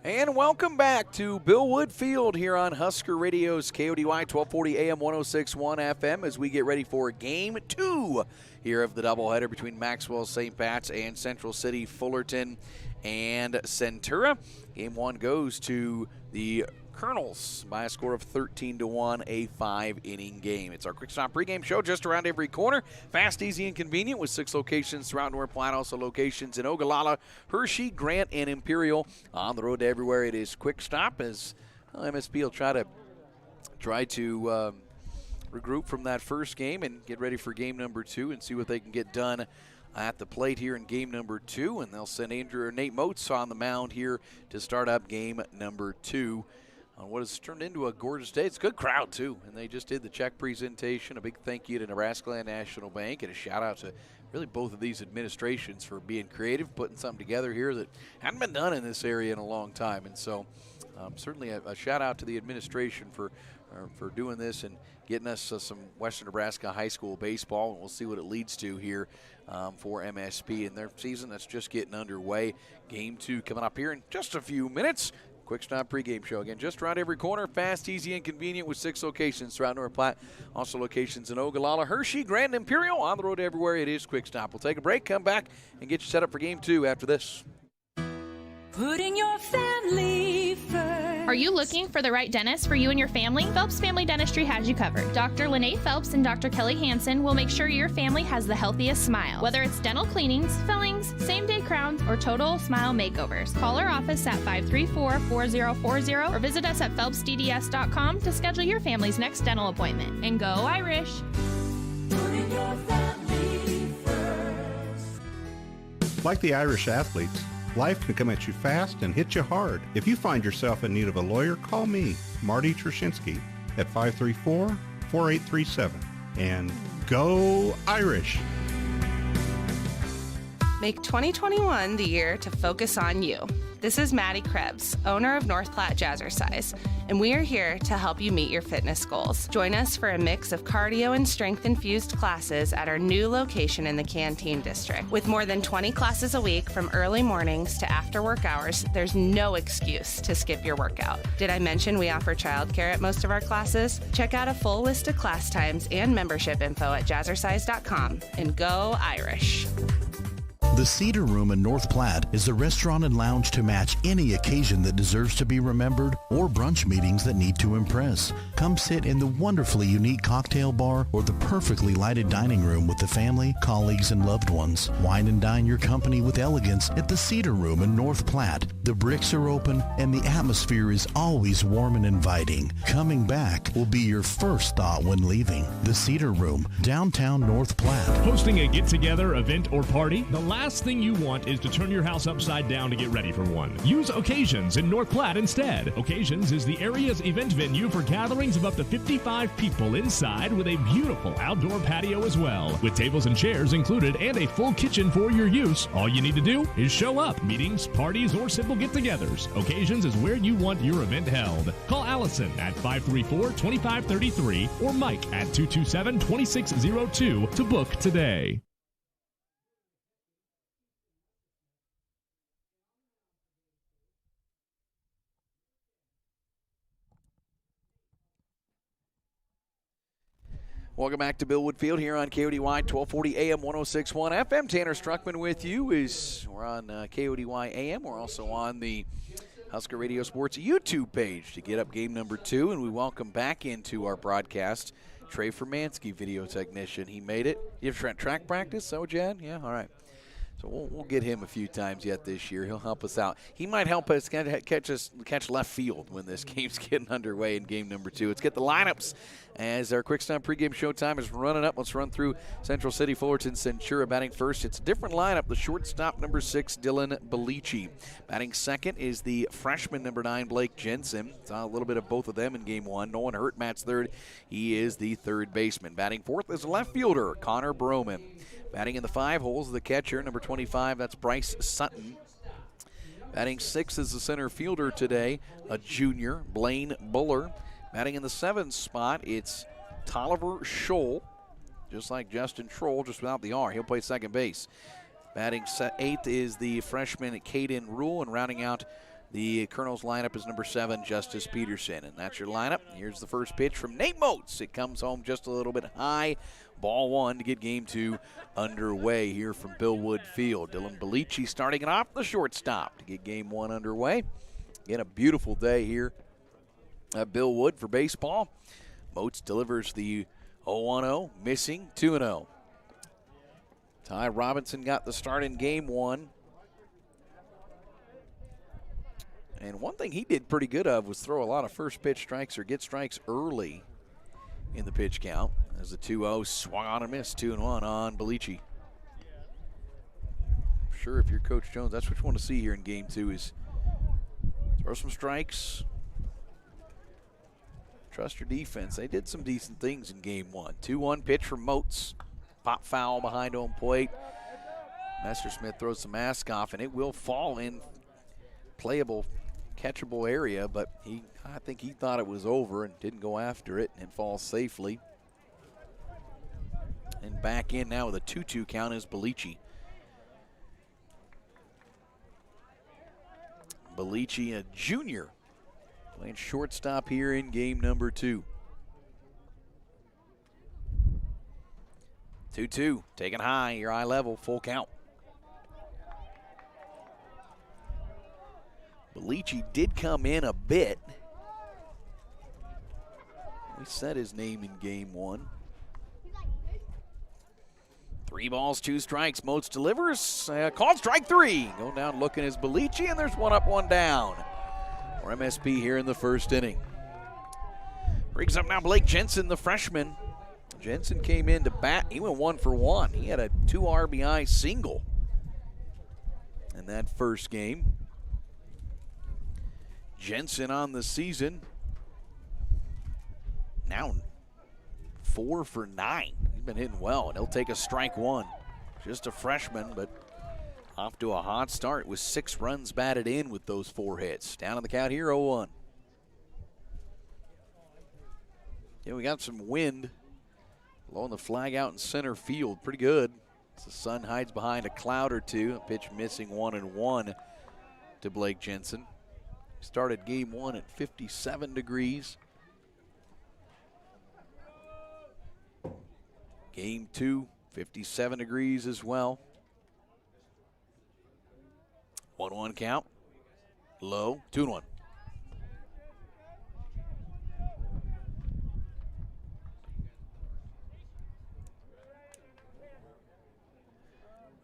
And welcome back to Bill Wood Field here on Husker Radio's KODY 1240 AM 1061 FM as we get ready for Game 2 here of the doubleheader between Maxwell St. Pat's and Central City Fullerton and Centura. Game 1 goes to the Colonels by a score of 13-1, a 5-inning game. It's our Quick Stop pregame show just around every corner. Fast, easy, and convenient with 6 locations throughout North Platte, also locations in Ogallala, Hershey, Grant, and Imperial. On the road to everywhere, it is Quick Stop as MSP will try to regroup from that first game and get ready for game number 2 and see what they can get done at the plate here in game number 2. And they'll send Nate Moats on the mound here to start up game number 2. On what has turned into a gorgeous day. It's a good crowd, too, and they just did the check presentation. A big thank you to Nebraska Land National Bank, and a shout-out to really both of these administrations for being creative, putting something together here that hadn't been done in this area in a long time. And so certainly a shout-out to the administration for doing this and getting us some Western Nebraska high school baseball, and we'll see what it leads to here for MSP in their season that's just getting underway. Game 2 coming up here in just a few minutes. Quick Stop pregame show. Again, just around every corner. Fast, easy, and convenient with 6 locations throughout North Platte. Also locations in Ogallala, Hershey, Grand, Imperial. On the road everywhere, it is Quick Stop. We'll take a break, come back, and get you set up for Game 2 after this. Putting your family first. Are you looking for the right dentist for you and your family? Phelps Family Dentistry has you covered. Dr. Lene Phelps and Dr. Kelly Hansen will make sure your family has the healthiest smile. Whether it's dental cleanings, fillings, same-day crowns, or total smile makeovers. Call our office at 534-4040 or visit us at phelpsdds.com to schedule your family's next dental appointment. And go Irish! Putting your family first. Like the Irish athletes, life can come at you fast and hit you hard. If you find yourself in need of a lawyer, call me, Marty Trushinsky, at 534-4837. And go Irish! Make 2021 the year to focus on you. This is Maddie Krebs, owner of North Platte Jazzercise, and we are here to help you meet your fitness goals. Join us for a mix of cardio and strength-infused classes at our new location in the Canteen District. With more than 20 classes a week from early mornings to after work hours, there's no excuse to skip your workout. Did I mention we offer childcare at most of our classes? Check out a full list of class times and membership info at jazzercise.com, and go Irish! The Cedar Room in North Platte is the restaurant and lounge to match any occasion that deserves to be remembered or brunch meetings that need to impress. Come sit in the wonderfully unique cocktail bar or the perfectly lighted dining room with the family, colleagues, and loved ones. Wine and dine your company with elegance at the Cedar Room in North Platte. The bricks are open and the atmosphere is always warm and inviting. Coming back will be your first thought when leaving. The Cedar Room, downtown North Platte. Hosting a get-together, event, or party? The last thing you want is to turn your house upside down to get ready for one. Use Occasions in North Platte instead. Occasions is the area's event venue for gatherings of up to 55 people inside with a beautiful outdoor patio as well. With tables and chairs included and a full kitchen for your use, all you need to do is show up. Meetings, parties, or simple get-togethers. Occasions is where you want your event held. Call Allison at 534-2533 or Mike at 227-2602 to book today. Welcome back to Bill Wood Field here on KODY 1240 AM 1061 FM. Tanner Struckman with you. We're on KODY AM. We're also on the Husker Radio Sports YouTube page to get up game number 2, and we welcome back into our broadcast Trey Fermansky, video technician. He made it. You have track practice, so Jan? Yeah, all right. So we'll get him a few times yet this year. He'll help us out. He might help us catch left field when this game's getting underway in game number 2. Let's get the lineups as our Quick Stop pregame showtime is running up. Let's run through Central City Fullerton Centura batting first. It's a different lineup. The shortstop, number 6, Dylan Belici. Batting second is the freshman, number 9, Blake Jensen. Saw a little bit of both of them in game 1. No one hurt. Matt's third. He is the third baseman. Batting fourth is left fielder, Connor Broman. Batting in the 5 holes, the catcher, number 25, that's Bryce Sutton. Batting 6 is the center fielder today, a junior, Blaine Buller. Batting in the 7th spot, it's Tolliver Scholl, just like Justin Troll, just without the R. He'll play second base. Batting 8th is the freshman Caden Rule, and rounding out The Colonels lineup is number 7, Justice Peterson. And that's your lineup. Here's the first pitch from Nate Moats. It comes home just a little bit high. Ball 1 to get game 2 underway here from Billwood Field. Dylan Belici starting it off the shortstop to get game 1 underway. Again, a beautiful day here at Billwood for baseball. Moats delivers the 0-1-0, missing 2-0. Ty Robinson got the start in game 1. And one thing he did pretty good of was throw a lot of first pitch strikes or get strikes early in the pitch count. As the 2-0 swung on and missed, 2-1 on Belici. I'm sure if you're Coach Jones, that's what you want to see here in game 2 is throw some strikes. Trust your defense. They did some decent things in game 1. 2-1 pitch from Moats. Pop foul behind home plate. Messersmith throws the mask off, and it will fall in playable, catchable area, but I think he thought it was over and didn't go after it, and it falls safely. And back in now with a 2-2 count is Belici. Belici, a junior, playing shortstop here in game number 2. 2-2, taken high, your eye level, full count. Belici did come in a bit. We said his name in game 1. 3 balls, 2 strikes. Moats delivers. Called strike 3. Going down looking is Belici, and there's 1 up, 1 down for MSP here in the first inning. Brings up now Blake Jensen, the freshman. Jensen came in to bat. He went 1 for 1. He had a 2 RBI single in that first game. Jensen on the season now 4 for 9. He's been hitting well, and he'll take a strike 1. Just a freshman, but off to a hot start with 6 runs batted in with those 4 hits. Down on the count here, 0-1. Yeah, we got some wind blowing the flag out in center field. Pretty good. As the sun hides behind a cloud or two. A pitch missing 1-1 to Blake Jensen. Started game 1 at 57 degrees. Game 2, 57 degrees as well. 1-1 count. Low, 2-1.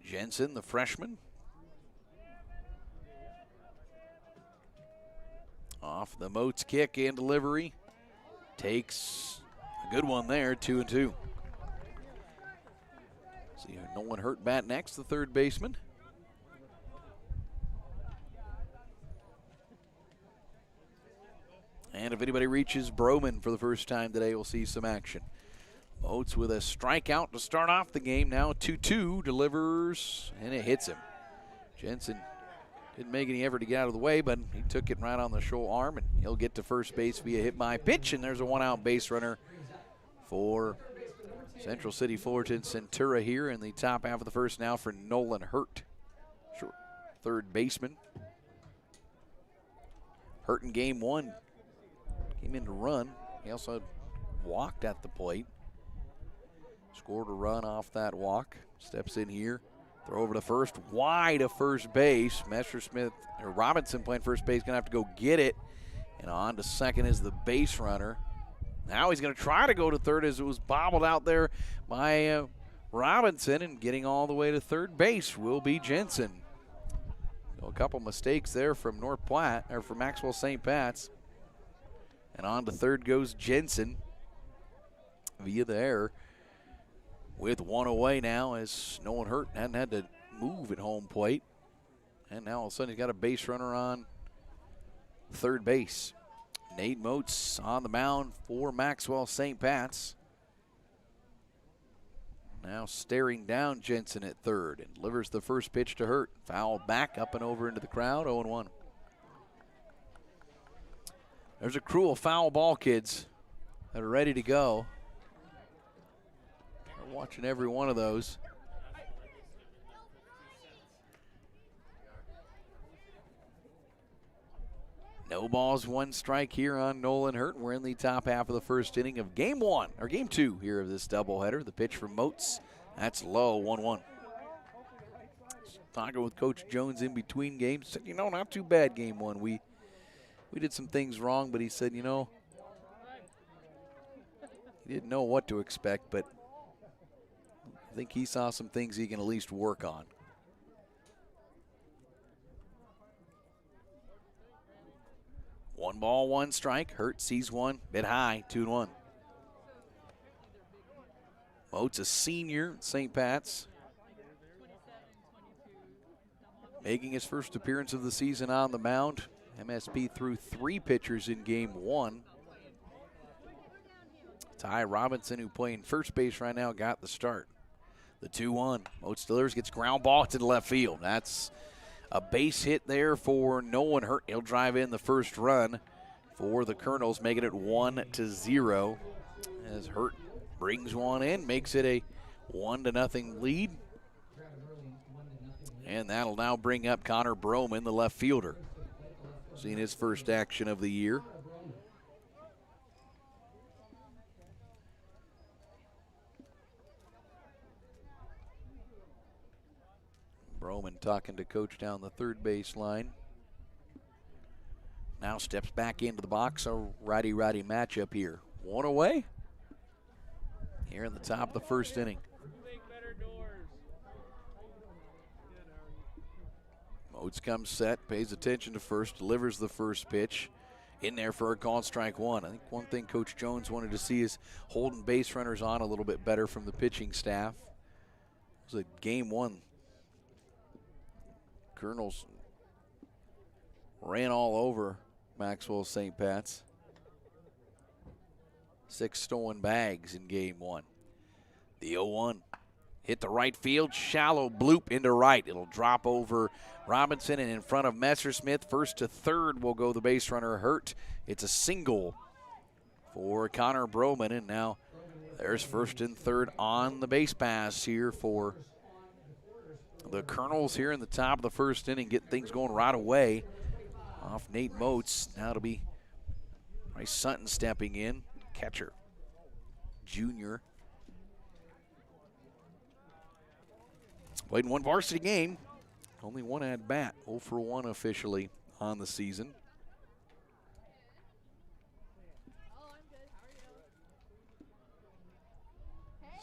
Jensen, the freshman. Off the Moats kick and delivery. Takes a good one there, 2-2. See Nolan Hurt bat next, the third baseman. And if anybody reaches Broman for the first time today, we'll see some action. Moats with a strikeout to start off the game. Now 2-2, delivers, and it hits him. Jensen didn't make any effort to get out of the way, but he took it right on the show arm, and he'll get to first base via hit by pitch, and there's a 1-out base runner for Central City Fullerton Centura here in the top half of the first now for Nolan Hurt, short third baseman. Hurt in game 1 came in to run. He also walked at the plate. Scored a run off that walk. Steps in here. Throw over to first, wide of first base. Robinson playing first base, gonna have to go get it. And on to second is the base runner. Now he's gonna try to go to third as it was bobbled out there by Robinson, and getting all the way to third base will be Jensen. So a couple mistakes there from North Platte, or from Maxwell St. Pat's. And on to third goes Jensen via the error. With 1 away now, as Nolan Hurt hadn't had to move at home plate. And now all of a sudden he's got a base runner on third base. Nate Moats on the mound for Maxwell St. Pat's. Now staring down Jensen at third, and delivers the first pitch to Hurt. Foul back up and over into the crowd, 0-1. There's a cruel foul ball, kids, that are ready to go. We're watching every one of those. No balls, one strike here on Nolan Hurt. We're in the top half of the first inning of game two here of this doubleheader. The pitch from Moats, that's low, 1-1. Talking with Coach Jones in between games, said, not too bad game one. We did some things wrong, but he said, he didn't know what to expect, but I think he saw some things he can at least work on. One ball, one strike. Hurt sees one, bit high, 2-1. Moats, a senior at St. Pat's, making his first appearance of the season on the mound. MSP threw 3 pitchers in game one. Ty Robinson, who playing first base right now, got the start. The 2-1. Moats delivers, gets ground ball to the left field. That's a base hit there for Nolan Hurt. He'll drive in the first run for the Colonels, making it 1-0. As Hurt brings one in, makes it a 1-0 lead. And that'll now bring up Connor Broman, the left fielder, seeing his first action of the year. Broman talking to coach down the third base line. Now steps back into the box. A righty-righty matchup here. One away here in the top of the first inning. Moats comes set, pays attention to first, delivers the first pitch. In there for a call, strike one. I think one thing Coach Jones wanted to see is holding base runners on a little bit better from the pitching staff. It was a game one. Colonels ran all over Maxwell St. Pat's. 6 stolen bags in game one. The 0-1 hit the right field, shallow bloop into right. It'll drop over Robinson and in front of Messersmith. First to third will go the base runner Hurt. It's a single for Connor Broman, and now there's first and third on the base pass here for the Colonels here in the top of the first inning, getting things going right away off Nate Moats. Now it'll be Bryce Sutton stepping in, catcher, junior. Played one varsity game, only one at bat, 0 for 1 officially on the season.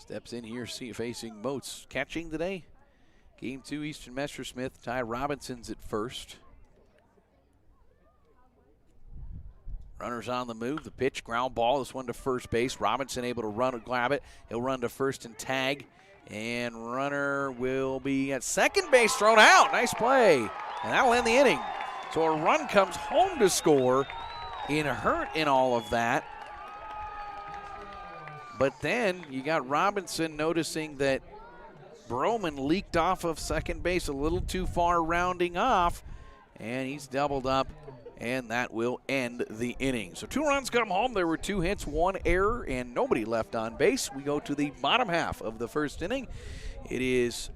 Steps in here, facing Moats. Catching today, game 2, Easton Messersmith. Ty Robinson's at first. Runners on the move. The pitch, ground ball. This one to first base. Robinson able to run and grab it. He'll run to first and tag. And runner will be at second base, thrown out. Nice play. And that'll end the inning. So a run comes home to score in Hurt in all of that. But then you got Robinson noticing that Broman leaked off of second base a little too far, rounding off, and he's doubled up, and that will end the inning. So 2 runs come home. There were 2 hits, 1 error, and nobody left on base. We go to the bottom half of the first inning. It is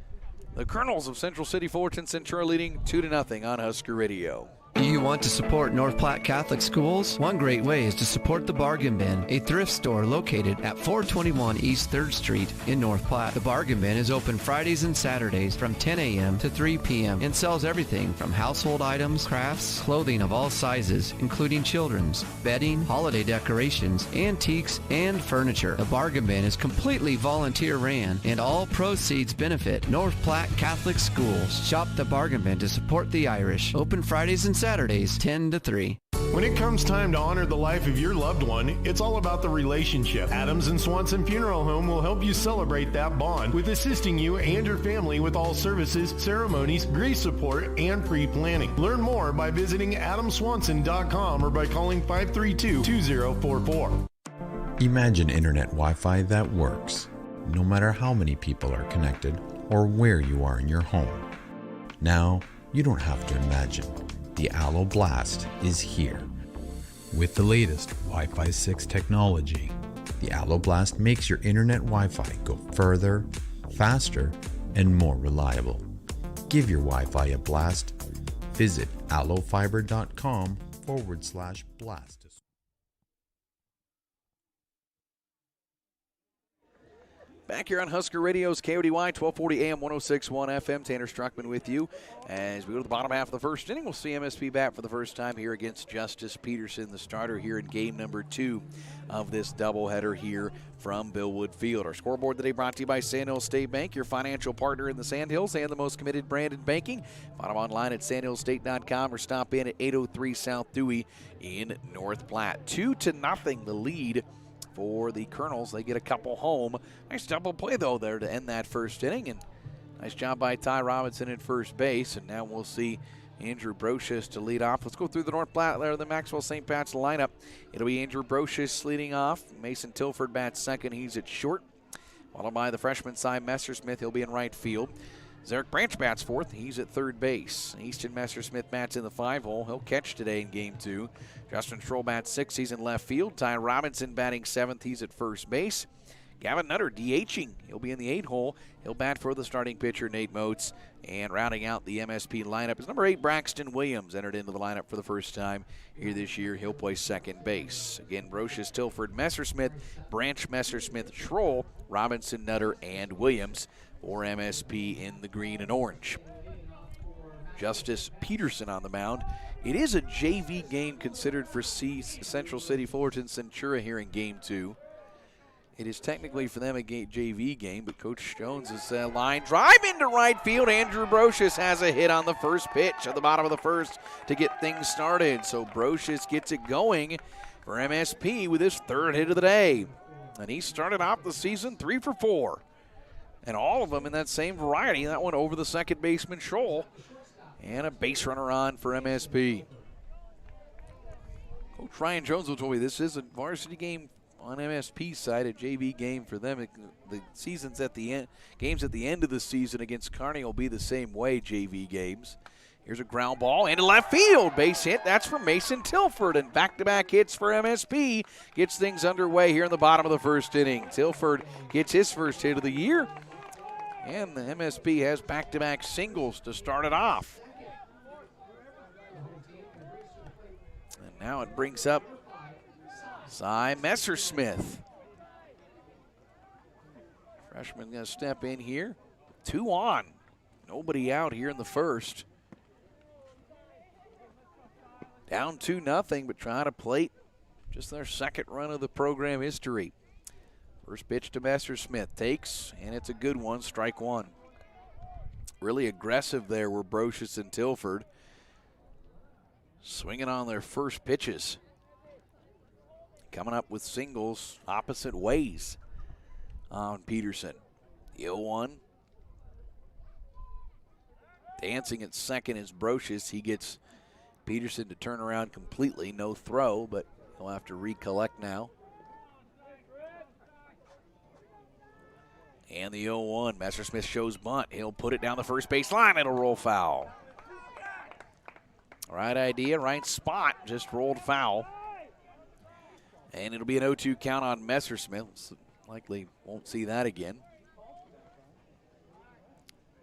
the Colonels of Central City Fullerton Centura leading 2-0 on Husker Radio. Do you want to support North Platte Catholic Schools? One great way is to support the Bargain Bin, a thrift store located at 421 East 3rd Street in North Platte. The Bargain Bin is open Fridays and Saturdays from 10 a.m. to 3 p.m. and sells everything from household items, crafts, clothing of all sizes, including children's, bedding, holiday decorations, antiques, and furniture. The Bargain Bin is completely volunteer ran, and all proceeds benefit North Platte Catholic Schools. Shop the Bargain Bin to support the Irish. Open Fridays and Saturdays 10 to 3. When it comes time to honor the life of your loved one, it's all about the relationship. Adams and Swanson Funeral Home will help you celebrate that bond with assisting you and your family with all services, ceremonies, grief support, and pre-planning. Learn more by visiting adamswanson.com or by calling 532-2044. Imagine internet Wi-Fi that works, no matter how many people are connected or where you are in your home. Now, you don't have to imagine. The Allo Blast is here. With the latest Wi-Fi 6 technology, the Allo Blast makes your internet Wi-Fi go further, faster, and more reliable. Give your Wi-Fi a blast. Visit allofiber.com /blast. Back here on Husker Radio's KODY 1240 AM 106.1 FM. Tanner Struckman with you as we go to the bottom half of the first inning. We'll see MSP bat for the first time here against Justice Peterson, the starter here in game number 2 of this doubleheader here from Billwood Field. Our scoreboard today brought to you by Sandhill State Bank, your financial partner in the Sandhills and the most committed brand in banking. Find them online at sandhillstate.com or stop in at 803 South Dewey in North Platte. 2-0 the lead for the Colonels. They get a couple home. Nice double play, though, there to end that first inning. And nice job by Ty Robinson at first base. And now we'll see Andrew Brocious to lead off. Let's go through the North Platte, or the Maxwell St. Pat's lineup. It'll be Andrew Brocious leading off. Mason Tilford bats second. He's at short. Followed by the freshman Cy Messersmith. He'll be in right field. Zarek Branch bats fourth. He's at third base. Easton Messersmith bats in the 5-hole. He'll catch today in game 2. Justin Stroll bats sixth. He's in left field. Ty Robinson batting seventh. He's at first base. Gavin Nutter DHing. He'll be in the 8-hole. He'll bat for the starting pitcher, Nate Moats. And rounding out the MSP lineup is number 8, Braxton Williams. Entered into the lineup for the first time here this year. He'll play second base. Again, Brocious, Tilford, Messersmith, Branch, Messersmith, Schroll, Robinson, Nutter, and Williams for MSP in the green and orange. Justice Peterson on the mound. It is a JV game considered for Central City Fullerton Centura here in game 2. It is technically for them a JV game, but Coach Jones' line drive into right field. Andrew Brocious has a hit on the first pitch at the bottom of the first to get things started. So Brocious gets it going for MSP with his third hit of the day. And he started off the season 3 for 4. And all of them in that same variety. That one over the second baseman, Scholl. And a base runner on for MSP. Coach Ryan Jones will tell me this is a varsity game on MSP's side, a JV game for them. The season's at the end. Games at the end of the season against Kearney will be the same way, JV games. Here's a ground ball into left field. Base hit. That's for Mason Tilford. And back-to-back hits for MSP gets things underway here in the bottom of the first inning. Tilford gets his first hit of the year. And the MSP has back-to-back singles to start it off. And now it brings up Cy Messersmith. Freshman going to step in here. 2 on. Nobody out here in the first. Down 2-0, but trying to plate just their second run of the program history. First pitch to Messersmith. Takes, and it's a good one. Strike one. Really aggressive there were Brocious and Tilford. Swinging on their first pitches. Coming up with singles opposite ways on Peterson. The 0-1. Dancing at second is Brocious. He gets Peterson to turn around completely. No throw, but he'll have to recollect now. And the 0-1. Messersmith shows bunt. He'll put it down the first base line. It'll roll foul. Right idea, right spot. Just rolled foul. And it'll be an 0-2 count on Messersmith. Likely won't see that again.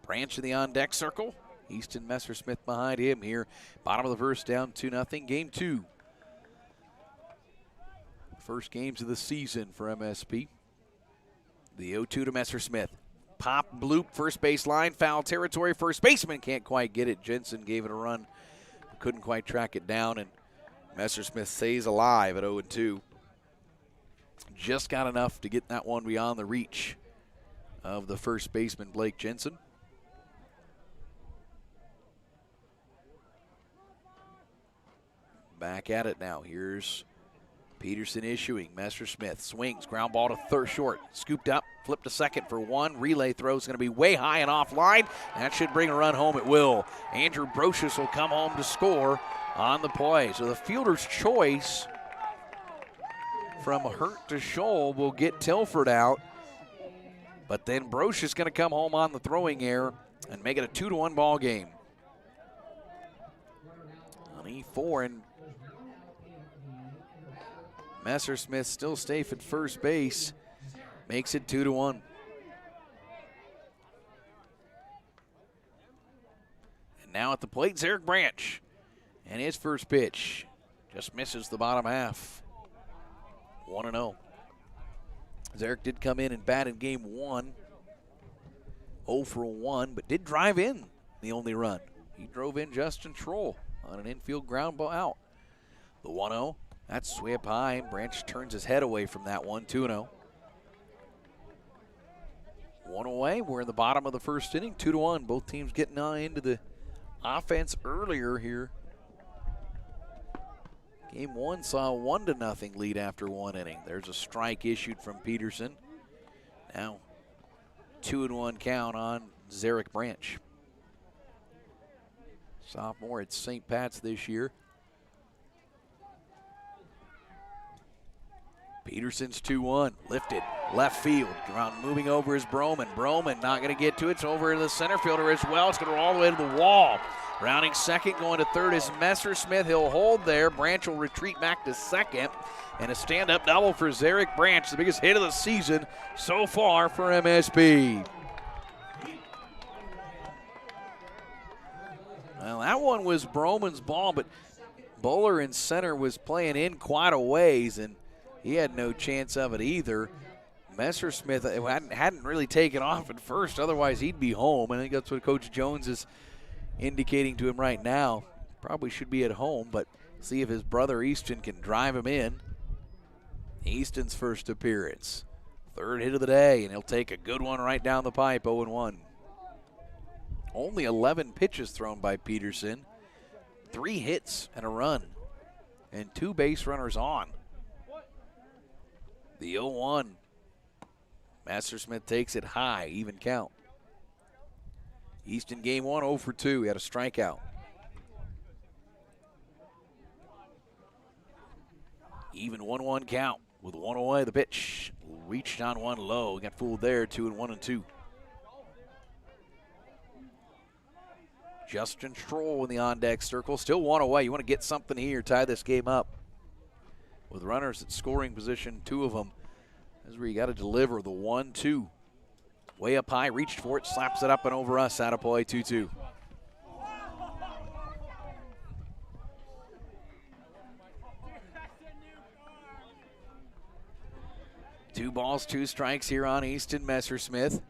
Branch in the on-deck circle. Easton Messersmith behind him here. Bottom of the first, down 2-0. Game 2. First games of the season for MSP. The 0-2 to Messersmith. Pop, bloop, first base line, foul territory. First baseman can't quite get it. Jensen gave it a run. Couldn't quite track it down, and Messersmith stays alive at 0-2. Just got enough to get that one beyond the reach of the first baseman, Blake Jensen. Back at it now. Here's Peterson issuing. Messersmith swings, ground ball to third short. Scooped up, flipped to second for one. Relay throw is going to be way high and offline. That should bring a run home. It will. Andrew Brocious will come home to score on the play. So the fielder's choice from Hurt to Scholl will get Tilford out. But then Brocious is going to come home on the throwing error and make it a 2-1 ball game. On E4, and Messersmith still safe at first base. Makes it 2-1. And now at the plate, Zarek Branch. And his first pitch Just misses the bottom half. 1-0. Zarek did come in and bat in game 1. 0 for 1, but did drive in the only run. He drove in Justin Troll on an infield ground ball out. The 1-0, that's way up high. Branch turns his head away from that one. 2-0. One away. We're in the bottom of the first inning. 2-1. Both teams getting into the offense earlier here. Game 1 saw a 1-0 lead after 1 inning. There's a strike issued from Peterson. Now 2-1 count on Zarek Branch. Sophomore at St. Pat's this year. Peterson's 2-1, lifted, left field. Around moving over is Broman. Broman not going to get to it. It's over to the center fielder as well. It's going to roll all the way to the wall. Rounding second, going to third is Messersmith. He'll hold there. Branch will retreat back to second. And a stand-up double for Zarek Branch, the biggest hit of the season so far for MSP. Well, that one was Broman's ball, but Buller in center was playing in quite a ways, and he had no chance of it either. Messersmith hadn't really taken off at first, otherwise he'd be home. I think that's what Coach Jones is indicating to him right now. Probably should be at home, but see if his brother Easton can drive him in. Easton's first appearance. Third hit of the day, and he'll take a good one right down the pipe, 0-1. Only 11 pitches thrown by Peterson. 3 hits and a run, and 2 base runners on. The 0-1. Messersmith takes it high, even count. Easton game 1, 0 for 2. He had a strikeout. Even 1-1 count with 1 away. The pitch reached on one low. Got fooled there. 2-1-2. Justin Stroll in the on-deck circle. Still 1 away. You want to get something here, tie this game up. With runners at scoring position, 2 of them. This is where you got to deliver the 1-2. Way up high, reached for it, slaps it up and over us. Attaboy, 2-2. Two balls, 2 strikes here on Easton Messersmith.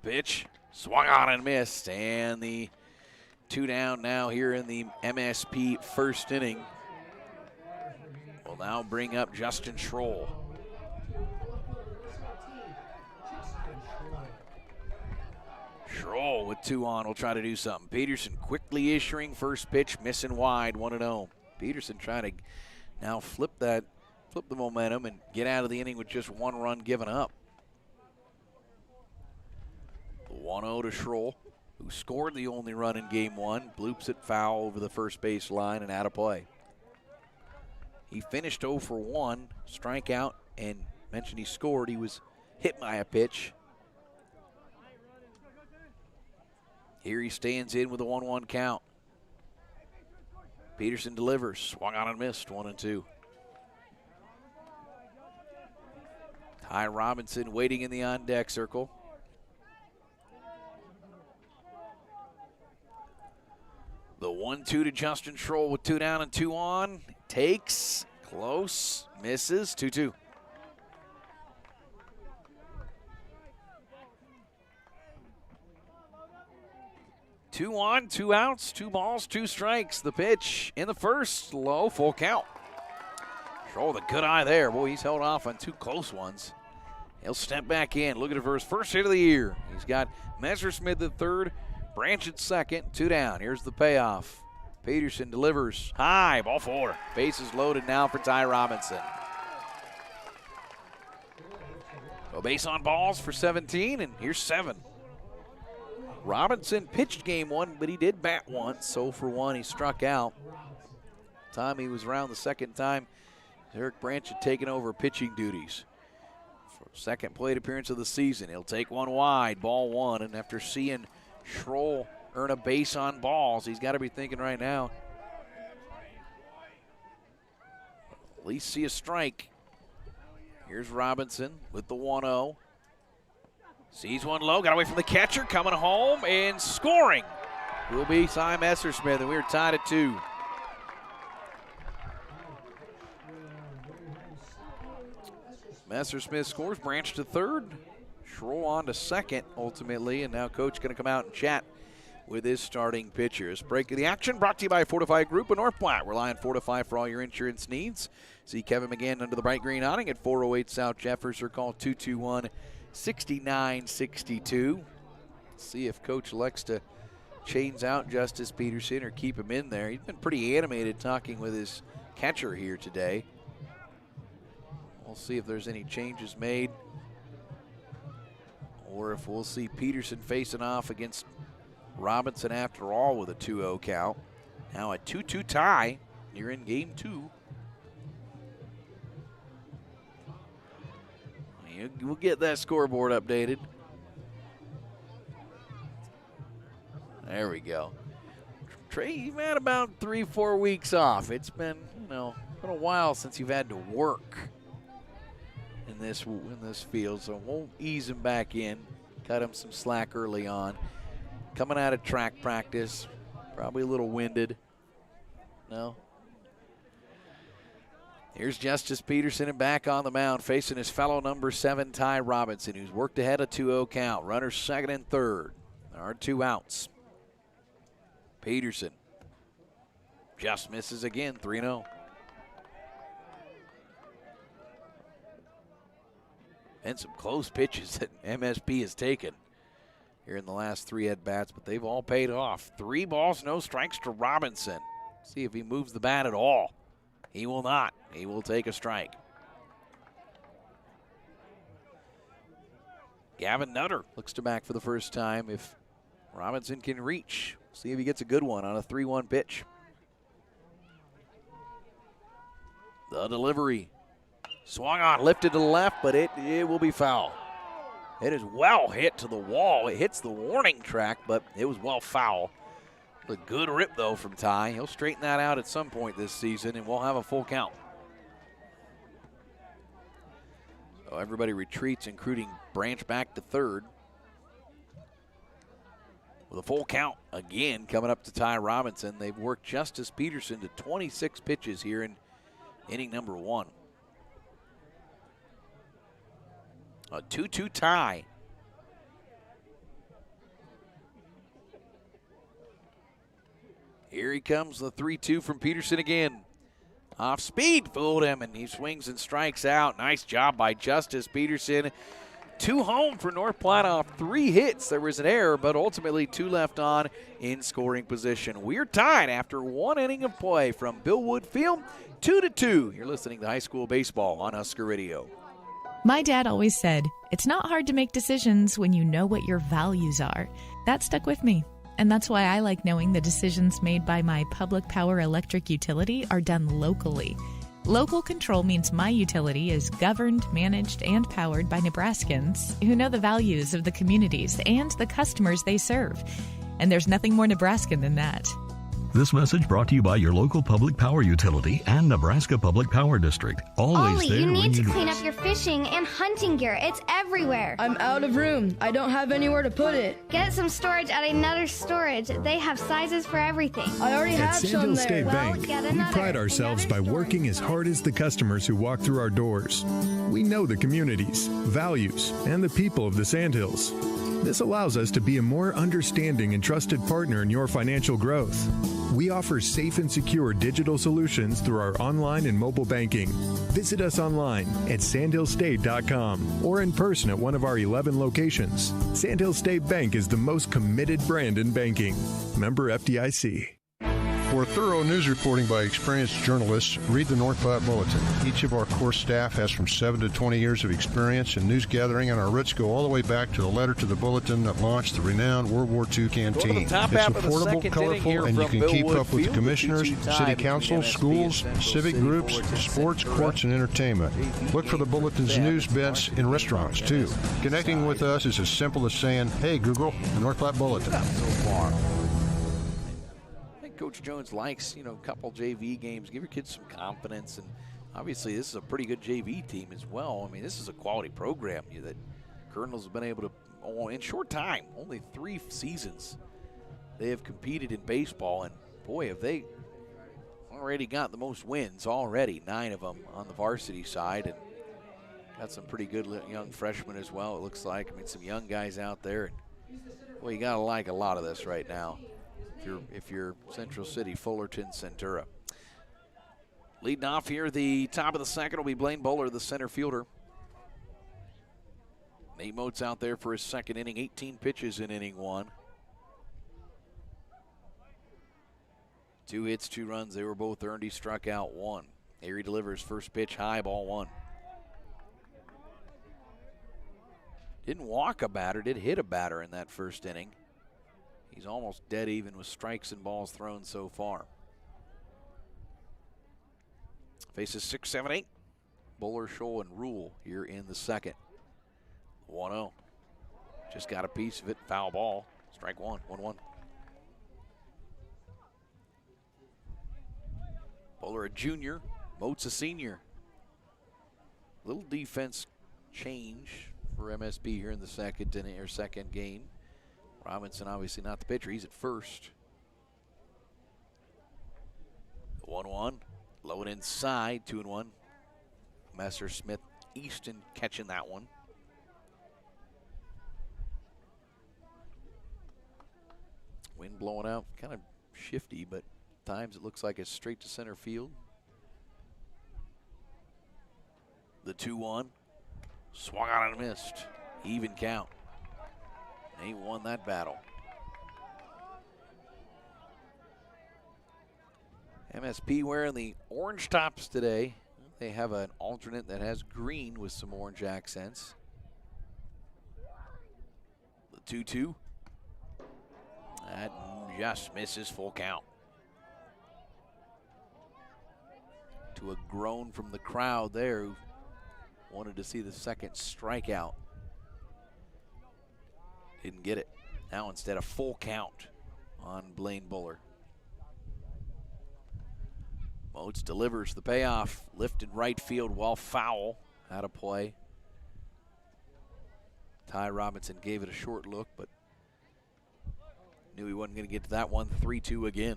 Pitch, swung on and missed, and the 2 down now here in the MSP first inning. Will now bring up Justin Schroll. Schroll with 2 on will try to do something. Peterson quickly issuing first pitch, missing wide, 1-0. Peterson trying to now flip the momentum and get out of the inning with just 1 run given up. 1-0 to Schroll, who scored the only run in game 1. Bloops it foul over the first base line and out of play. He finished 0 for 1, strikeout, and mentioned he scored. He was hit by a pitch. Here he stands in with a 1-1 count. Peterson delivers, swung on and missed, 1-2. Ty Robinson waiting in the on-deck circle. The 1-2 to Justin Schroll with 2 down and 2 on. Takes, close, misses, 2-2. Two on, 2 outs, 2 balls, 2 strikes. The pitch in the first, low, full count. Schroll with a good eye there. Boy, he's held off on 2 close ones. He'll step back in, looking for his first hit of the year. He's got Messersmith at third, Branch at second, 2 down. Here's the payoff. Peterson delivers high, ball 4. Bases loaded now for Ty Robinson. So base on balls for 17, and here's 7. Robinson pitched game 1, but he did bat once. So for 1, he struck out. Time he was around the second time, Zarek Branch had taken over pitching duties. For second plate appearance of the season, he'll take 1 wide, ball 1, and after seeing Schroll earn a base on balls, he's got to be thinking right now, at least see a strike. Here's Robinson with the 1-0. Sees one low, got away from the catcher, coming home and scoring. will be Cy Messersmith, and we're tied at 2. Messersmith scores, Branch to third. Schroll on to second, ultimately, and now Coach going to come out and chat with his starting pitchers. Break of the action brought to you by Fortify Group of North Platte. Rely on Fortify for all your insurance needs. See Kevin McGann under the bright green awning at 408 South Jeffers, or call 221-6962. See if Coach elects to chains out Justice Peterson or keep him in there. He's been pretty animated talking with his catcher here today. We'll see if there's any changes made, or if we'll see Peterson facing off against Robinson after all with a 2-0 count. Now a 2-2 tie. You're in game 2. We'll get that scoreboard updated. There we go. Trey, you've had about 3-4 weeks off. It's been, been a while since you've had to work in this field, so we'll ease him back in, cut him some slack early on. Coming out of track practice, probably a little winded. No. Here's Justice Peterson and back on the mound, facing his fellow number 7, Ty Robinson, who's worked ahead a 2-0 count. Runners second and third. There are 2 outs. Peterson just misses again, 3-0. And some close pitches that MSP has taken here in the last 3 at-bats, but they've all paid off. 3 balls, no strikes to Robinson. See if he moves the bat at all. He will not. He will take a strike. Gavin Nutter looks to back for the first time if Robinson can reach. See if he gets a good one on a 3-1 pitch. The delivery. Swung on, lifted to the left, but it will be foul. It is well hit to the wall. It hits the warning track, but it was well foul. A good rip, though, from Ty. He'll straighten that out at some point this season, and we'll have a full count. So everybody retreats, including Branch back to third. With a full count again coming up to Ty Robinson. They've worked Justice Peterson to 26 pitches here in inning number 1. A 2-2 tie. Here he comes, the 3-2 from Peterson again. Off speed, fooled him, and he swings and strikes out. Nice job by Justice Peterson. 2 home for North Platte off 3 hits. There was an error, but ultimately 2 left on in scoring position. We're tied after 1 inning of play from Bill Wood Field, 2-2. You're listening to high school baseball on Husker Radio. My dad always said, it's not hard to make decisions when you know what your values are. That stuck with me. And that's why I like knowing the decisions made by my public power electric utility are done locally. Local control means my utility is governed, managed, and powered by Nebraskans who know the values of the communities and the customers they serve. And there's nothing more Nebraskan than that. This message brought to you by your local public power utility and Nebraska Public Power District. Always Ollie, there you when need to you clean need up your fishing and hunting gear. It's everywhere. I'm out of room. I don't have anywhere to put it. Get some storage at another storage. They have sizes for everything. I already At have some Sandhill there. State Well, Bank, get we another. pride ourselves by working as hard as the customers who walk through our doors. We know the communities, values, and the people of the Sandhills. This allows us to be a more understanding and trusted partner in your financial growth. We offer safe and secure digital solutions through our online and mobile banking. Visit us online at sandhillstate.com or in person at one of our 11 locations. Sandhill State Bank is the most committed brand in banking. Member FDIC. For thorough news reporting by experienced journalists, read the North Platte Bulletin. Each of our core staff has from 7 to 20 years of experience in news gathering, and our roots go all the way back to the letter to the bulletin that launched the renowned World War II canteen. It's affordable, colorful, and you can keep up with the commissioners, city council, schools, civic groups, sports, courts, and entertainment. Look for the bulletin's news bits in restaurants, too. Connecting with us is as simple as saying, hey, Google, the North Platte Bulletin. Coach Jones likes, a couple JV games. Give your kids some confidence, and obviously this is a pretty good JV team as well. I mean, this is a quality program that Colonels have been able to, in short time, only 3 seasons, they have competed in baseball, and boy, have they already got the most wins already, 9 of them on the varsity side, and got some pretty good young freshmen as well, it looks like. I mean, some young guys out there. And boy, you got to like a lot of this right now if you're Central City, Fullerton, Centura. Leading off here, the top of the second will be Blaine Bowler, the center fielder. Nate Moats out there for his second inning, 18 pitches in inning 1. 2 hits, 2 runs. They were both earned. He struck out 1. Here he delivers first pitch high, ball 1. Didn't walk a batter, did hit a batter in that first inning. He's almost dead even with strikes and balls thrown so far. Faces 6, 7, 8. Bowler, Scholl, and Rule here in the second. 1-0. Just got a piece of it. Foul ball. Strike 1. 1-1. Bowler a junior. Moats a senior. Little defense change for MSP here in the second game. Robinson obviously not the pitcher. He's at first. 1-1. Low and inside. 2-1. Messersmith, Easton catching that one. Wind blowing out, kind of shifty, but at times it looks like it's straight to center field. The 2-1. Swung out and missed. Even count. They won that battle. MSP wearing the orange tops today. They have an alternate that has green with some orange accents. The 2-2. That just misses, full count. To a groan from the crowd there who wanted to see the second strikeout. Didn't get it. Now instead a full count on Blaine Bowler. Moats delivers the payoff. Lifted right field while foul. Out of play. Ty Robinson gave it a short look, but knew he wasn't going to get to that one. 3-2 again.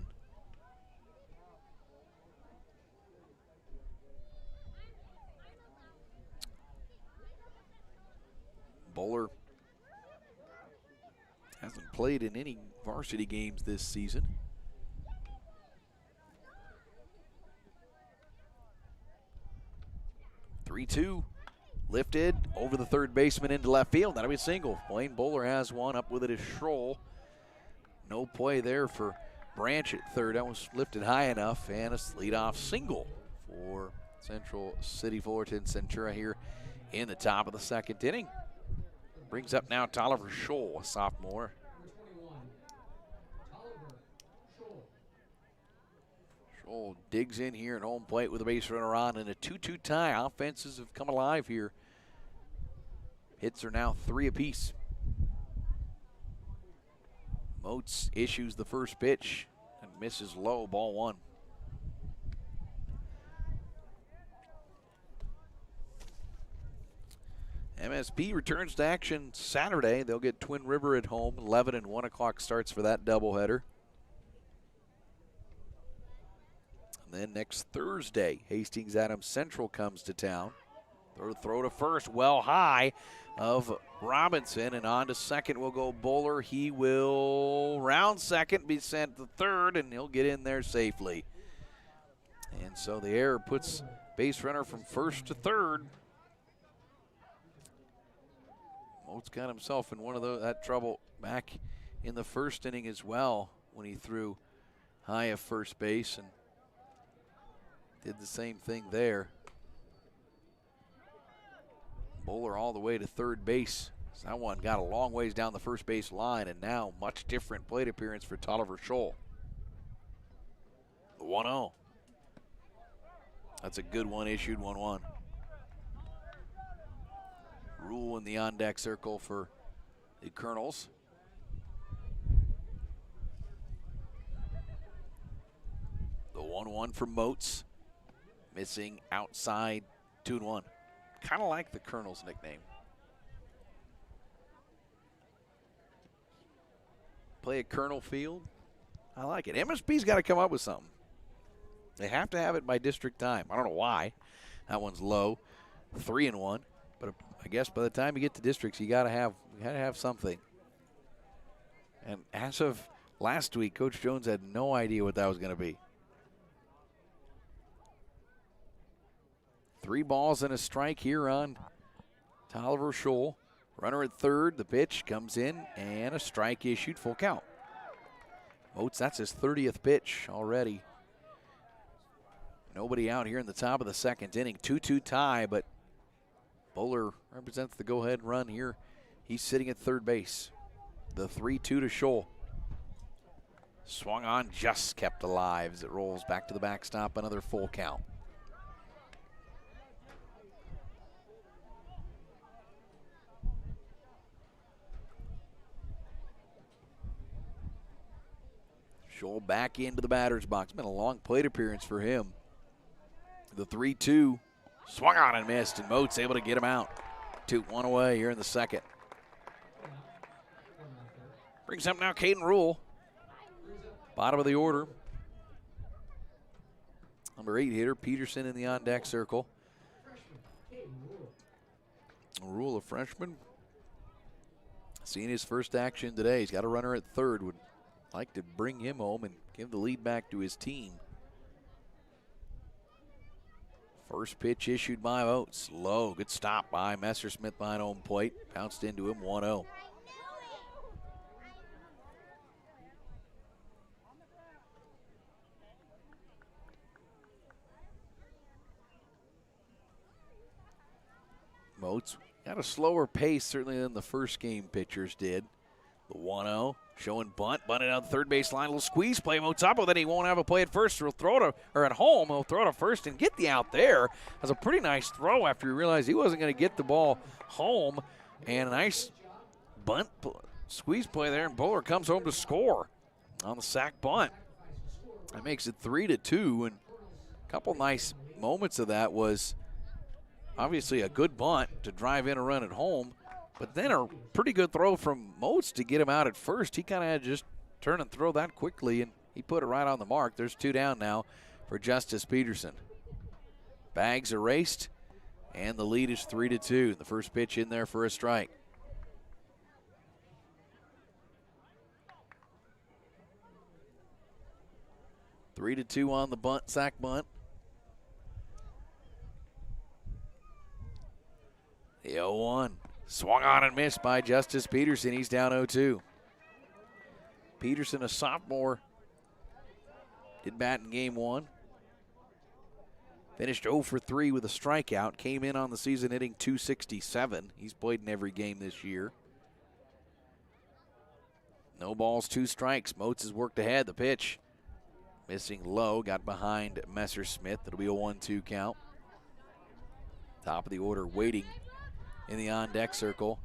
Bowler hasn't played in any varsity games this season. Three-two, lifted over the third baseman into left field. That'll be a single. Blaine Bowler has one. Up with it is Schroll. No play there for Branch at third. That was lifted high enough, and a leadoff single for Central City Fullerton Centura here in the top of the second inning. Brings up now Tolliver Scholl, a sophomore. Scholl digs in here at home plate with a base runner on, and a 2-2 tie. Offenses have come alive here. Hits are now 3 apiece. Moats issues the first pitch and misses low, ball 1. MSP returns to action Saturday. They'll get Twin River at home. 11 and 1 o'clock starts for that doubleheader. And then next Thursday, Hastings Adams Central comes to town. Throw to first, well high of Robinson, and on to second will go Bowler. He will round second, be sent to third, and he'll get in there safely. And so the error puts base runner from first to third. Moats got himself in one of that trouble back in the first inning as well when he threw high of first base and did the same thing there. Bowler all the way to third base. So that one got a long ways down the first base line, and now much different plate appearance for Tolliver Scholl. 1-0. That's a good one, issued 1-1. Rule in the on-deck circle for the Colonels. The 1-1 for Moats. Missing outside, 2-1. Kind of like the Colonels nickname. play at Colonel Field. I like it. MSB's got to come up with something. They have to have it by district time. I don't know why. That one's low, 3-1. But I guess by the time you get to districts, you got to have something. And as of last week, Coach Jones had no idea what that was going to be. 3 balls and a strike here on Tolliver Scholl. Runner at third. The pitch comes in and a strike issued. Full count. Oates, that's his 30th pitch already. Nobody out here in the top of the second inning. 2-2 tie, but Bowler represents the go-ahead run here. He's sitting at third base. The 3-2 to Scholl. Swung on, just kept alive as it rolls back to the backstop. Another full count. Scholl back into the batter's box. Been a long plate appearance for him. The 3-2 swung on and missed, and Moats able to get him out. 2-1 away here in the second. Brings up now Caden Rule. Bottom of the order. Number 8 hitter, Peterson in the on-deck circle. Rule, a freshman. Seeing his first action today. He's got a runner at third. Would like to bring him home and give the lead back to his team. First pitch issued by Oates. Low, good stop by Messersmith behind home plate. Bounced into him, 1-0. Oates got a slower pace certainly than the first game pitchers did. The 1-0 showing bunt, bunted on the third base line. A little squeeze play. Moats up with it. He won't have a play at first. He'll throw it or at home. He'll throw it to first and get the out there. That's a pretty nice throw after he realized he wasn't going to get the ball home. And a nice bunt squeeze play there. And Bowler comes home to score on the sack bunt. That makes it 3-2. And a couple nice moments of that was obviously a good bunt to drive in a run at home. But then a pretty good throw from Moats to get him out at first. He kind of had to just turn and throw that quickly, and he put it right on the mark. There's 2 down now for Justice Peterson. Bags erased, and the lead is 3-2. The first pitch in there for a strike. Three to 2 on the bunt, sack bunt. The 0-1. Swung on and missed by Justice Peterson. He's down 0-2. Peterson, a sophomore, did bat in game 1. Finished 0 for 3 with a strikeout. Came in on the season hitting .267. He's played in every game this year. No balls, 2 strikes. Moats has worked ahead. The pitch missing low. Got behind Messersmith. It'll be a 1-2 count. Top of the order waiting in the on-deck circle,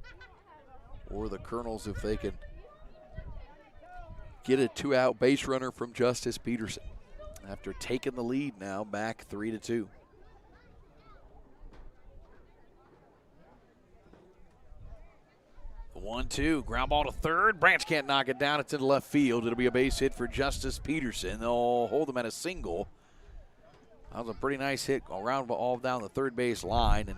or the Colonels if they can get a 2-out base runner from Justice Peterson. After taking the lead now, back 3-2. The 1-2, ground ball to third. Branch can't knock it down. It's in left field. It'll be a base hit for Justice Peterson. They'll hold him at a single. That was a pretty nice hit around all down the third base line, and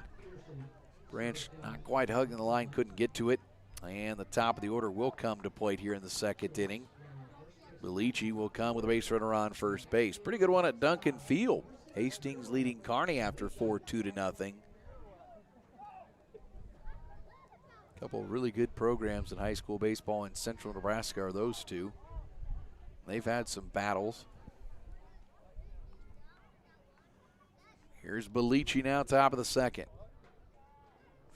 Branch not quite hugging the line, couldn't get to it. And the top of the order will come to plate here in the second inning. Belici will come with a base runner on first base. Pretty good one at Duncan Field. Hastings leading Kearney after 4-2-0. A couple of really good programs in high school baseball in central Nebraska are those two. They've had some battles. Here's Belici now, top of the second.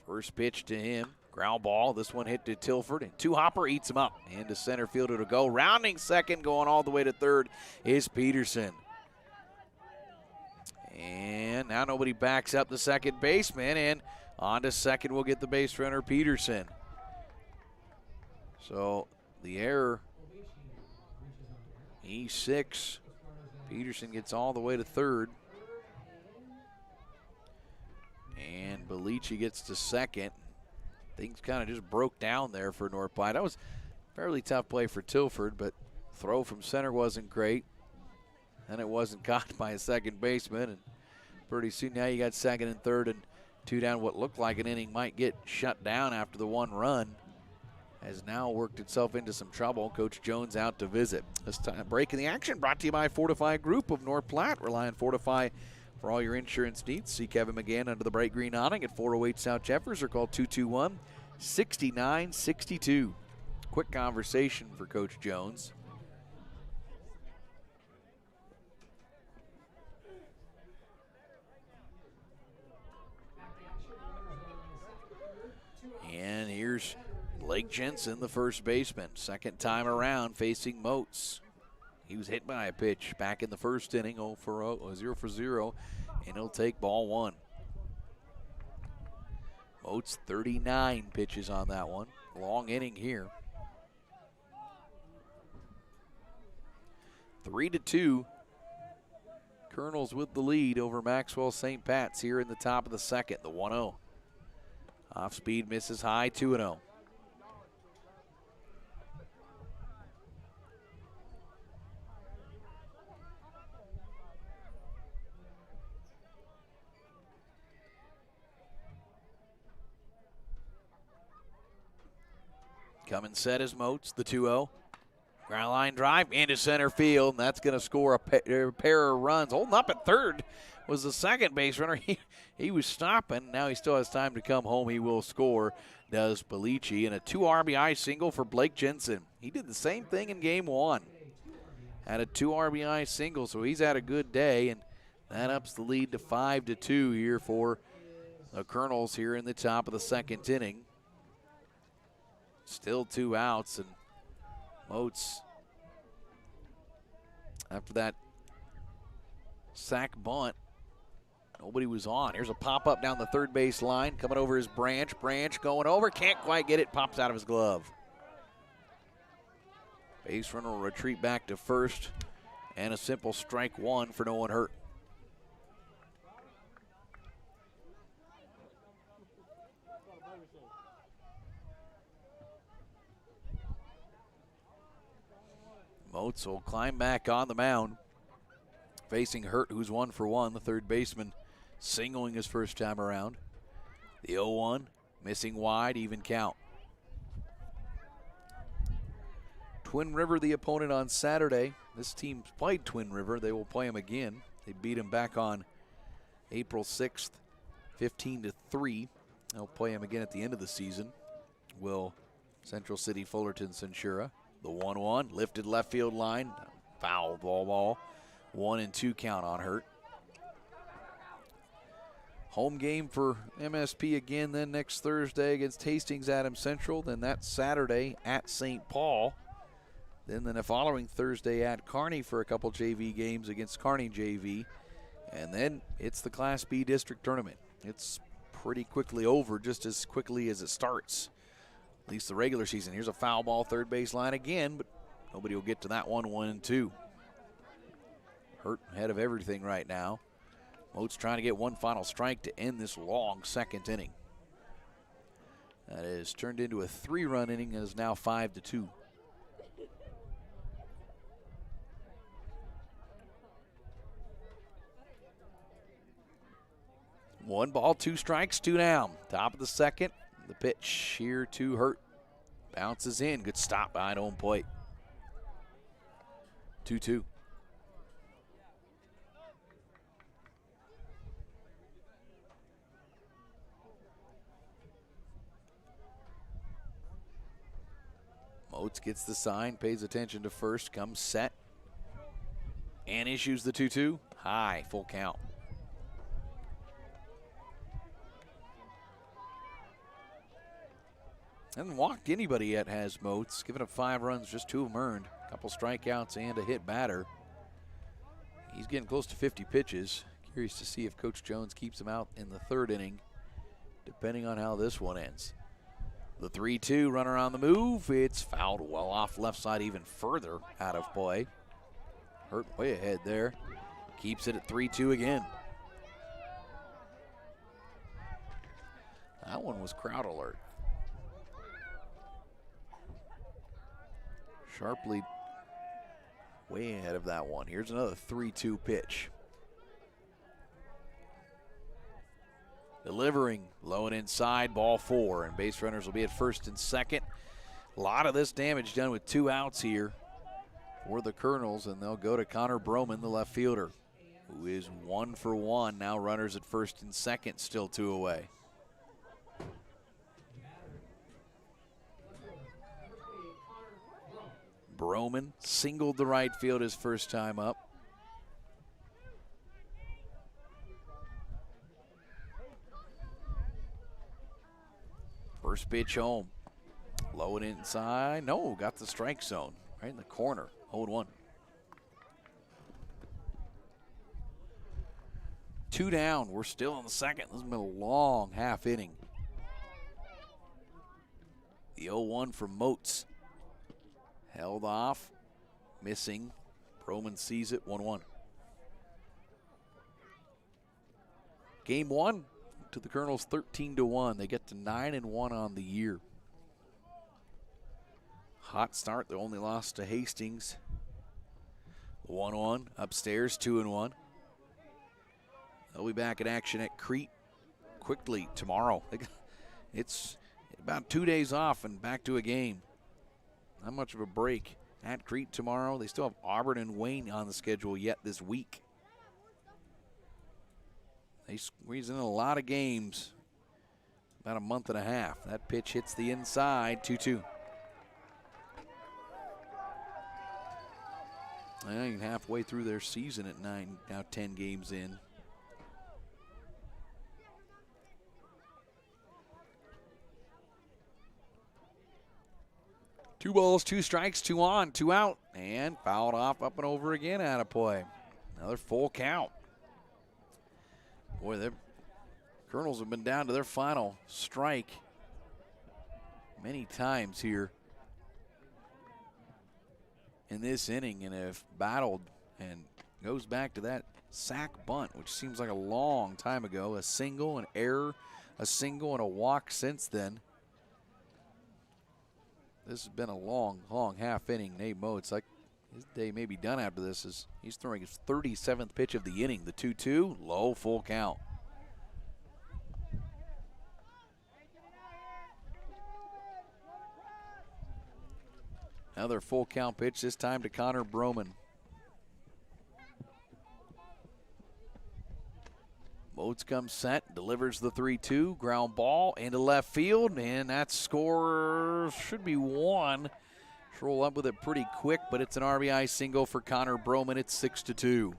First pitch to him, ground ball. This one hit to Tilford, and Two-Hopper eats him up. Into center fielder to go. Rounding second, going all the way to third is Peterson. And now nobody backs up the second baseman, and on to second will get the base runner, Peterson. So the error, E6. Peterson gets all the way to third. And Belici gets to second. Things kind of just broke down there for North Platte. That was Fairly tough play for Tilford, but throw from center wasn't great. And it wasn't caught by a second baseman. And pretty soon now you got second and third and 2 down. What looked like an inning might get shut down after the 1 run has now worked itself into some trouble. Coach Jones out to visit. This time break in the action brought to you by Fortify Group of North Platte. Rely on Fortify for all your insurance needs. See Kevin McGann under the bright green awning at 408 South Jeffers or call 221-6962. Quick conversation for Coach Jones. And here's Blake Jensen, the first baseman. Second time around facing Moats. He was hit by a pitch back in the first inning, 0 for 0, and he'll take ball 1. Moats 39 pitches on that one. Long inning here. 3-2. Colonels with the lead over Maxwell St. Pat's here in the top of the second, the 1-0. Off speed, misses high, 2-0. Coming set is Moats, the 2-0. Ground line drive into center field, and that's going to score a pair of runs. Holding up at third was the second base runner. He was stopping. Now he still has time to come home. He will score, does Belici, and a 2 RBI single for Blake Jensen. He did the same thing in game 1. Had a 2 RBI single, so he's had a good day, and that ups the lead to 5-2 here for the Colonels here in the top of the second inning. Still 2 outs, and Moats, after that sack bunt, nobody was on. Here's a pop-up down the third base line, coming over his Branch. Branch going over, can't quite get it, pops out of his glove. Base runner will retreat back to first, and a simple strike 1 for no one hurt. Moats will climb back on the mound, facing Hurt, who's 1 for 1, the third baseman, singling his first time around. The 0-1, missing wide, even count. Twin River, the opponent on Saturday. This team's played Twin River. They will play them again. They beat them back on April 6th, 15-3. They'll play them again at the end of the season. Will Central City Fullerton Centura. The 1-1, lifted left field line, foul ball. 1-2 count on Hurt. Home game for MSP again then next Thursday against Hastings Adams Central. Then that Saturday at St. Paul. Then the following Thursday at Kearney for a couple JV games against Kearney JV. And then it's the Class B district tournament. It's pretty quickly over, just as quickly as it starts. At least the regular season. Here's a foul ball, third base line again, but nobody will get to that one, 1-2. Hurt ahead of everything right now. Moats trying to get one final strike to end this long second inning. That is turned into a 3-run inning and is now 5-2. One ball, 2 strikes, 2 down. Top of the second. The pitch here to Hurt. Bounces in. Good stop behind home plate. 2-2. Moats gets the sign, pays attention to first, comes set, and issues the 2-2. High, full count. Hasn't walked anybody yet, has Moats. Given up 5 runs, just 2 of them earned. A couple strikeouts and a hit batter. He's getting close to 50 pitches. Curious to see if Coach Jones keeps him out in the 3rd inning, depending on how this one ends. The 3-2, runner on the move. It's fouled well off left side, even further out of play. Hurt way ahead there. Keeps it at 3-2 again. That one was crowd alert. Sharply way ahead of that one. Here's another 3-2 pitch. Delivering, low and inside, ball 4, and base runners will be at first and second. A lot of this damage done with 2 outs here for the Colonels, and they'll go to Connor Broman, the left fielder, who is 1 for 1. Now runners at first and second, still 2 away. Broman singled the right field his first time up. First pitch home. Low and inside. No, got the strike zone. Right in the corner. 0-1. 2 down. We're still in the second. This has been a long half inning. The 0-1 from Moats. Held off. Missing. Broman sees it. 1-1. Game 1 to the Colonels 13-1. They get to 9-1 on the year. Hot start. They only lost to Hastings. 1-1 upstairs, 2-1. They'll be back in action at Crete quickly tomorrow. It's about 2 days off and back to a game. Not much of a break at Crete tomorrow. They still have Auburn and Wayne on the schedule yet this week. They squeeze in a lot of games, about a month and a half. That pitch hits the inside, 2-2. Not even halfway through their season at 9, now 10 games in. Two balls, 2 strikes, 2 on, 2 out, and fouled off up and over again out of play. Another full count. Boy, the Colonels have been down to their final strike many times here in this inning and have battled, and goes back to that sack bunt, which seems like a long time ago. A single, an error, a single, and a walk since then. This has been a long, long half inning. Nate Moats, like his day may be done after this, as he's throwing his 37th pitch of the inning. The 2-2, low, full count. Another full count pitch, this time to Connor Broman. Moats comes set, delivers the 3-2, ground ball into left field, and that score should be 1. Roll up with it pretty quick, but it's an RBI single for Connor Broman. It's 6-2.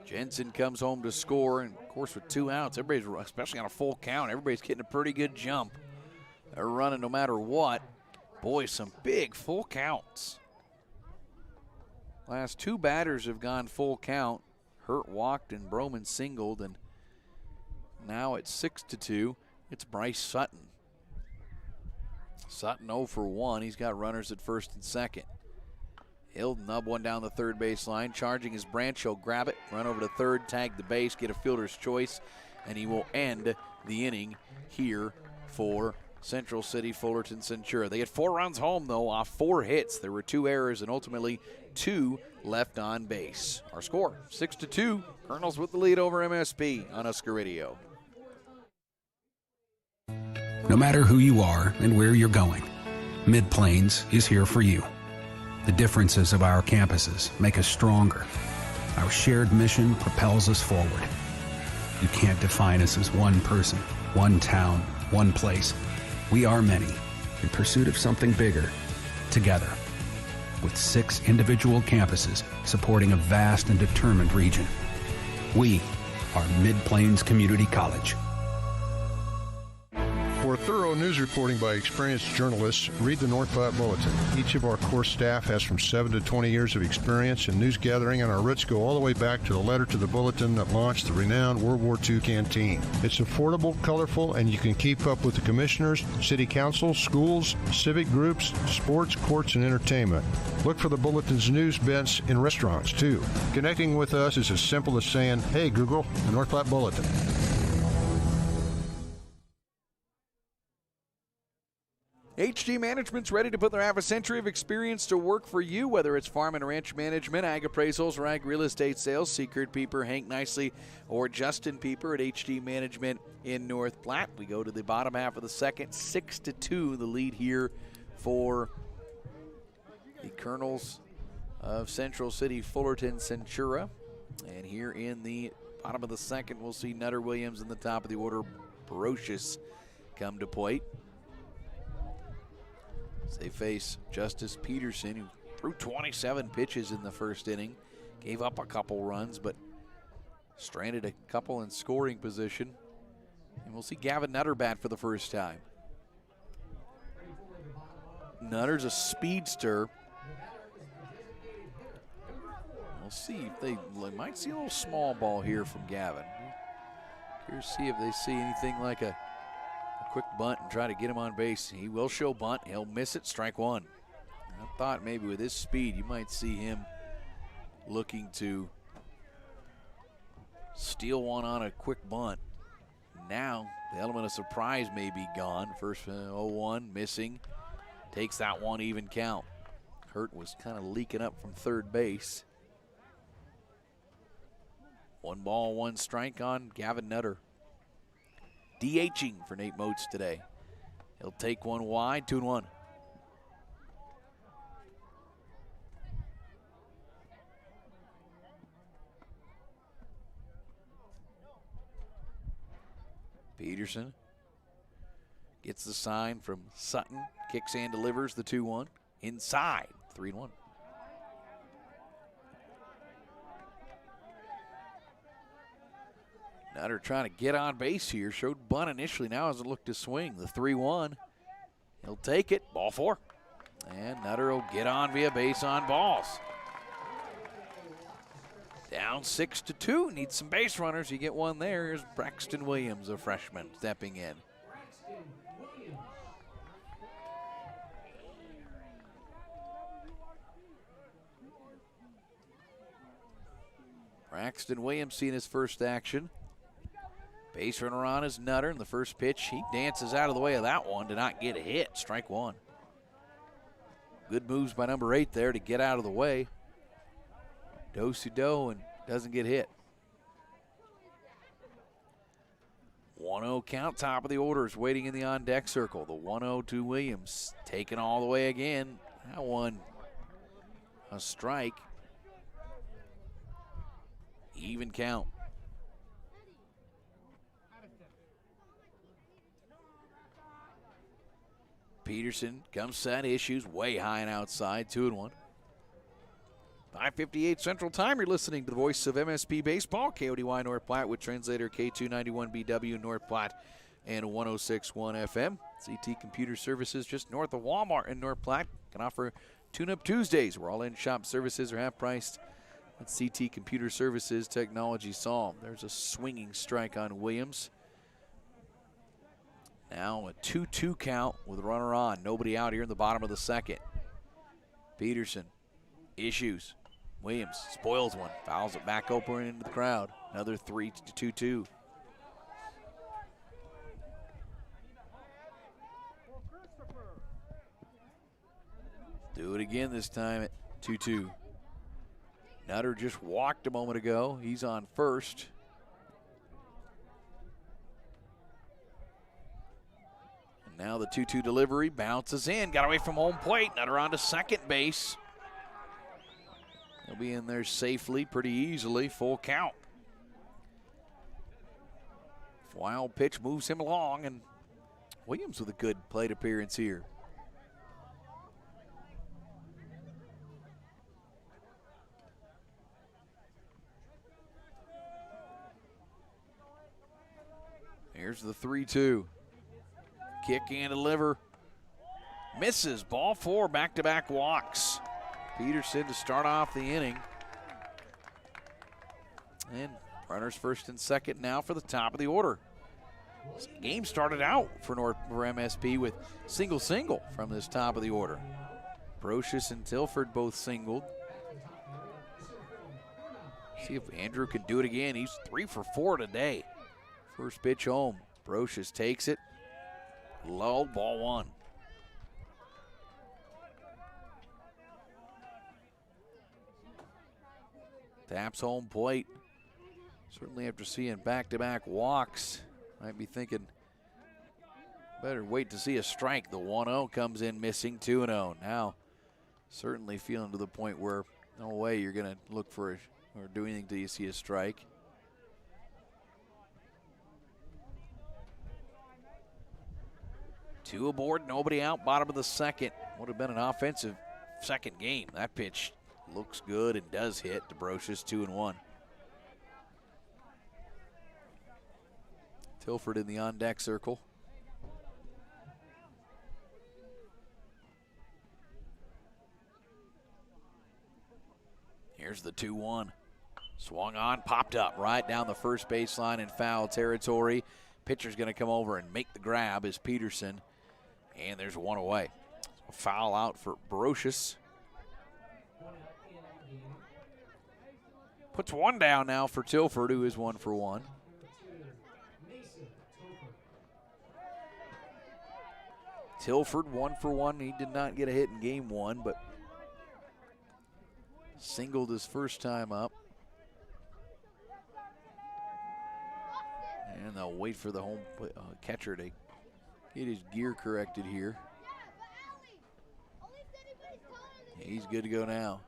Jensen comes home to score, and of course with 2 outs, everybody's, especially on a full count, everybody's getting a pretty good jump. They're running no matter what. Boy, some big full counts. Last 2 batters have gone full count. Hurt walked and Broman singled, and now it's 6-2. It's Bryce Sutton. Sutton 0 for 1. He's got runners at first and second. He'll nub one down the third base line. Charging his Branch. He'll grab it, run over to third, tag the base, get a fielder's choice, and he will end the inning here for Central City Fullerton Centura. They get 4 runs home, though, off 4 hits. There were 2 errors and ultimately 2 left on base. Our score, 6-2. Colonels with the lead over MSP on Husker Radio. No matter who you are and where you're going, Mid-Plains is here for you. The differences of our campuses make us stronger. Our shared mission propels us forward. You can't define us as one person, one town, one place. We are many, in pursuit of something bigger, together. With 6 individual campuses supporting a vast and determined region. We are Mid-Plains Community College. For thorough news reporting by experienced journalists, read the North Platte Bulletin. Each of our core staff has from 7 to 20 years of experience in news gathering, and our roots go all the way back to the letter to the bulletin that launched the renowned World War II canteen. It's affordable, colorful, and you can keep up with the commissioners, city council, schools, civic groups, sports, courts, and entertainment. Look for the bulletin's news bents in restaurants, too. Connecting with us is as simple as saying, "Hey, Google, the North Platte Bulletin." HD Management's ready to put their half a century of experience to work for you, whether it's farm and ranch management, ag appraisals, or ag real estate sales. See Kurt Pieper, Hank Nicely, or Justin Pieper at HD Management in North Platte. We go to the bottom half of the second, 6-2, the lead here for the Colonels of Central City, Fullerton, Centura. And here in the bottom of the second, we'll see Nutter, Williams in the top of the order, Brocious come to plate. As they face Justice Peterson, who threw 27 pitches in the first inning, gave up a couple runs, but stranded a couple in scoring position. And we'll see Gavin Nutter bat for the first time. Nutter's a speedster. We'll see if they might see a little small ball here from Gavin. Curious to see if they see anything like a quick bunt and try to get him on base. He will show bunt. He'll miss it. Strike one. I thought maybe with his speed you might see him looking to steal one on a quick bunt. Now the element of surprise may be gone. First 0-1 missing. Takes that one even count. Hurt was kind of leaking up from third base. 1 ball, 1 strike on Gavin Nutter. DHing for Nate Moats today. He'll take one wide, 2-1. Peterson gets the sign from Sutton, kicks and delivers the 2-1. Inside, 3-1. Nutter trying to get on base here. Showed bunt initially, now hasn't looked to swing. The 3-1. He'll take it. Ball 4. And Nutter will get on via base on balls. Down 6-2. Needs some base runners. You get one there. Here's Braxton Williams, a freshman, stepping in. Braxton Williams seeing his first action. Base runner on is Nutter, and the first pitch, he dances out of the way of that one to not get hit. Strike one. Good moves by number 8 there to get out of the way. Do-si-do and doesn't get hit. 1-0 count, top of the order is waiting in the on-deck circle. The 1-0 to Williams, taken all the way again. That one, a strike. Even count. Peterson comes set, issues way high and outside, 2-1. 5:58 Central Time. You're listening to the voice of MSP Baseball, KODY North Platte with translator K291BW North Platte and 106.1 FM. CT Computer Services just north of Walmart in North Platte can offer Tune-Up Tuesdays, where all in-shop services are half-priced. That's CT Computer Services, technology solved. There's a swinging strike on Williams. Now a 2-2 count with a runner on. Nobody out here in the bottom of the second. Peterson issues. Williams spoils one. Fouls it back open into the crowd. Another 3-2-2. Do it again this time at 2-2. Nutter just walked a moment ago. He's on first. And now the 2-2 delivery bounces in. Got away from home plate. Nutter on to second base. He'll be in there safely, pretty easily. Full count. Wild pitch moves him along, and Williams with a good plate appearance here. Here's the 3-2. Kick and deliver. Misses. Ball 4, back-to-back walks. Peterson to start off the inning. And runners first and second now for the top of the order. This game started out for MSP with single from this top of the order. Brocious and Tilford both singled. See if Andrew can do it again. He's 3 for 4 today. First pitch home. Brocious takes it. Lulled, ball 1. Taps home plate. Certainly after seeing back-to-back walks, might be thinking better wait to see a strike. The 1-0 comes in missing, 2-0. Now certainly feeling to the point where no way you're going to look for or do anything till you see a strike. Two aboard, nobody out, bottom of the second. Would have been an offensive second game. That pitch looks good and does hit. DeBrocious 2-1. Tilford in the on-deck circle. Here's the 2-1. Swung on, popped up right down the first baseline in foul territory. Pitcher's going to come over and make the grab is Peterson. And there's one away. A foul out for Brocious. Puts one down now for Tilford, who is 1 for 1. Tilford 1 for 1. He did not get a hit in game 1, but singled his first time up. And they'll wait for the home catcher to get his gear corrected here. He's good to go now.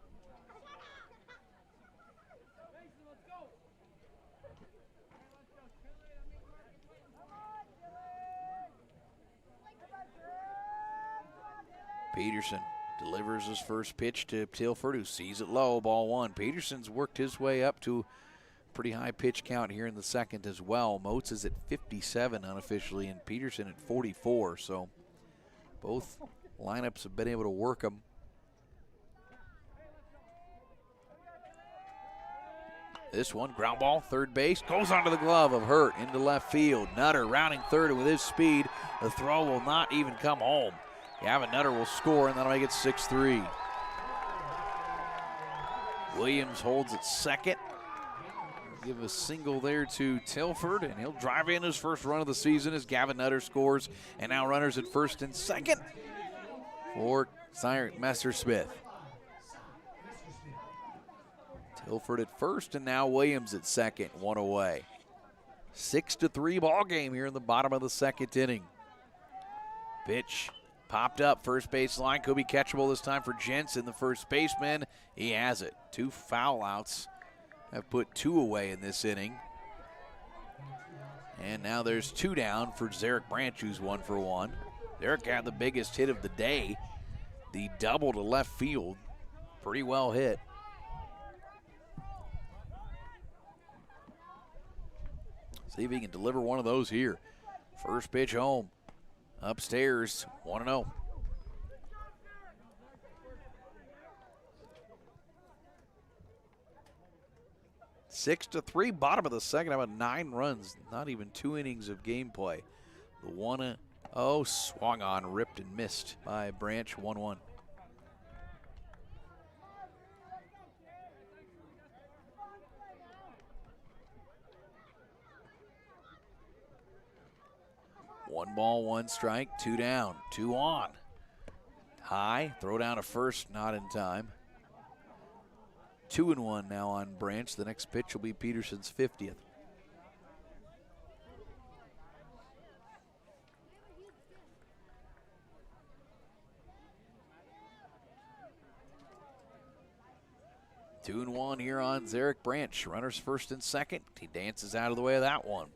Peterson delivers his first pitch to Tilford, who sees it low, ball 1. Peterson's worked his way up to pretty high pitch count here in the second as well. Moats is at 57 unofficially and Peterson at 44, so both lineups have been able to work them. This one, ground ball, third base, goes onto the glove of Hurt into left field. Nutter rounding third, and with his speed, the throw will not even come home. Gavin Nutter will score, and that'll make it 6-3. Williams holds at second. Give a single there to Tilford, and he'll drive in his first run of the season as Gavin Nutter scores. And now runners at first and second for Messersmith. Tilford at first, and now Williams at second, one away. 6-3 ball game here in the bottom of the second inning. Pitch popped up, first base line, could be catchable this time for Jensen, the first baseman. He has it. 2 foul outs have put 2 away in this inning. And now there's 2 down for Zarek Branch, who's 1 for 1. Zarek had the biggest hit of the day, the double to left field. Pretty well hit. See if he can deliver one of those here. First pitch home. Upstairs, 1-0. Six to 3, bottom of the second. About 9 runs, not even 2 innings of gameplay. The 1-0 swung on, ripped and missed by Branch, 1-1. One ball, 1 strike, 2 down, 2 on. High, throw down to first, not in time. 2-1 now on Branch. The next pitch will be Peterson's 50th. Two and one here on Zarek Branch. Runners first and second. He dances out of the way of that one.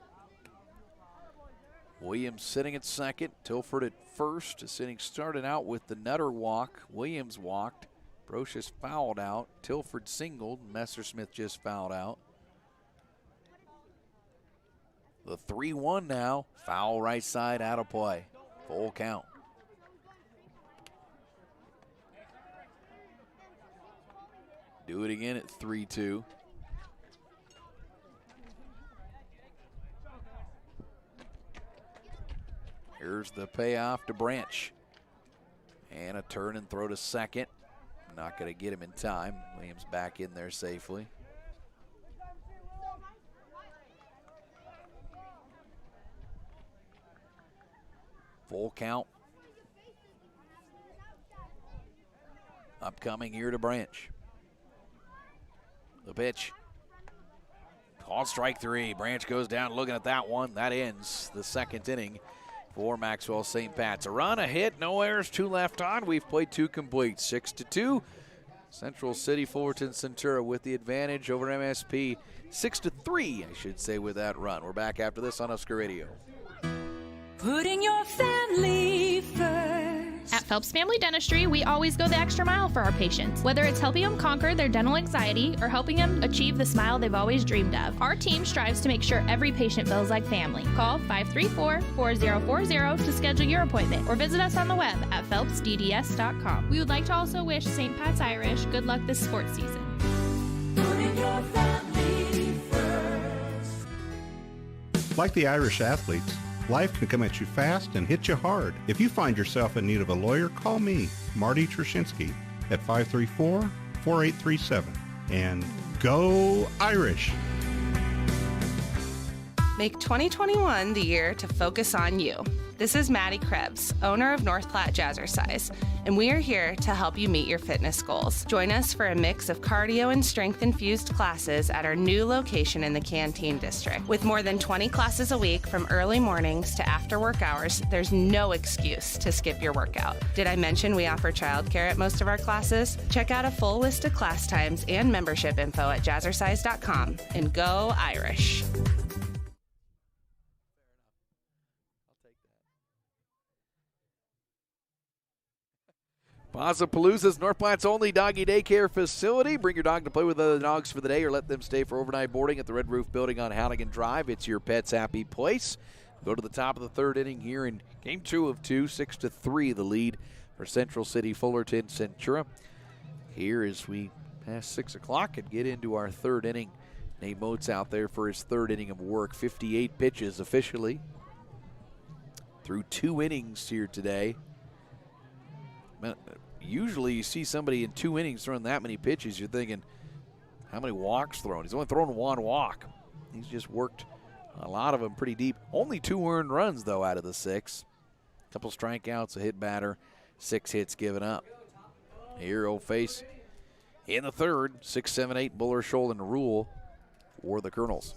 Williams sitting at second. Tilford at first. This inning started out with the Nutter walk. Williams walked. Brocious fouled out. Tilford singled. Messersmith just fouled out. The 3-1 now. Foul right side, out of play. Full count. Do it again at 3-2. Here's the payoff to Branch. And a turn and throw to second. Not going to get him in time. Williams back in there safely. Full count. Upcoming here to Branch. The pitch. Called strike 3. Branch goes down looking at that one. That ends the second inning for Maxwell St. Pat's. A run, a hit, no errors, 2 left on. We've played 2 complete, 6-2. Central City Fullerton Centura with the advantage over MSP. 6-3, I should say, with that run. We're back after this on Husker Radio. Putting your family first. At Phelps Family Dentistry, we always go the extra mile for our patients. Whether it's helping them conquer their dental anxiety or helping them achieve the smile they've always dreamed of, our team strives to make sure every patient feels like family. Call 534-4040 to schedule your appointment or visit us on the web at phelpsdds.com. We would like to also wish St. Pat's Irish good luck this sports season. Putting your family first. Like the Irish athletes, life can come at you fast and hit you hard. If you find yourself in need of a lawyer, call me, Marty Trushinsky, at 534-4837. And go Irish! Make 2021 the year to focus on you. This is Maddie Krebs, owner of North Platte Jazzercise, and we are here to help you meet your fitness goals. Join us for a mix of cardio and strength-infused classes at our new location in the Canteen District. With more than 20 classes a week from early mornings to after work hours, there's no excuse to skip your workout. Did I mention we offer childcare at most of our classes? Check out a full list of class times and membership info at jazzercise.com, and go Irish. Mazapalooza's North Platte's only doggy daycare facility. Bring your dog to play with other dogs for the day or let them stay for overnight boarding at the Red Roof Building on Halligan Drive. It's your pet's happy place. Go to the top of the third inning here in game 2 of 2, 6-3 the lead for Central City Fullerton Centura. Here as we pass 6 o'clock and get into our third inning. Nate Moats out there for his third inning of work. 58 pitches officially through 2 innings here today. Usually you see somebody in 2 innings throwing that many pitches, you're thinking, how many walks thrown? He's only thrown 1 walk. He's just worked a lot of them pretty deep. Only 2 earned runs, though, out of the 6. A couple strikeouts, a hit batter, 6 hits given up. Here, old face in the third, 6, 7, 8, Buller, Scholl, and Rule for the Colonels.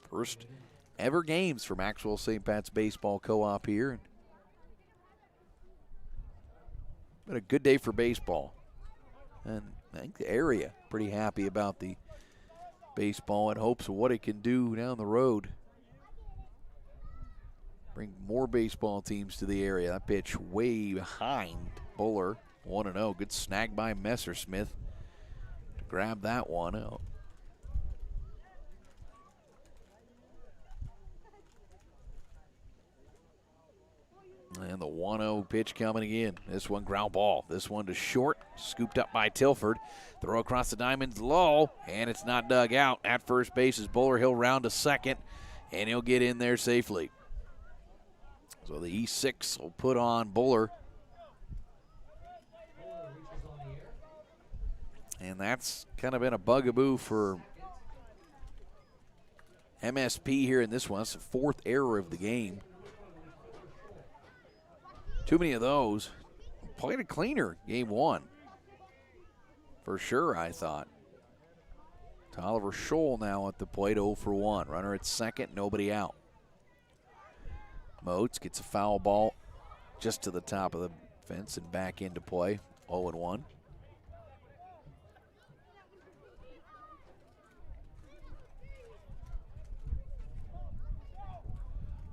First ever games for Maxwell St. Pat's Baseball Co-op here. Been a good day for baseball. And I think the area pretty happy about the baseball in hopes of what it can do down the road. Bring more baseball teams to the area. That pitch way behind Buller. 1-0. Good snag by Messersmith to grab that one out. And the 1-0 pitch coming again. This one ground ball. This one to short. Scooped up by Tilford. Throw across the diamonds low. And it's not dug out. At first base is Buller. He'll round to second. And he'll get in there safely. So the E6 will put on Buller. And that's kind of been a bugaboo for MSP here in this one. It's the 4th error of the game. Too many of those. Played a cleaner game 1. For sure, I thought. Tolliver Scholl now at the plate, 0 for 1. Runner at second, nobody out. Moats gets a foul ball just to the top of the fence and back into play, 0-1.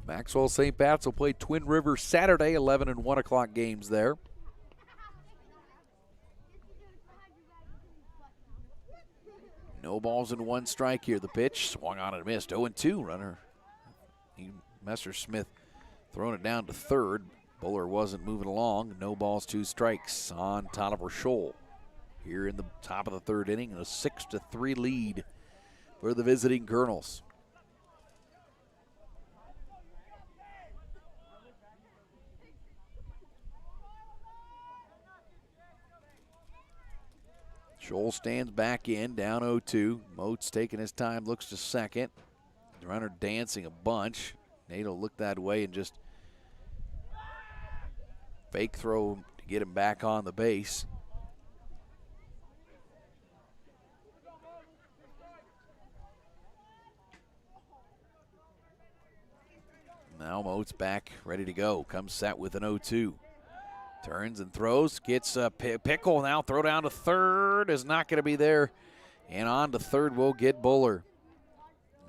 Maxwell St. Pat's will play Twin River Saturday, 11 and 1 o'clock games there. No balls and 1 strike here. The pitch swung on and missed. 0-2 runner. Messersmith throwing it down to third. Buller wasn't moving along. No balls, 2 strikes on Tolliver Scholl. Here in the top of the third inning, a 6-3 lead for the visiting Colonels. Scholl stands back in, down 0-2. Moats taking his time, looks to second. The runner dancing a bunch. Nate will look that way and just fake throw to get him back on the base. Now Moats back, ready to go. Comes set with an 0-2. Turns and throws, gets a pickle now. Throw down to third is not going to be there. And on to third will get Buller.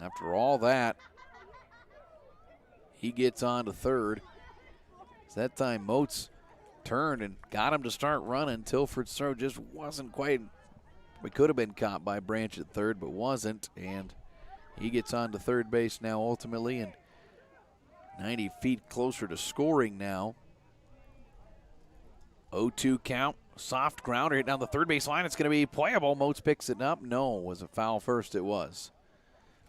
After all that, he gets on to third. That time Moats turned and got him to start running. Tilford's throw just wasn't quite. We could have been caught by Branch at third, but wasn't. And he gets on to third base now ultimately, and 90 feet closer to scoring now. 0-2 count. Soft grounder hit down the third base line. It's going to be playable. Moats picks it up. No, was a foul first. It was.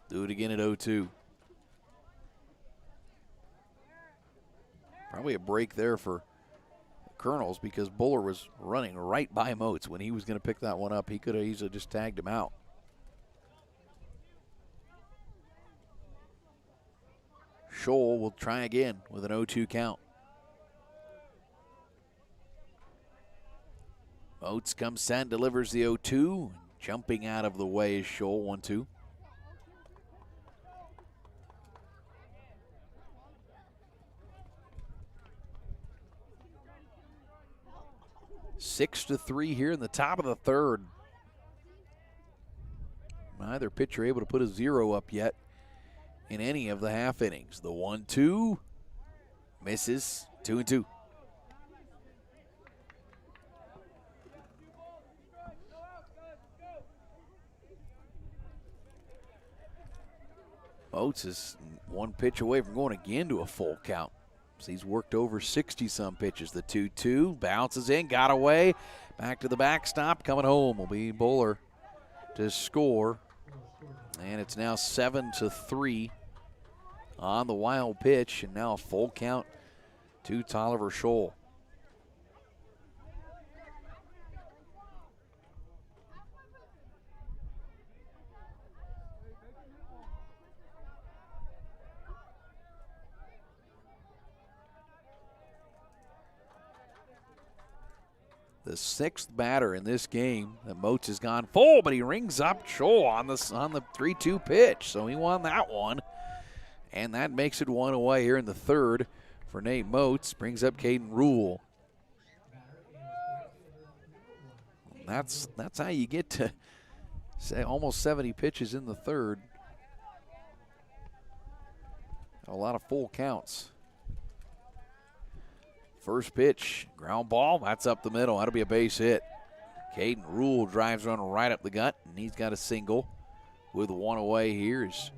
Do it again at 0-2. Probably a break there for Colonels because Buller was running right by Moats. When he was going to pick that one up, he could have easily just tagged him out. Scholl will try again with an 0-2 count. Moats comes set, delivers the 0-2. Jumping out of the way is Scholl, 1-2. Six to 3 here in the top of the third. Neither pitcher able to put a 0 up yet in any of the half innings. The 1-2 misses. 2-2. Moats is one pitch away from going again to a full count. So he's worked over 60-some pitches. The 2-2 bounces in, got away. Back to the backstop. Coming home will be Buller to score. And it's now 7-3 on the wild pitch. And now a full count to Tolliver Scholl. The sixth batter in this game that Moats has gone full, but he rings up Scholl on the 3-2 pitch. So he won that one. And that makes it one away here in the third for Nate Moats. Brings up Caden Rule. That's how you get to say almost 70 pitches in the third. A lot of full counts. First pitch, ground ball, that's up the middle. That'll be a base hit. Caden Rule drives one right up the gut, and he's got a single with one away. Here's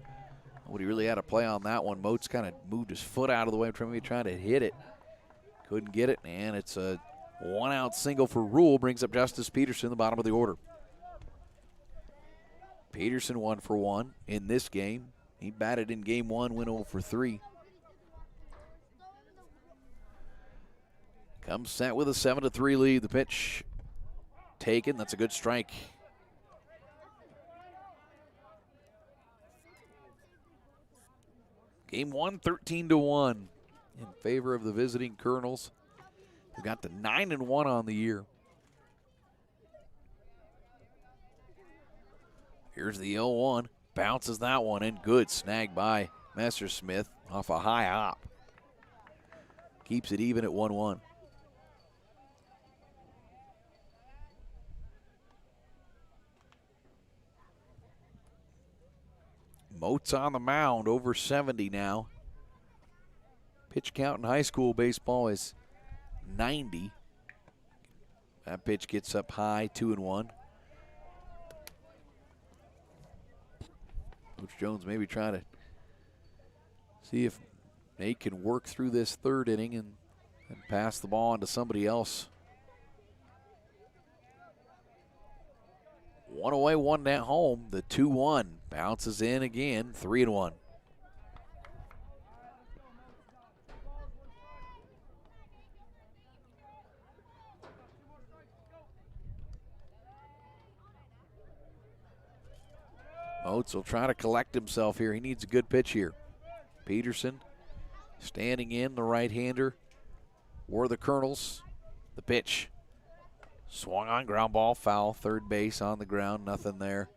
what he really had to play on that one. Moats kind of moved his foot out of the way, trying to hit it. Couldn't get it, and it's a one-out single for Rule. Brings up Justice Peterson, the bottom of the order. Peterson 1 for 1 in this game. He batted in game one, went 0 for 3. Comes set with a 7-3 lead. The pitch taken. That's a good strike. Game one, 13-1 in favor of the visiting Colonels, who got to 9-1 on the year. Here's the 0-1. Bounces that one in. Good snag by Messersmith off a high hop. Keeps it even at 1-1. Moats on the mound, over 70 now. Pitch count in high school baseball is 90. That pitch gets up high, 2-1. Coach Jones maybe trying to see if Nate can work through this third inning and pass the ball on to somebody else. One away, one at home. The 2-1 bounces in again, 3-1. Moats will try to collect himself here. He needs a good pitch here. Peterson standing in, the right-hander for the Colonels. The pitch. Swung on, ground ball, foul, third base on the ground, nothing there.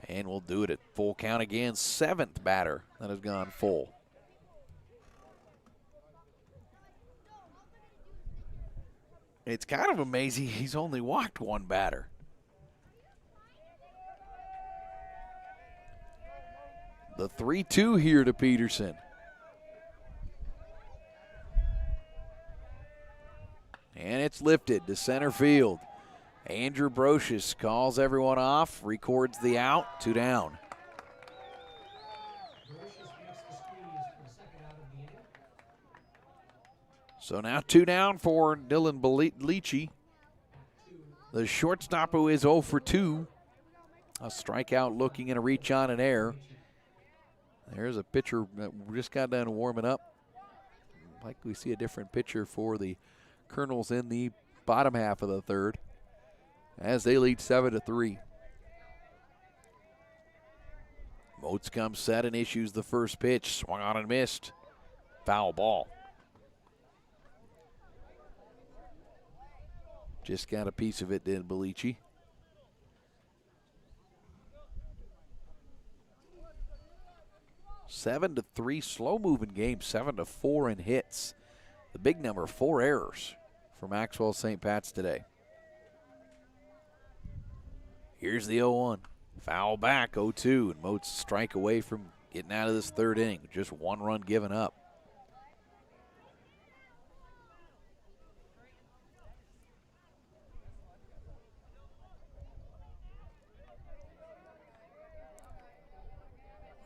And we'll do it at full count again. Seventh batter that has gone full. It's kind of amazing he's only walked one batter. The 3-2 here to Peterson. And it's lifted to center field. Andrew Brocious calls everyone off, records the out, 2 down. So now 2 down for Dylan Belici. The shortstop who is 0 for 2. A strikeout looking and a reach on an error. There's a pitcher that just got done warming up. Like we see a different pitcher for the Colonels in the bottom half of the third as they lead 7-3. Moats comes set and issues the first pitch. Swung on and missed. Foul ball. Just got a piece of it, did Belici. 7-3, slow-moving game, 7-4 in hits. The big number, 4 errors for Maxwell St. Pat's today. Here's the 0-1. Foul back, 0-2, and Moats strike away from getting out of this third inning. Just 1 run given up.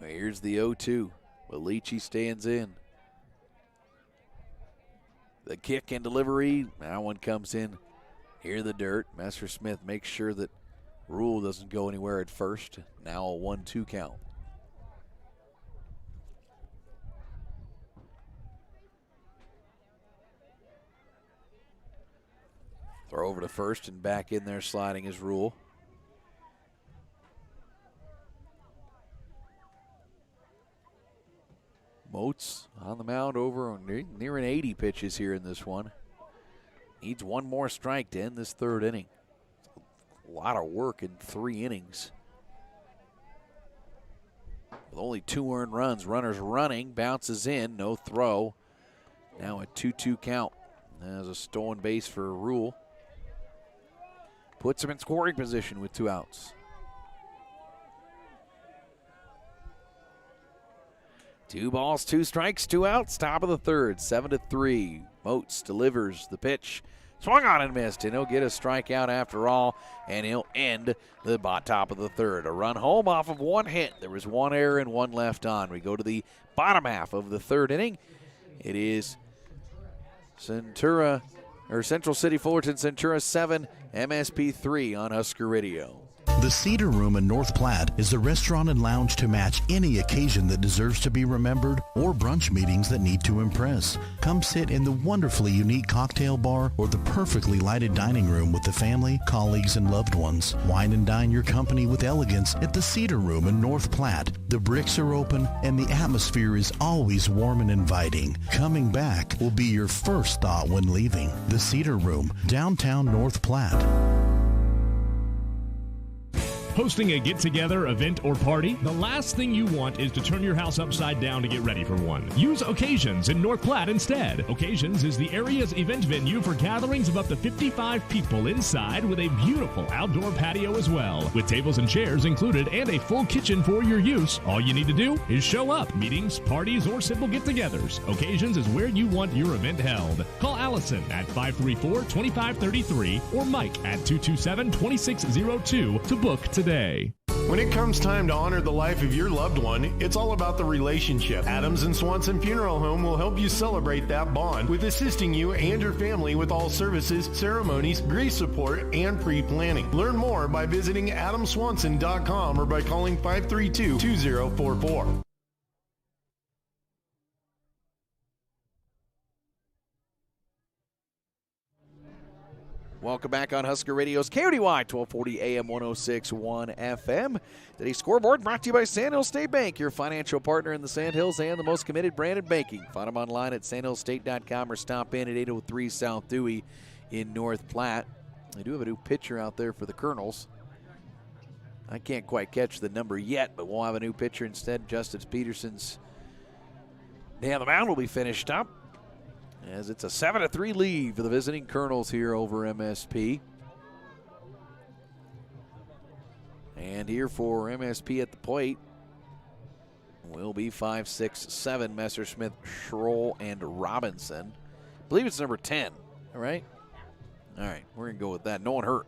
Here's the 0-2. Belici stands in. The kick and delivery. That one comes in. Here the dirt. Messersmith makes sure that Rule doesn't go anywhere at first. Now a 1-2 count. Throw over to first and back in there sliding is Rule. Moats on the mound over nearing 80 pitches here in this one. Needs 1 more strike to end this third inning. A lot of work in 3 innings. With only 2 earned runs, runners running, bounces in, no throw. Now a 2-2 count. There's a stolen base for Rule. Puts him in scoring position with 2 outs. 2 balls, 2 strikes, 2 outs, top of the third, 7-3. Moats delivers the pitch. Swung on and missed, and he'll get a strikeout after all, and he'll end the top of the third. A run home off of 1 hit. There was 1 error and 1 left on. We go to the bottom half of the third inning. It is Centura, or Central City Fullerton Centura 7, MSP 3 on Husker Radio. The Cedar Room in North Platte is the restaurant and lounge to match any occasion that deserves to be remembered or brunch meetings that need to impress. Come sit in the wonderfully unique cocktail bar or the perfectly lighted dining room with the family, colleagues, and loved ones. Wine and dine your company with elegance at the Cedar Room in North Platte. The bricks are open and the atmosphere is always warm and inviting. Coming back will be your first thought when leaving. The Cedar Room, downtown North Platte. Hosting a get-together, event, or party? The last thing you want is to turn your house upside down to get ready for one. Use Occasions in North Platte instead. Occasions is the area's event venue for gatherings of up to 55 people inside with a beautiful outdoor patio as well. With tables and chairs included and a full kitchen for your use, all you need to do is show up. Meetings, parties, or simple get-togethers. Occasions is where you want your event held. Call Allison at 534-2533 or Mike at 227-2602 to book today. When it comes time to honor the life of your loved one, it's all about the relationship. Adams and Swanson Funeral Home will help you celebrate that bond with assisting you and your family with all services, ceremonies, grief support, and pre-planning. Learn more by visiting adamswanson.com or by calling 532-2044. Welcome back on Husker Radio's KODY 1240 AM 106.1 FM. Today's scoreboard brought to you by Sandhill State Bank, your financial partner in the Sandhills and the most committed brand in banking. Find them online at sandhillstate.com or stop in at 803 South Dewey in North Platte. They do have a new pitcher out there for the Colonels. I can't quite catch the number yet, but we'll have a new pitcher instead. Justice Peterson's day on the mound will be finished up. as it's a 7-3 lead for the visiting Colonels here over MSP. And here for MSP at the plate will be 5, 6, 7 Messerschmitt, Schroll, and Robinson. I believe it's number 10, all right? All right, we're going to go with that. No one hurt.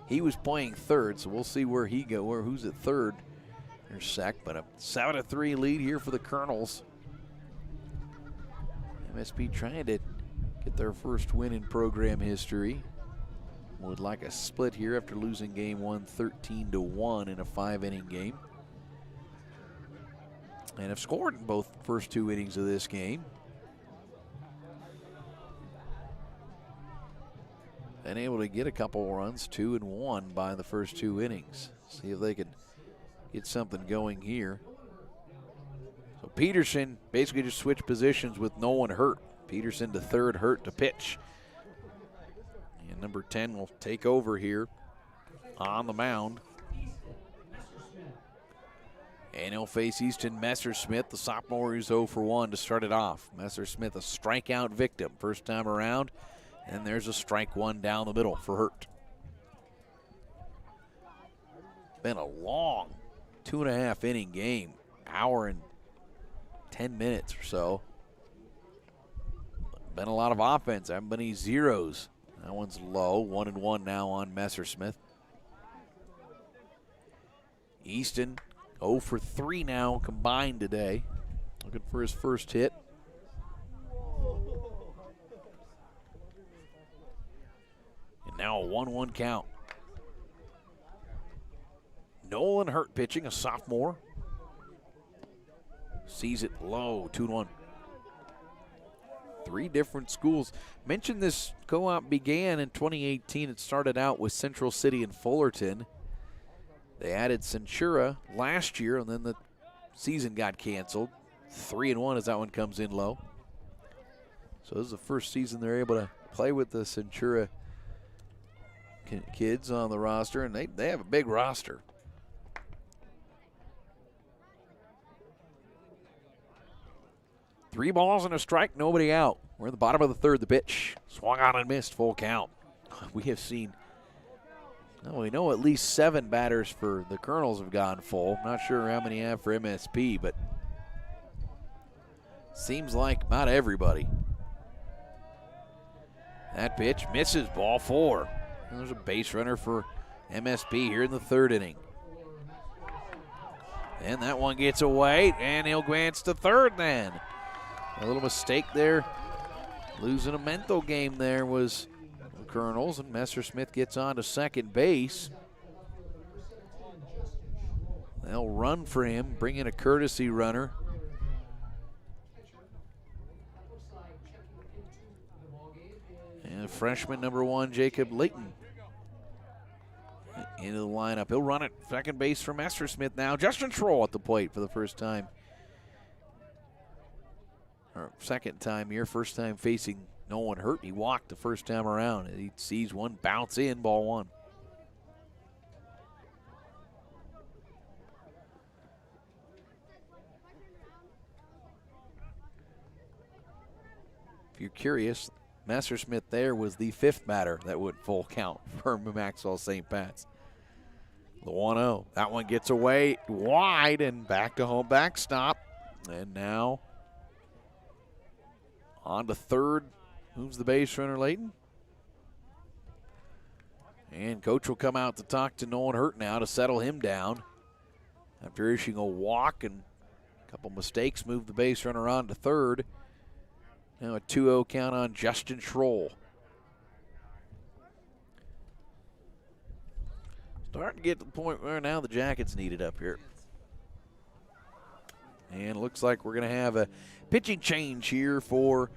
He was playing third, so we'll see where he go, or who's at third or sec. But a 7-3 lead here for the Colonels. MSP trying to get their first win in program history. Would like a split here after losing game 1 13-1 in a 5-inning game. And have scored in both first 2 innings of this game. Been able to get a couple runs, 2 and 1 by the first 2 innings. See if they can get something going here. So Peterson basically just switched positions with no one hurt. Peterson to third, Hurt to pitch. And number 10 will take over here on the mound. And he'll face Easton Messerschmitt, the sophomore who's 0 for 1 to start it off. Messerschmitt, a strikeout victim first time around. And there's a strike 1 down the middle for Hurt. Been a long 2.5 inning game, hour and 10 minutes or so. Been a lot of offense. Haven't been any zeros. That one's low. 1 and 1 now on Messerschmitt. Easton 0 for 3 now combined today. Looking for his first hit. And now a 1-1 count. Nolan Hurt pitching, a sophomore. Sees it low, 2-1. 3 different schools. Mentioned this co-op began in 2018. It started out with Central City and Fullerton. They added Centura last year, and then the season got canceled. 3-1 as that one comes in low. So this is the first season they're able to play with the Centura kids on the roster, and they have a big roster. Three balls and a strike, nobody out. We're in the bottom of the third. The pitch swung on and missed, full count. We have seen, well, we know at least 7 batters for the Colonels have gone full. Not sure how many have for MSP, but seems like not everybody. That pitch misses, ball 4. And there's a base runner for MSP here in the 3rd inning. And that one gets away, and he'll advance to 3rd then. A little mistake there. Losing a mental game there was the Colonels, and Messerschmitt gets on to 2nd base. They'll run for him, bring in a courtesy runner. And freshman number 1, Jacob Layton, into the lineup. He'll run it 2nd base for Messerschmitt now. Justin Schroll at the plate for the first time. Or 2nd time here, first time facing no one hurt. He walked the first time around. He sees one bounce in, ball 1. If you're curious, Messerschmitt there was the 5th batter that went full count for Maxwell St. Pat's. The 1-0. That one gets away wide and back to home backstop. And now on to 3rd. Moves the base runner, Layton. And coach will come out to talk to Nolan Hurt now to settle him down. After issuing a walk and a couple mistakes, moved the base runner on to 3rd. Now a 2-0 count on Justin Schroll. Starting to get to the point where now the Jackets need it up here. And it looks like we're going to have a pitching change here for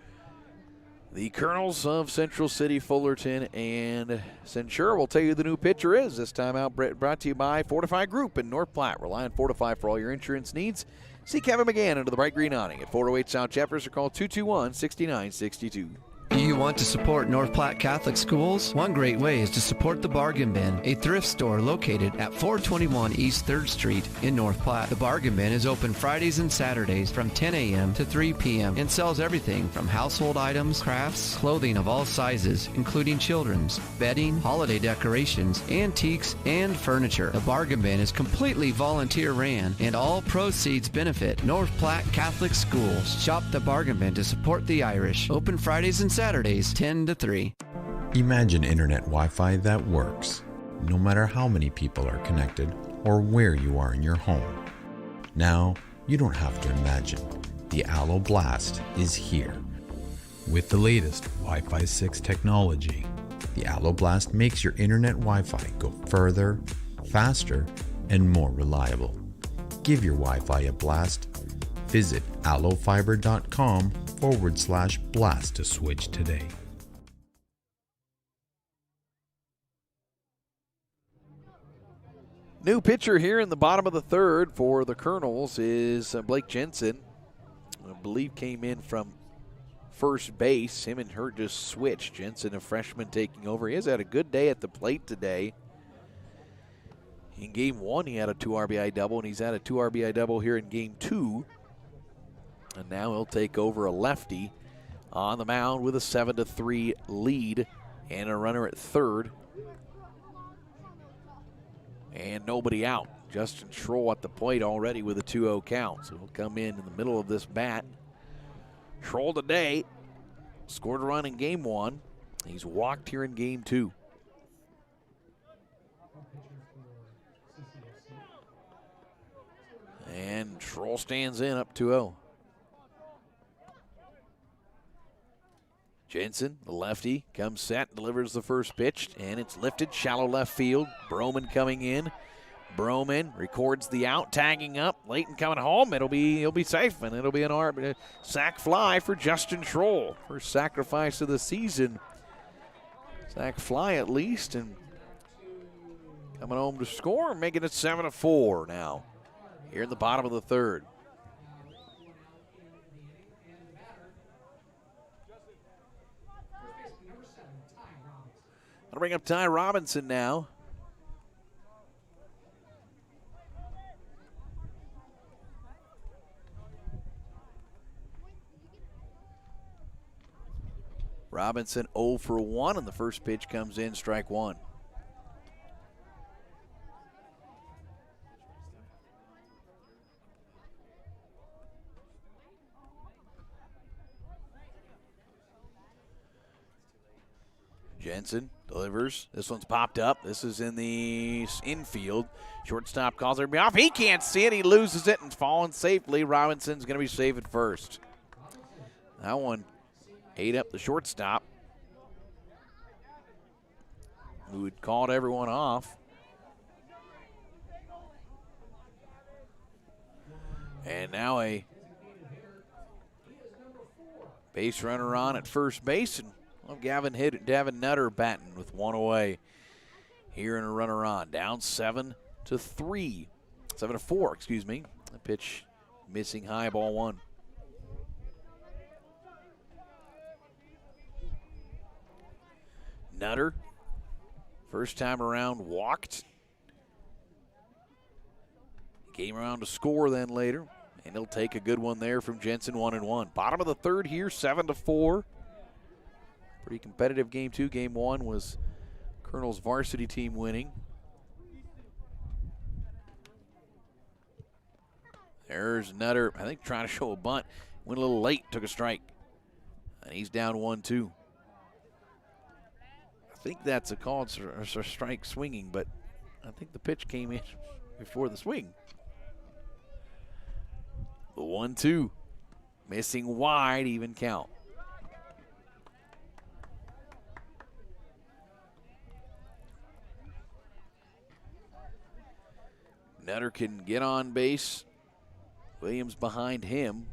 the Colonels of Central City, Fullerton, and Centura. We'll tell you who the new pitcher is. This time out brought to you by Fortify Group in North Platte. Rely on Fortify for all your insurance needs. See Kevin McGann under the bright green awning at 408 South Jefferson or call 221-6962. You Want to support North Platte Catholic Schools? One great way is to support the Bargain Bin, a thrift store located at 421 East 3rd Street in North Platte. The Bargain Bin is open Fridays and Saturdays from 10 a.m. to 3 p.m. and sells everything from household items, crafts, clothing of all sizes, including children's, bedding, holiday decorations, antiques, and furniture. The Bargain Bin is completely volunteer ran, and all proceeds benefit North Platte Catholic Schools. Shop the Bargain Bin to support the Irish. Open Fridays and Saturdays, 10 to 3. Imagine internet Wi-Fi that works, no matter how many people are connected or where you are in your home. Now, you don't have to imagine. The Allo Blast is here. With the latest Wi-Fi 6 technology, the Allo Blast makes your internet Wi-Fi go further, faster, and more reliable. Give your Wi-Fi a blast. Visit allofiber.com/blast to switch today. New pitcher here in the bottom of the third for the Colonels is Blake Jensen. I believe came in from first base. Him and her just switched. Jensen, a freshman, taking over. He has had a good day at the plate today. In game one, he had a 2 RBI double, and he's had a 2 RBI double here in game two. And now he'll take over a lefty on the mound with a 7-3 lead and a runner at third. And nobody out. Justin Schroll at the plate already with a 2-0 count. So he'll come in the middle of this bat. Schroll today scored a run in game one. He's walked here in game two. And Schroll stands in up 2-0. Jensen, the lefty, comes set, delivers the first pitch, and it's lifted, shallow left field. Broman coming in. Broman records the out, tagging up. Layton coming home. He'll be safe, and it'll be an sac fly for Justin Schroll. First sacrifice of the season. Sac fly at least, and coming home to score, making it 7-4 now. Here in the bottom of the third. I'll bring up Ty Robinson now. Robinson 0 for 1, and the first pitch comes in, strike one. Jensen delivers. This one's popped up. This is in the infield. Shortstop calls everybody off. He can't see it. He loses it and falling safely. Robinson's going to be safe at first. That one ate up the shortstop, who had called everyone off. And now a base runner on at first base, and Gavin Nutter batting with one away here in a runner on. Down 7-4, excuse me. The pitch missing high, ball one. Nutter, first time around, walked. Came around to score then later, and he'll take a good one there from Jensen, 1-1. Bottom of the third here, 7-4. Pretty competitive game two. Game one was Colonel's varsity team winning. There's Nutter, I think, trying to show a bunt. Went a little late, took a strike. And he's down 1-2. I think that's a called strike swinging, but I think the pitch came in before the swing. The 1-2. Missing wide, even count. Nutter can get on base. Williams behind him.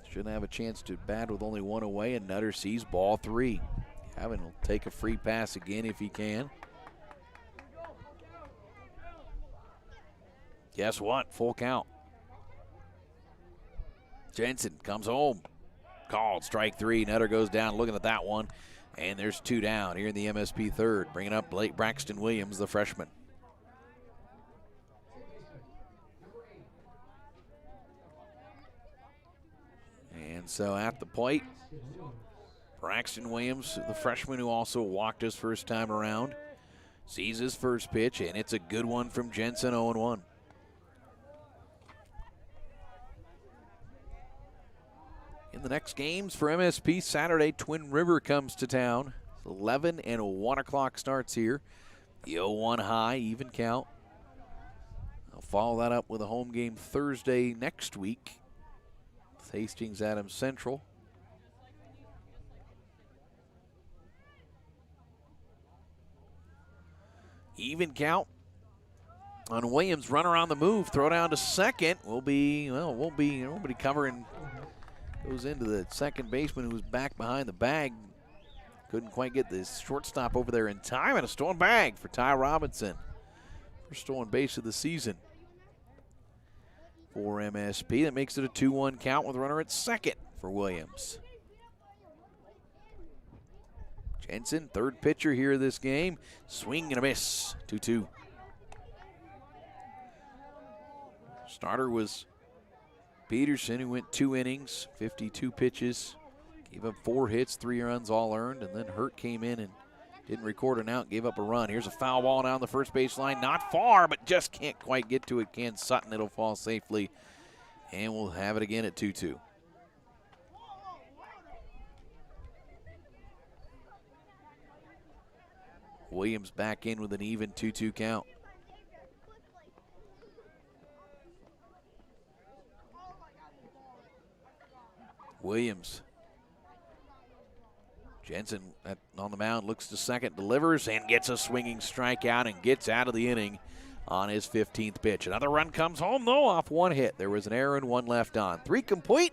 Should have a chance to bat with only one away, and Nutter sees ball three. Gavin will take a free pass again if he can. Guess what? Full count. Jensen comes home. called. Strike three. Nutter goes down looking at that one. And there's two down here in the MSP third. Bringing up Blake Braxton Williams, the freshman. And so at the plate, Braxton Williams, the freshman who also walked his first time around, sees his first pitch, and it's a good one from Jensen, 0-1. In the next games for MSP Saturday, Twin River comes to town. 11 and 1 o'clock starts here. The 0-1 high, even count. I'll follow that up with a home game Thursday next week. Hastings Adams Central. Even count on Williams. Runner on the move. Throw down to second. Won't be nobody covering. Goes into the second baseman who was back behind the bag. Couldn't quite get the shortstop over there in time. And a stolen bag for Ty Robinson. First stolen base of the season for MSP. That makes it a 2-1 count with a runner at second for Williams. Jensen, third pitcher here this game. Swing and a miss. 2-2. Starter was Peterson, who went 2 innings, 52 pitches. Gave up 4 hits, 3 runs all earned. And then Hurt came in and didn't record an out, gave up a run. Here's a foul ball down the first baseline. Not far, but just can't quite get to it. Can Sutton. It'll fall safely. And we'll have it again at 2-2. Williams back in with an even 2-2 count. Williams. Jensen on the mound, looks to second, delivers, and gets a swinging strikeout and gets out of the inning on his 15th pitch. Another run comes home, though, off 1 hit. There was an error and 1 left on. 3 complete.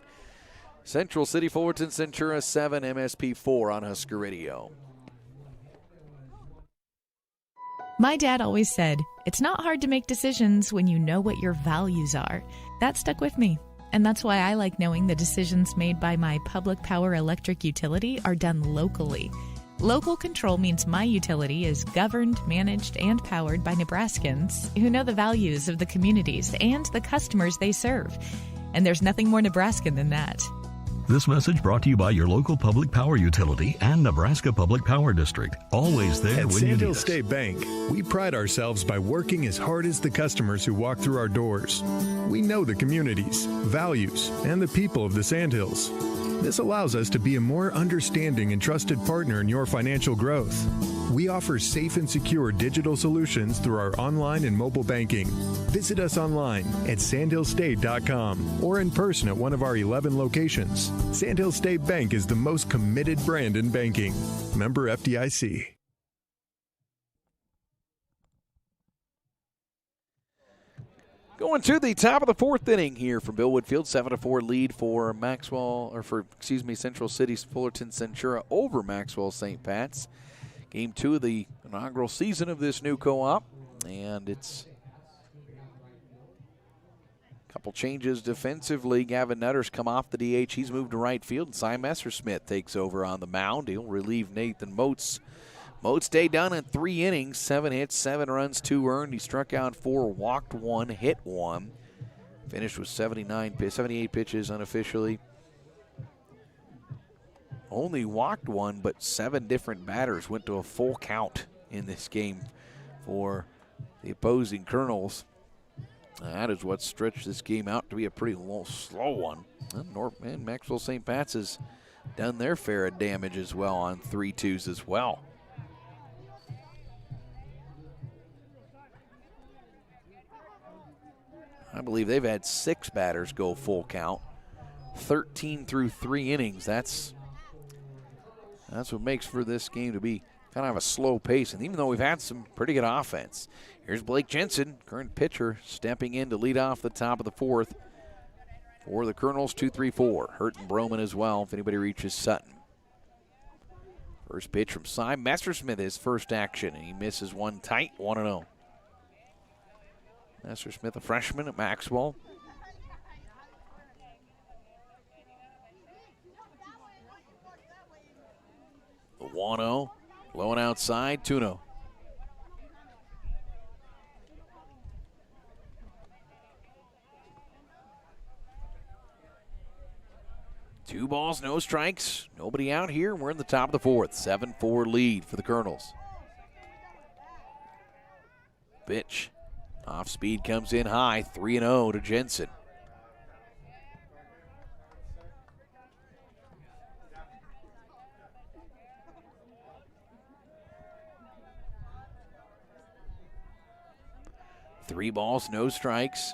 Central City, Fullerton, Centura 7, MSP 4 on Husker Radio. My dad always said, it's not hard to make decisions when you know what your values are. That stuck with me. And that's why I like knowing the decisions made by my public power electric utility are done locally. Local control means my utility is governed, managed, and powered by Nebraskans who know the values of the communities and the customers they serve. And there's nothing more Nebraskan than that. This message brought to you by your local public power utility and Nebraska Public Power District. Always there At when you need Sandhill us. State Bank, we pride ourselves by working as hard as the customers who walk through our doors. We know the communities, values, and the people of the Sandhills. This allows us to be a more understanding and trusted partner in your financial growth. We offer safe and secure digital solutions through our online and mobile banking. Visit us online at sandhillstate.com or in person at one of our 11 locations. Sandhill State Bank is the most committed brand in banking. Member FDIC. Going to the top of the 4th inning here for Bill Woodfield. 7-4 lead for Central City's Fullerton Centura over Maxwell St. Pat's. Game 2 of the inaugural season of this new co-op. And it's a couple changes defensively. Gavin Nutter's come off the DH. He's moved to right field. And Cy Messersmith takes over on the mound. He'll relieve Nathan Moats. Moats stayed down in 3 innings, 7 hits, 7 runs, 2 earned. He struck out 4, walked 1, hit 1. Finished with 78 pitches unofficially. Only walked 1, but 7 different batters went to a full count in this game for the opposing Colonels. That is what stretched this game out to be a pretty slow one. And Maxwell St. Pat's has done their fair of damage as well on 3-2s as well. I believe they've had 6 batters go full count, 13 through 3 innings. That's what makes for this game to be kind of a slow pace. And even though we've had some pretty good offense, here's Blake Jensen, current pitcher, stepping in to lead off the top of the 4th for the Colonels. 2-3-4. Hurt and Broman as well if anybody reaches Sutton. First pitch from Cy Messersmith, his first action, and he misses one tight, 1-0. Messersmith, a freshman at Maxwell. 1-0. Blowing outside, 2-0. Two balls, no strikes. Nobody out here. We're in the top of the fourth. 7-4 lead for the Colonels. Pitch. Off speed comes in high. 3-0 to Jensen. Three balls, no strikes.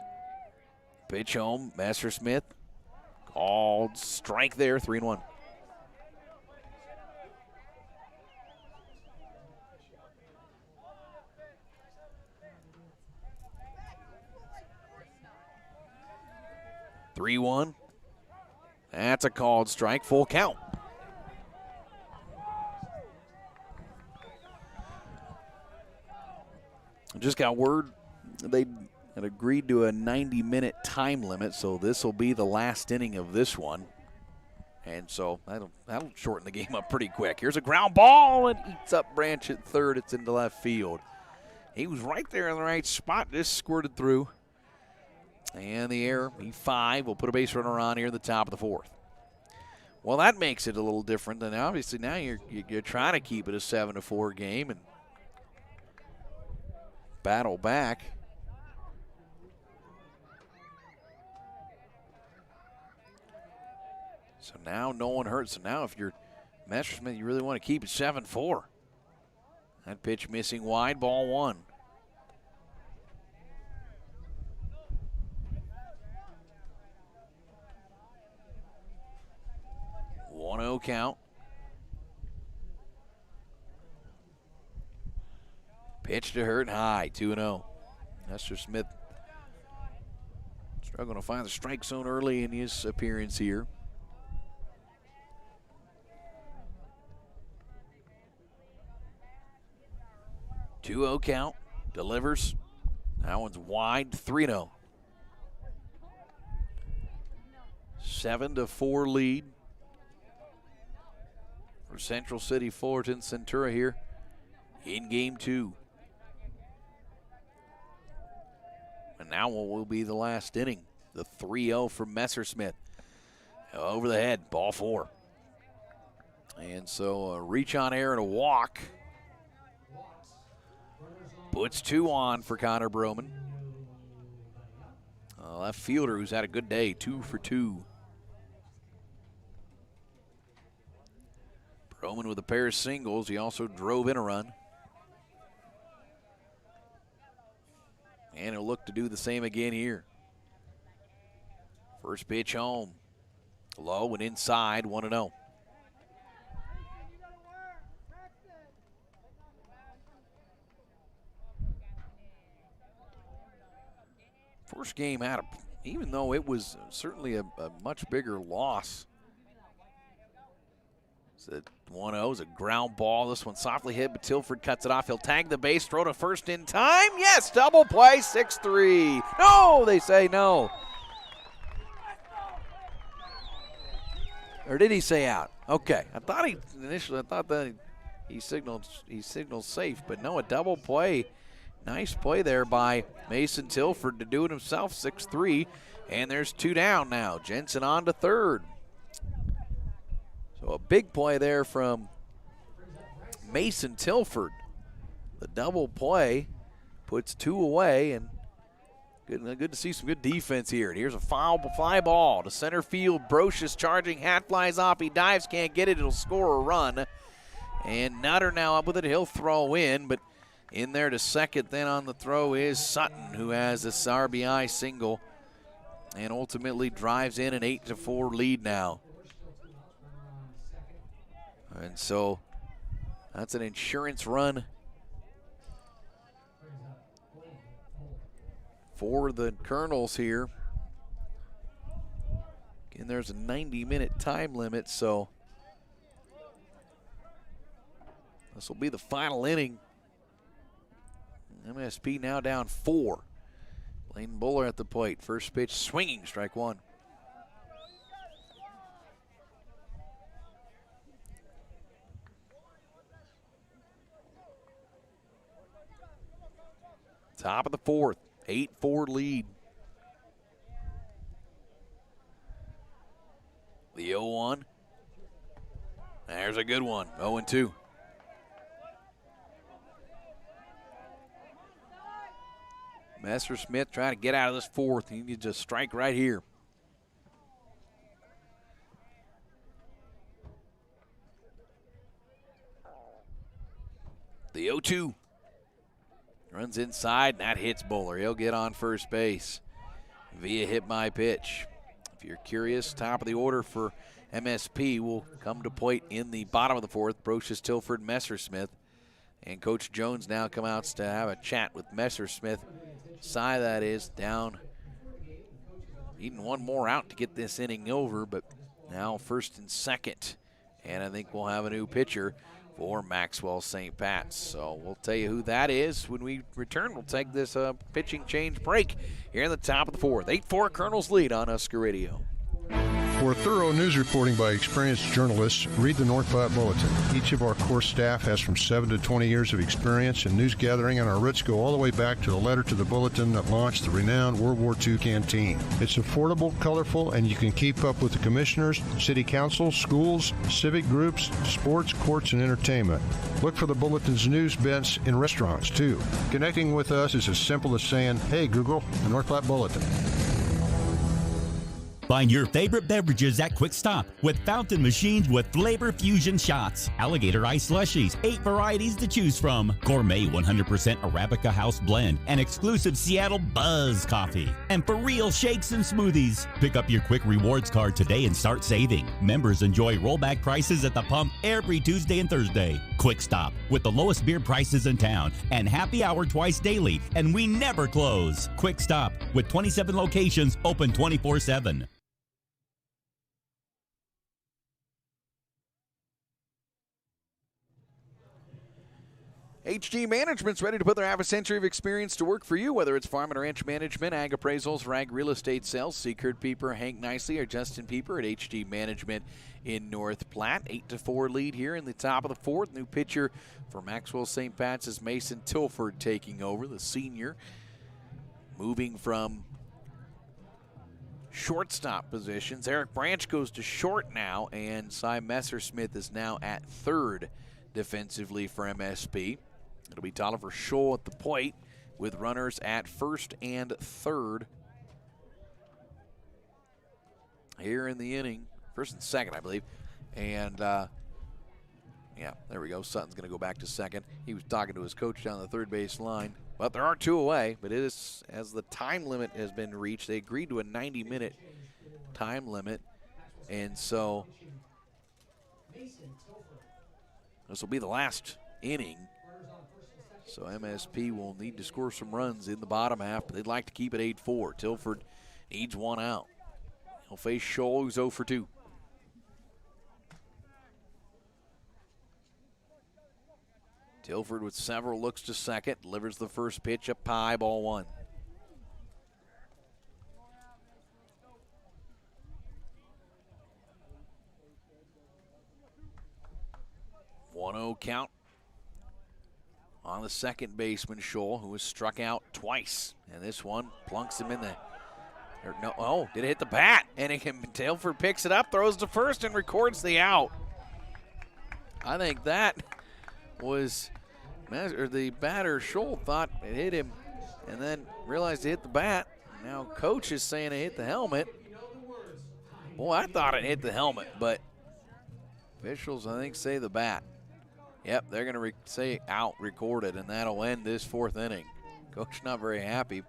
Pitch home, Messersmith. Called strike there, 3-1. That's a called strike, full count. Just got word they had agreed to a 90-minute time limit, so this will be the last inning of this one. And so that'll shorten the game up pretty quick. Here's a ground ball and eats up Branch at third. It's into left field. He was right there in the right spot, just squirted through. And the error, E5, will put a base runner on here in the top of the fourth. Well, that makes it a little different. And obviously now you're trying to keep it a 7-4 game and battle back. So now no one hurt. So now if you're Messersmith, you really want to keep it 7-4. That pitch missing wide, ball one. One-0 count. Pitch to hurt high, 2-0. Messersmith struggling to find the strike zone early in his appearance here. 2-0 count, delivers. That one's wide, 3-0. 7-4 lead for Central City Fullerton Centura here in game two. And now what will be the last inning? The 3-0 from Messersmith. Over the head, ball four. And so a reach on air and a walk. Puts two on for Connor Broman. Left fielder who's had a good day, 2 for 2. Broman with a pair of singles. He also drove in a run. And he'll look to do the same again here. First pitch home. Low and inside, 1-0. First game had even though it was certainly a much bigger loss. It's a 1-0 is a ground ball. This one softly hit, but Tilford cuts it off. He'll tag the base, throw to first in time. Yes, double play, 6-3. No, they say no. Or did he say out? Okay, I thought that he signaled safe, but no, a double play. Nice play there by Mason Tilford to do it himself, 6-3. And there's two down now. Jensen on to third. So a big play there from Mason Tilford. The double play puts two away, and good to see some good defense here. And here's a fly ball to center field. Brocious charging, hat flies off. He dives, can't get it. It'll score a run. And Nutter now up with it. He'll throw in, but in there to second then on the throw is Sutton, who has this RBI single and ultimately drives in an 8-4 lead now. And so that's an insurance run for the Colonels here. Again, there's a 90-minute time limit, so this will be the final inning. MSP now down 4. Blaine Buller at the plate. First pitch swinging, strike one. Top of the fourth, 8-4 lead. The 0-1. There's a good one, 0-2. Messersmith trying to get out of this fourth. He needs to strike right here. The 0-2. Runs inside, and that hits Bowler. He'll get on first base via hit by pitch. If you're curious, top of the order for MSP will come to plate in the bottom of the fourth. Brocious, Tilford, Messersmith. And Coach Jones now comes out to have a chat with Messersmith. Cy, that is, down. Needing one more out to get this inning over, but now first and second. And I think we'll have a new pitcher for Maxwell St. Pat's. So we'll tell you who that is when we return. We'll take this pitching change break here in the top of the fourth. 8-4 Colonels lead on Husker Radio. For thorough news reporting by experienced journalists, read the North Platte Bulletin. Each of our core staff has from 7 to 20 years of experience in news gathering, and our roots go all the way back to the letter to the bulletin that launched the renowned World War II canteen. It's affordable, colorful, and you can keep up with the commissioners, city council, schools, civic groups, sports, courts, and entertainment. Look for the bulletin's news bents in restaurants, too. Connecting with us is as simple as saying, "Hey, Google, the North Platte Bulletin." Find your favorite beverages at Quick Stop with fountain machines with flavor fusion shots, alligator ice slushies, 8 varieties to choose from, gourmet 100% Arabica house blend, and exclusive Seattle Buzz coffee. And for real shakes and smoothies. Pick up your Quick Rewards card today and start saving. Members enjoy rollback prices at the pump every Tuesday and Thursday. Quick Stop with the lowest beer prices in town and happy hour twice daily, and we never close. Quick Stop with 27 locations open 24/7. HG Management's ready to put their half a century of experience to work for you, whether it's farm and ranch management, ag appraisals, or ag real estate sales. See Kurt Pieper, Hank Nicely, or Justin Pieper at HG Management in North Platte. 8-4 lead here in the top of the fourth. New pitcher for Maxwell St. Pat's is Mason Tilford taking over, the senior. Moving from shortstop positions. Eric Branch goes to short now, and Cy Messersmith is now at third defensively for MSP. It'll be Tolliver Scholl at the plate with runners at first and third here in the inning. First and second, I believe. And, yeah, there we go. Sutton's going to go back to second. He was talking to his coach down the third base line. But there are 2 away. But it is, as the time limit has been reached, they agreed to a 90-minute time limit. And so this will be the last inning. So MSP will need to score some runs in the bottom half, but they'd like to keep it 8-4. Tilford needs one out. He'll face Scholl, who's 0 for 2. Tilford with several looks to second, delivers the first pitch up high, ball 1. One-0 count on the second baseman, Scholl, who was struck out twice. And this one plunks him in the, did it hit the bat? And Tilford picks it up, throws to first, and records the out. I think that was, the batter, Scholl, thought it hit him and then realized it hit the bat. Now coach is saying it hit the helmet. Boy, I thought it hit the helmet, but officials, I think, say the bat. Yep, they're going to say out recorded, and that'll end this fourth inning. Coach not very happy.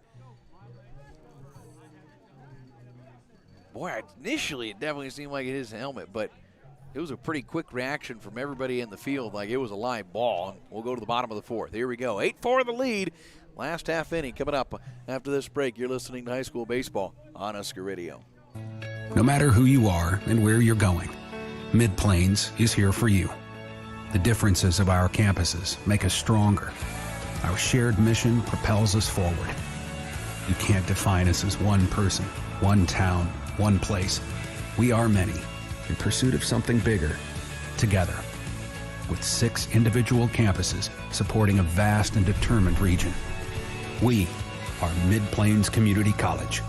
Boy, initially it definitely seemed like it hit his helmet, but it was a pretty quick reaction from everybody in the field, like it was a live ball. And we'll go to the bottom of the fourth. Here we go. 8-4 the lead. Last half inning coming up after this break. You're listening to High School Baseball on Husker Radio. No matter who you are and where you're going, Mid-Plains is here for you. The differences of our campuses make us stronger. Our shared mission propels us forward. You can't define us as one person, one town, one place. We are many, in pursuit of something bigger, together. With 6 individual campuses supporting a vast and determined region. We are Mid-Plains Community College.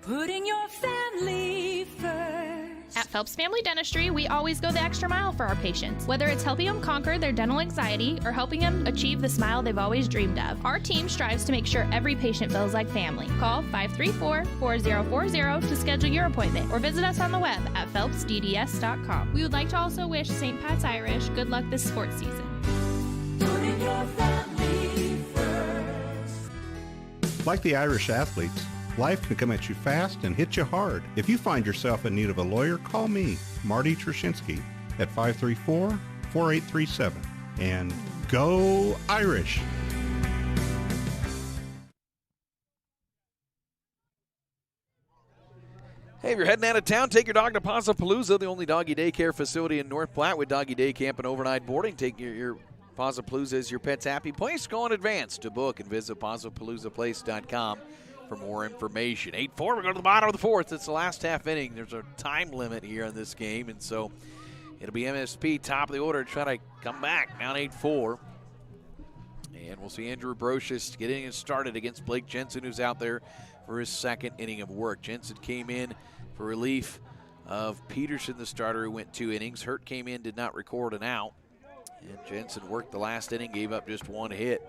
Putting your family first. At Phelps Family Dentistry, we always go the extra mile for our patients. Whether it's helping them conquer their dental anxiety or helping them achieve the smile they've always dreamed of, our team strives to make sure every patient feels like family. Call 534-4040 to schedule your appointment or visit us on the web at phelpsdds.com. We would like to also wish St. Pat's Irish good luck this sports season. Putting your family first. Like the Irish athletes, life can come at you fast and hit you hard. If you find yourself in need of a lawyer, call me, Marty Trushinsky, at 534-4837. And go Irish! Hey, if you're heading out of town, take your dog to Paza-Palooza, the only doggy daycare facility in North Platte with doggy day camp and overnight boarding. Take your Paza-Palooza as your pet's happy place. Go in advance to book and visit PazaPaloozaPlace.com for more information. 8-4, we go to the bottom of the fourth. It's the last half inning. There's a time limit here in this game, and so it'll be MSP top of the order trying to come back, down 8-4. And we'll see Andrew Brocious getting it started against Blake Jensen, who's out there for his second inning of work. Jensen came in for relief of Peterson, the starter, who went 2 innings. Hurt came in, did not record an out. And Jensen worked the last inning, gave up just 1 hit.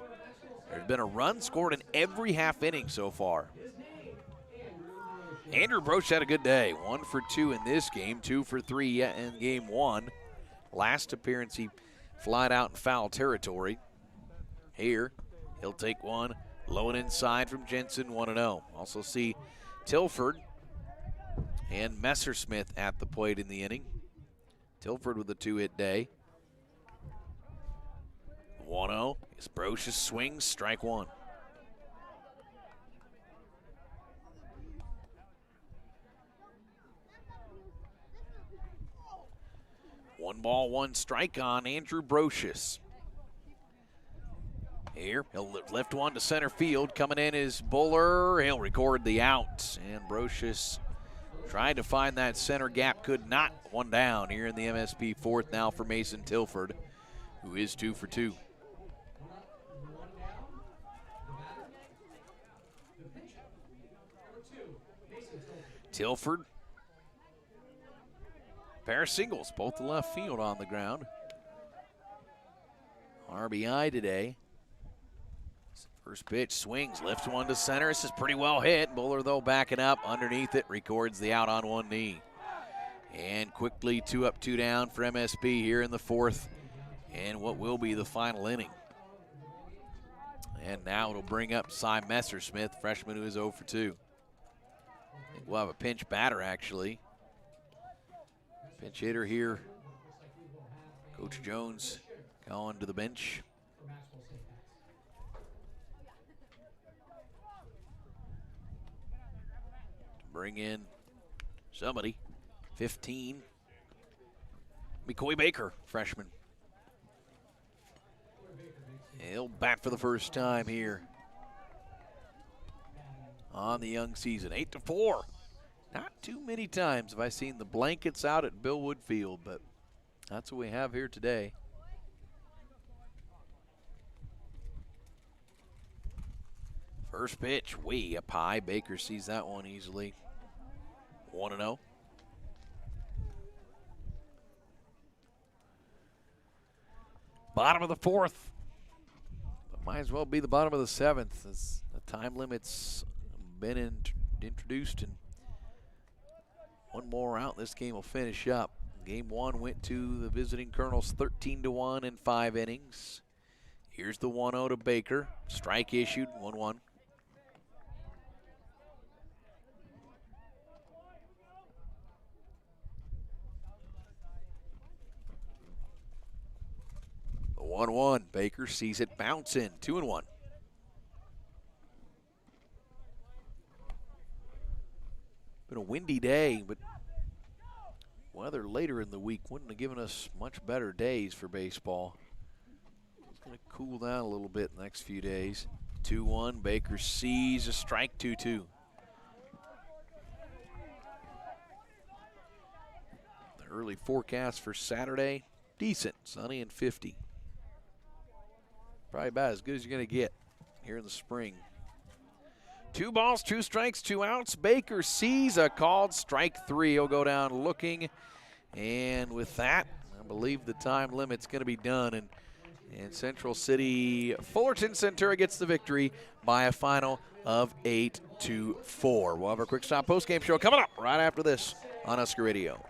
There's been a run scored in every half inning so far. Andrew Broach had a good day. 1 for 2 in this game, 2 for 3 in game 1. Last appearance, he flied out in foul territory. Here, he'll take one low and inside from Jensen, 1-0. Also see Tilford and Messersmith at the plate in the inning. Tilford with a 2-hit day. 1-0. As Brocious swings, strike one. One ball, one strike on Andrew Brocious. Here, he'll lift one to center field. Coming in is Buller. He'll record the out. And Brocious tried to find that center gap, could not. One down here in the MSP fourth now for Mason Tilford, who is 2 for 2. Tilford, pair of singles, both the left field on the ground. RBI today. First pitch swings, lifts one to center. This is pretty well hit. Buller, though, backing up underneath it, records the out on one knee. And quickly 2 up, 2 down for MSP here in the fourth, and what will be the final inning. And now it'll bring up Cy Messersmith, freshman who is 0 for 2. I think we'll have a pinch batter, actually. Pinch hitter here. Coach Jones going to the bench. To bring in somebody. 15. McCoy Baker, freshman. He'll bat for the first time here on the young season. 8-4. Not too many times have I seen the blankets out at Bill Wood Field, but that's what we have here today. First pitch way up high. Baker sees that one easily. 1-0. Bottom of the fourth. But might as well be the bottom of the seventh, as the time limit's been introduced, and one more out. This game will finish up. Game 1 went to the visiting Colonels 13-1 in 5 innings. Here's the 1-0 to Baker. Strike issued, 1-1. The 1-1. Baker sees it bounce in, 2-1. Been a windy day, but weather later in the week wouldn't have given us much better days for baseball. It's going to cool down a little bit in the next few days. 2-1, Baker sees a strike, 2-2. The early forecast for Saturday, decent, sunny and 50. Probably about as good as you're going to get here in the spring. 2 balls, 2 strikes, 2 outs. Baker sees a called strike 3. He'll go down looking. And with that, I believe the time limit's going to be done. And Central City, Fullerton Centura gets the victory by a final of 8-4. We'll have our quick stop postgame show coming up right after this on Husker Radio.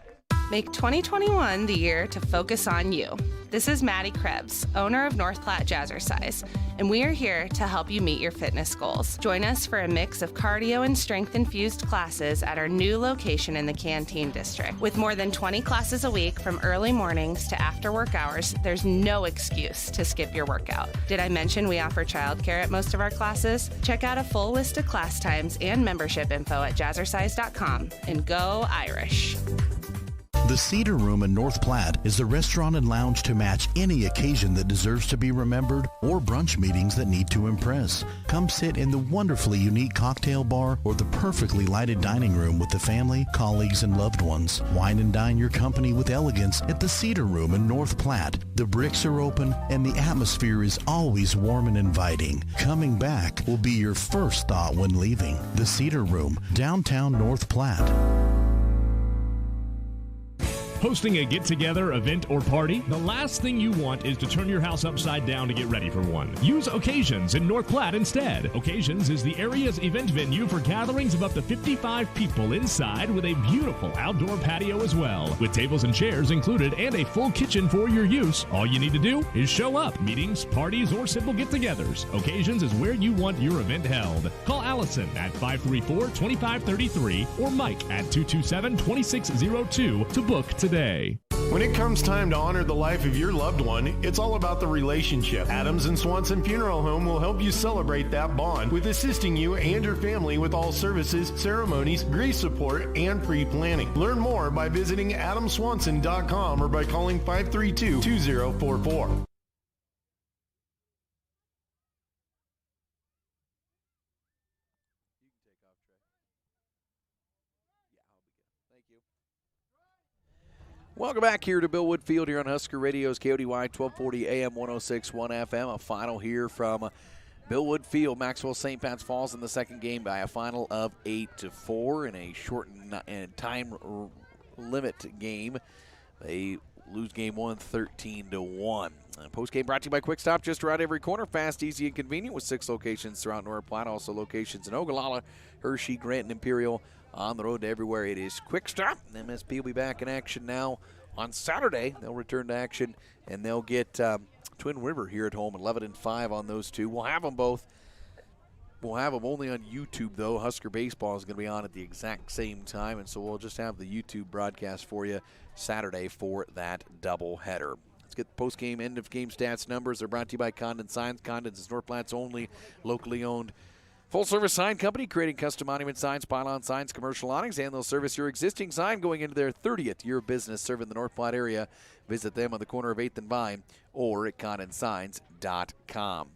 Make 2021 the year to focus on you. This is Maddie Krebs, owner of North Platte Jazzercise, and we are here to help you meet your fitness goals. Join us for a mix of cardio and strength-infused classes at our new location in the Canteen District. With more than 20 classes a week from early mornings to after work hours, there's no excuse to skip your workout. Did I mention we offer childcare at most of our classes? Check out a full list of class times and membership info at jazzercise.com, and go Irish. The Cedar Room in North Platte is the restaurant and lounge to match any occasion that deserves to be remembered or brunch meetings that need to impress. Come sit in the wonderfully unique cocktail bar or the perfectly lighted dining room with the family, colleagues, and loved ones. Wine and dine your company with elegance at the Cedar Room in North Platte. The bricks are open and the atmosphere is always warm and inviting. Coming back will be your first thought when leaving. The Cedar Room, downtown North Platte. Hosting a get-together, event, or party? The last thing you want is to turn your house upside down to get ready for one. Use Occasions in North Platte instead. Occasions is the area's event venue for gatherings of up to 55 people inside with a beautiful outdoor patio as well. With tables and chairs included and a full kitchen for your use, all you need to do is show up. Meetings, parties, or simple get-togethers. Occasions is where you want your event held. Call Allison at 534-2533 or Mike at 227-2602 to book today. When it comes time to honor the life of your loved one, it's all about the relationship. Adams and Swanson Funeral Home will help you celebrate that bond with assisting you and your family with all services, ceremonies, grief support, and pre-planning. Learn more by visiting adamswanson.com or by calling 532-2044. Welcome back here to Bill Wood Field here on Husker Radio's KODY 1240 AM 106.1 FM. A final here from Bill Wood Field. Maxwell St. Pat's falls in the second game by a final of 8-4 in a shortened time limit game. They lose game 1 13-1. Post-game brought to you by Quick Stop, just around every corner. Fast, easy, and convenient with 6 locations throughout North Platte. Also locations in Ogallala, Hershey, Grant, and Imperial. On the road to everywhere, it is Quick Stop. MSP will be back in action now on Saturday. They'll return to action, and they'll get Twin River here at home, 11-5 on those two. We'll have them both. We'll have them only on YouTube, though. Husker Baseball is going to be on at the exact same time, and so we'll just have the YouTube broadcast for you Saturday for that doubleheader. Let's get the post-game, end-of-game stats numbers. They're brought to you by Condon Signs. Condon's is North Platte's only locally owned full-service sign company, creating custom monument signs, pylon signs, commercial awnings, and they'll service your existing sign going into their 30th year of business serving the North Platte area. Visit them on the corner of 8th and Vine or at condonsigns.com.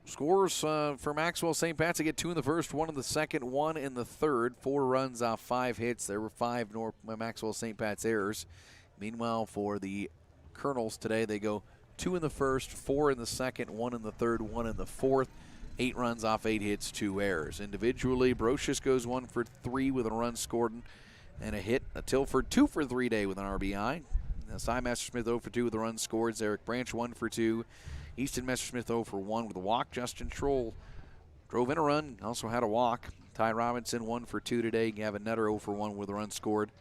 Scores for Maxwell St. Pat's. They get 2 in the first, 1 in the second, 1 in the third. 4 runs off 5 hits. There were 5 Maxwell St. Pat's errors. Meanwhile, for the Colonels today, they go 2 in the first, 4 in the second, 1 in the third, 1 in the fourth. 8 runs off 8 hits, 2 errors. Individually, Brocious goes 1 for 3 with a run scored and a hit. A Tilford 2 for 3 day with an RBI. Cy Messersmith 0 for 2 with a run scored. Eric Branch 1 for 2. Easton Messersmith 0 for 1 with a walk. Justin Troll drove in a run, also had a walk. Ty Robinson 1 for 2 today. Gavin Nutter 0 for 1 with a run scored.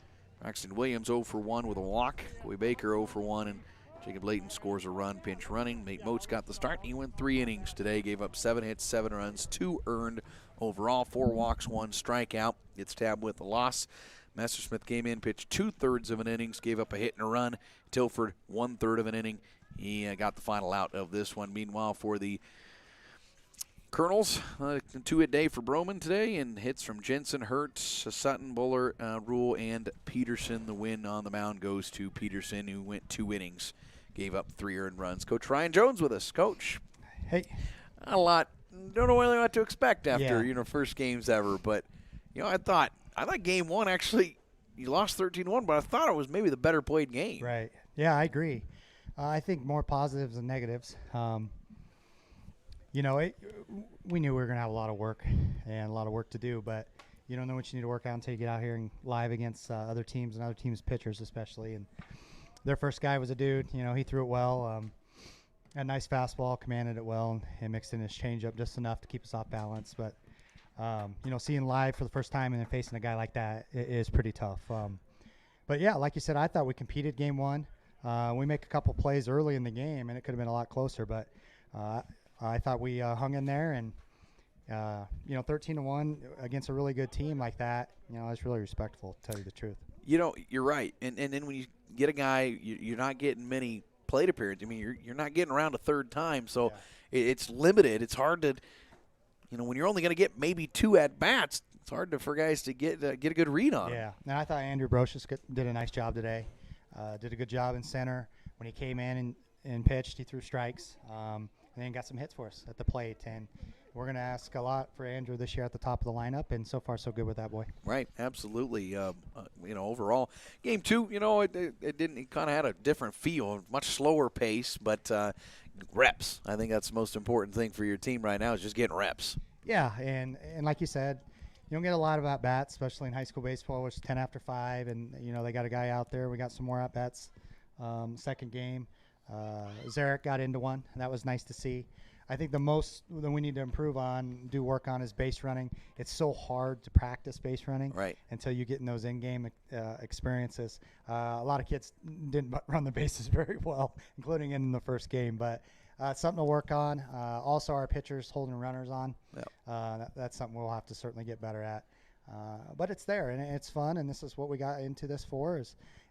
Braxton Williams 0 for 1 with a walk. Boy Baker 0 for 1, and Jacob Layton scores a run, pinch running. Nate Moats got the start. He went 3 innings today, gave up 7 hits, 7 runs, 2 earned overall, 4 walks, 1 strikeout. Gets tabbed with a loss. Messersmith came in, pitched 2/3 of an innings, gave up a hit and a run. Tilford 1/3 of an inning. He got the final out of this one. Meanwhile, for the Colonels, 2-hit day for Broman today, and hits from Jensen, Hertz, Sutton, Buller, Rule, and Peterson. The win on the mound goes to Peterson, who went 2 innings. Gave up 3 earned runs. Coach Ryan Jones with us. Coach. Hey. A lot. Don't know really what to expect after, first games ever. But, I thought game 1 actually, you lost 13-1, but I thought it was maybe the better played game. Right. Yeah, I agree. I think more positives than negatives. We knew we were going to have a lot of work and a lot of work to do, but you don't know what you need to work out until you get out here and live against other teams and other teams' pitchers especially. And their first guy was a dude. He threw it well. A nice fastball, commanded it well, and mixed in his changeup just enough to keep us off balance. But, seeing live for the first time and then facing a guy like that is pretty tough. But, yeah, like you said, I thought we competed game one. We make a couple plays early in the game, and it could have been a lot closer. But I thought we hung in there, and, 13-1 against a really good team like that, it's really respectful, to tell you the truth. You're right. And then when you get a guy, you're not getting many plate appearance. I mean, you're not getting around a third time, so it's limited. It's hard to, when you're only going to get maybe 2 at bats, it's hard for guys to get a good read on. Yeah, and I thought Andrew Brocious did a nice job today. Did a good job in center when he came in and pitched. He threw strikes, and then got some hits for us at the plate. And we're going to ask a lot for Andrew this year at the top of the lineup, and so far so good with that boy. Right, absolutely. Overall, game 2, it kind of had a different feel, much slower pace, but reps. I think that's the most important thing for your team right now is just getting reps. Yeah, and like you said, you don't get a lot of at-bats, especially in high school baseball, which is 10 after 5, and, they got a guy out there. We got some more at-bats second game. Zarek got into one, and that was nice to see. I think the most that we need to improve on, do work on, is base running. It's so hard to practice base running until you get in those in-game experiences. A lot of kids didn't run the bases very well, including in the first game, but it's something to work on. Also, our pitchers holding runners on. Yep. That's something we'll have to certainly get better at. But it's there, and it's fun, and this is what we got into this for,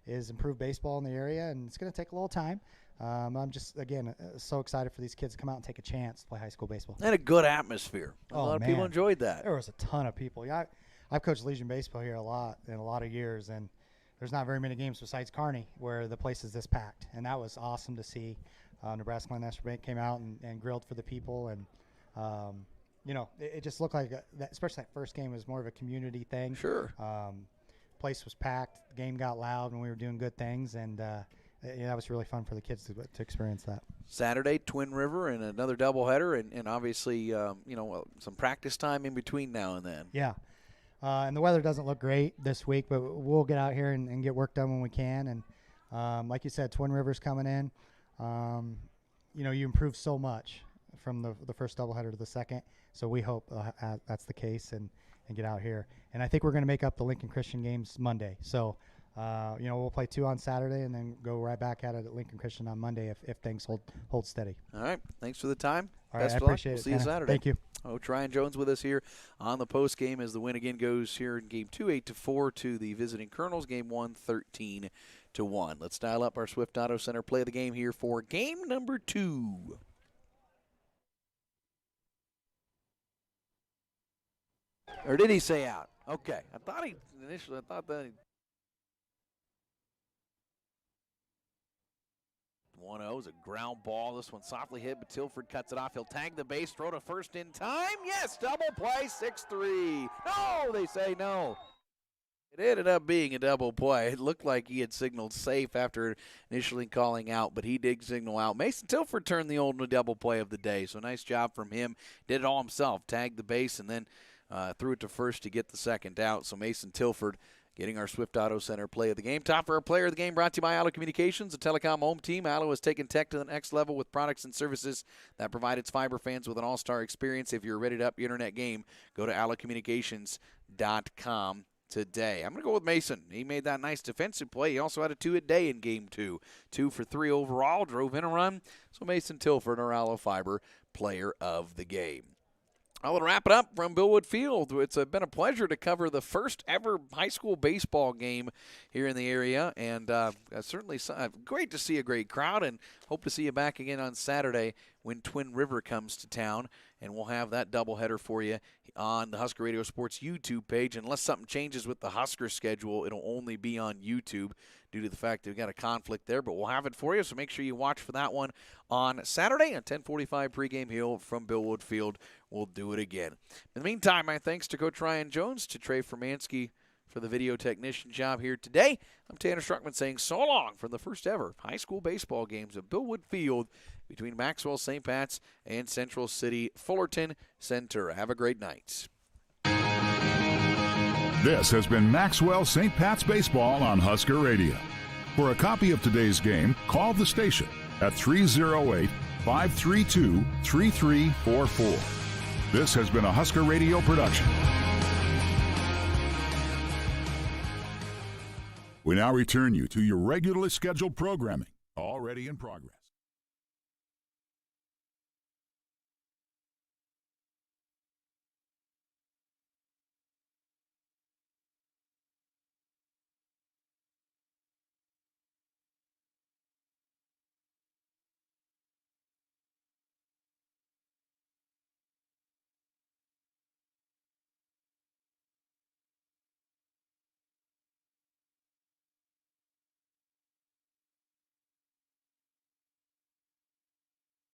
is improve baseball in the area, and it's going to take a little time. I'm just, again, so excited for these kids to come out and take a chance to play high school baseball. And a good atmosphere. A lot of people enjoyed that. There was a ton of people. Yeah, I've coached Legion baseball here a lot of years, and there's not very many games besides Kearney where the place is this packed, and that was awesome to see. Nebraska Land National Bank came out and grilled for the people, and it just looked like that, especially that first game was more of a community thing. Sure. Place was packed. The game got loud when we were doing good things, and that was really fun for the kids to experience that. Saturday, Twin River, and another doubleheader, and obviously, some practice time in between now and then. Yeah. And the weather doesn't look great this week, but we'll get out here and get work done when we can. And like you said, Twin River's coming in. You improve so much from the first doubleheader to the second, so we hope that's the case and get out here. And I think we're going to make up the Lincoln Christian games Monday. So, we'll play 2 on Saturday and then go right back at it at Lincoln Christian on Monday if things hold steady. All right. Thanks for the time. All right, Best I of luck. appreciate We'll it. see you Saturday. Thank you. Ryan Jones with us here on the post game as the win again goes here in game 2, 8-4 to the visiting Colonels. Game 1, 13-1. Let's dial up our Swift Auto Center play of the game here for game number 2. Or did he say out? Okay. I thought that 1-0 is a ground ball. This one softly hit, but Tilford cuts it off. He'll tag the base, throw to first in time. Yes, double play, 6-3. No, they say no. It ended up being a double play. It looked like he had signaled safe after initially calling out, but he did signal out. Mason Tilford turned the only double play of the day, so nice job from him. Did it all himself, tagged the base, and then threw it to first to get the second out. So Mason Tilford getting our Swift Auto Center play of the game. Top for our player of the game brought to you by Allo Communications, a telecom home team. Allo has taken tech to the next level with products and services that provide its fiber fans with an all-star experience. If you're ready to up your internet game, go to allocommunications.com today. I'm going to go with Mason. He made that nice defensive play. He also had a 2-a-day in game 2. 2 for 3 overall, drove in a run. So Mason Tilford, our Allo Fiber player of the game. I will wrap it up from Billwood Field. It's been a pleasure to cover the first ever high school baseball game here in the area, and certainly great to see a great crowd, and hope to see you back again on Saturday when Twin River comes to town, and we'll have that doubleheader for you on the Husker Radio Sports YouTube page. Unless something changes with the Husker schedule, it'll only be on YouTube due to the fact that we've got a conflict there, but we'll have it for you, so make sure you watch for that one on Saturday at 10:45 pregame here from Billwood Field. We'll do it again. In the meantime, my thanks to Coach Ryan Jones, to Trey Formansky for the video technician job here today. I'm Tanner Struckman saying so long from the first ever high school baseball games at Billwood Field between Maxwell St. Pat's and Central City Fullerton Centura. Have a great night. This has been Maxwell St. Pat's Baseball on Husker Radio. For a copy of today's game, call the station at 308-532-3344. This has been a Husker Radio production. We now return you to your regularly scheduled programming, already in progress.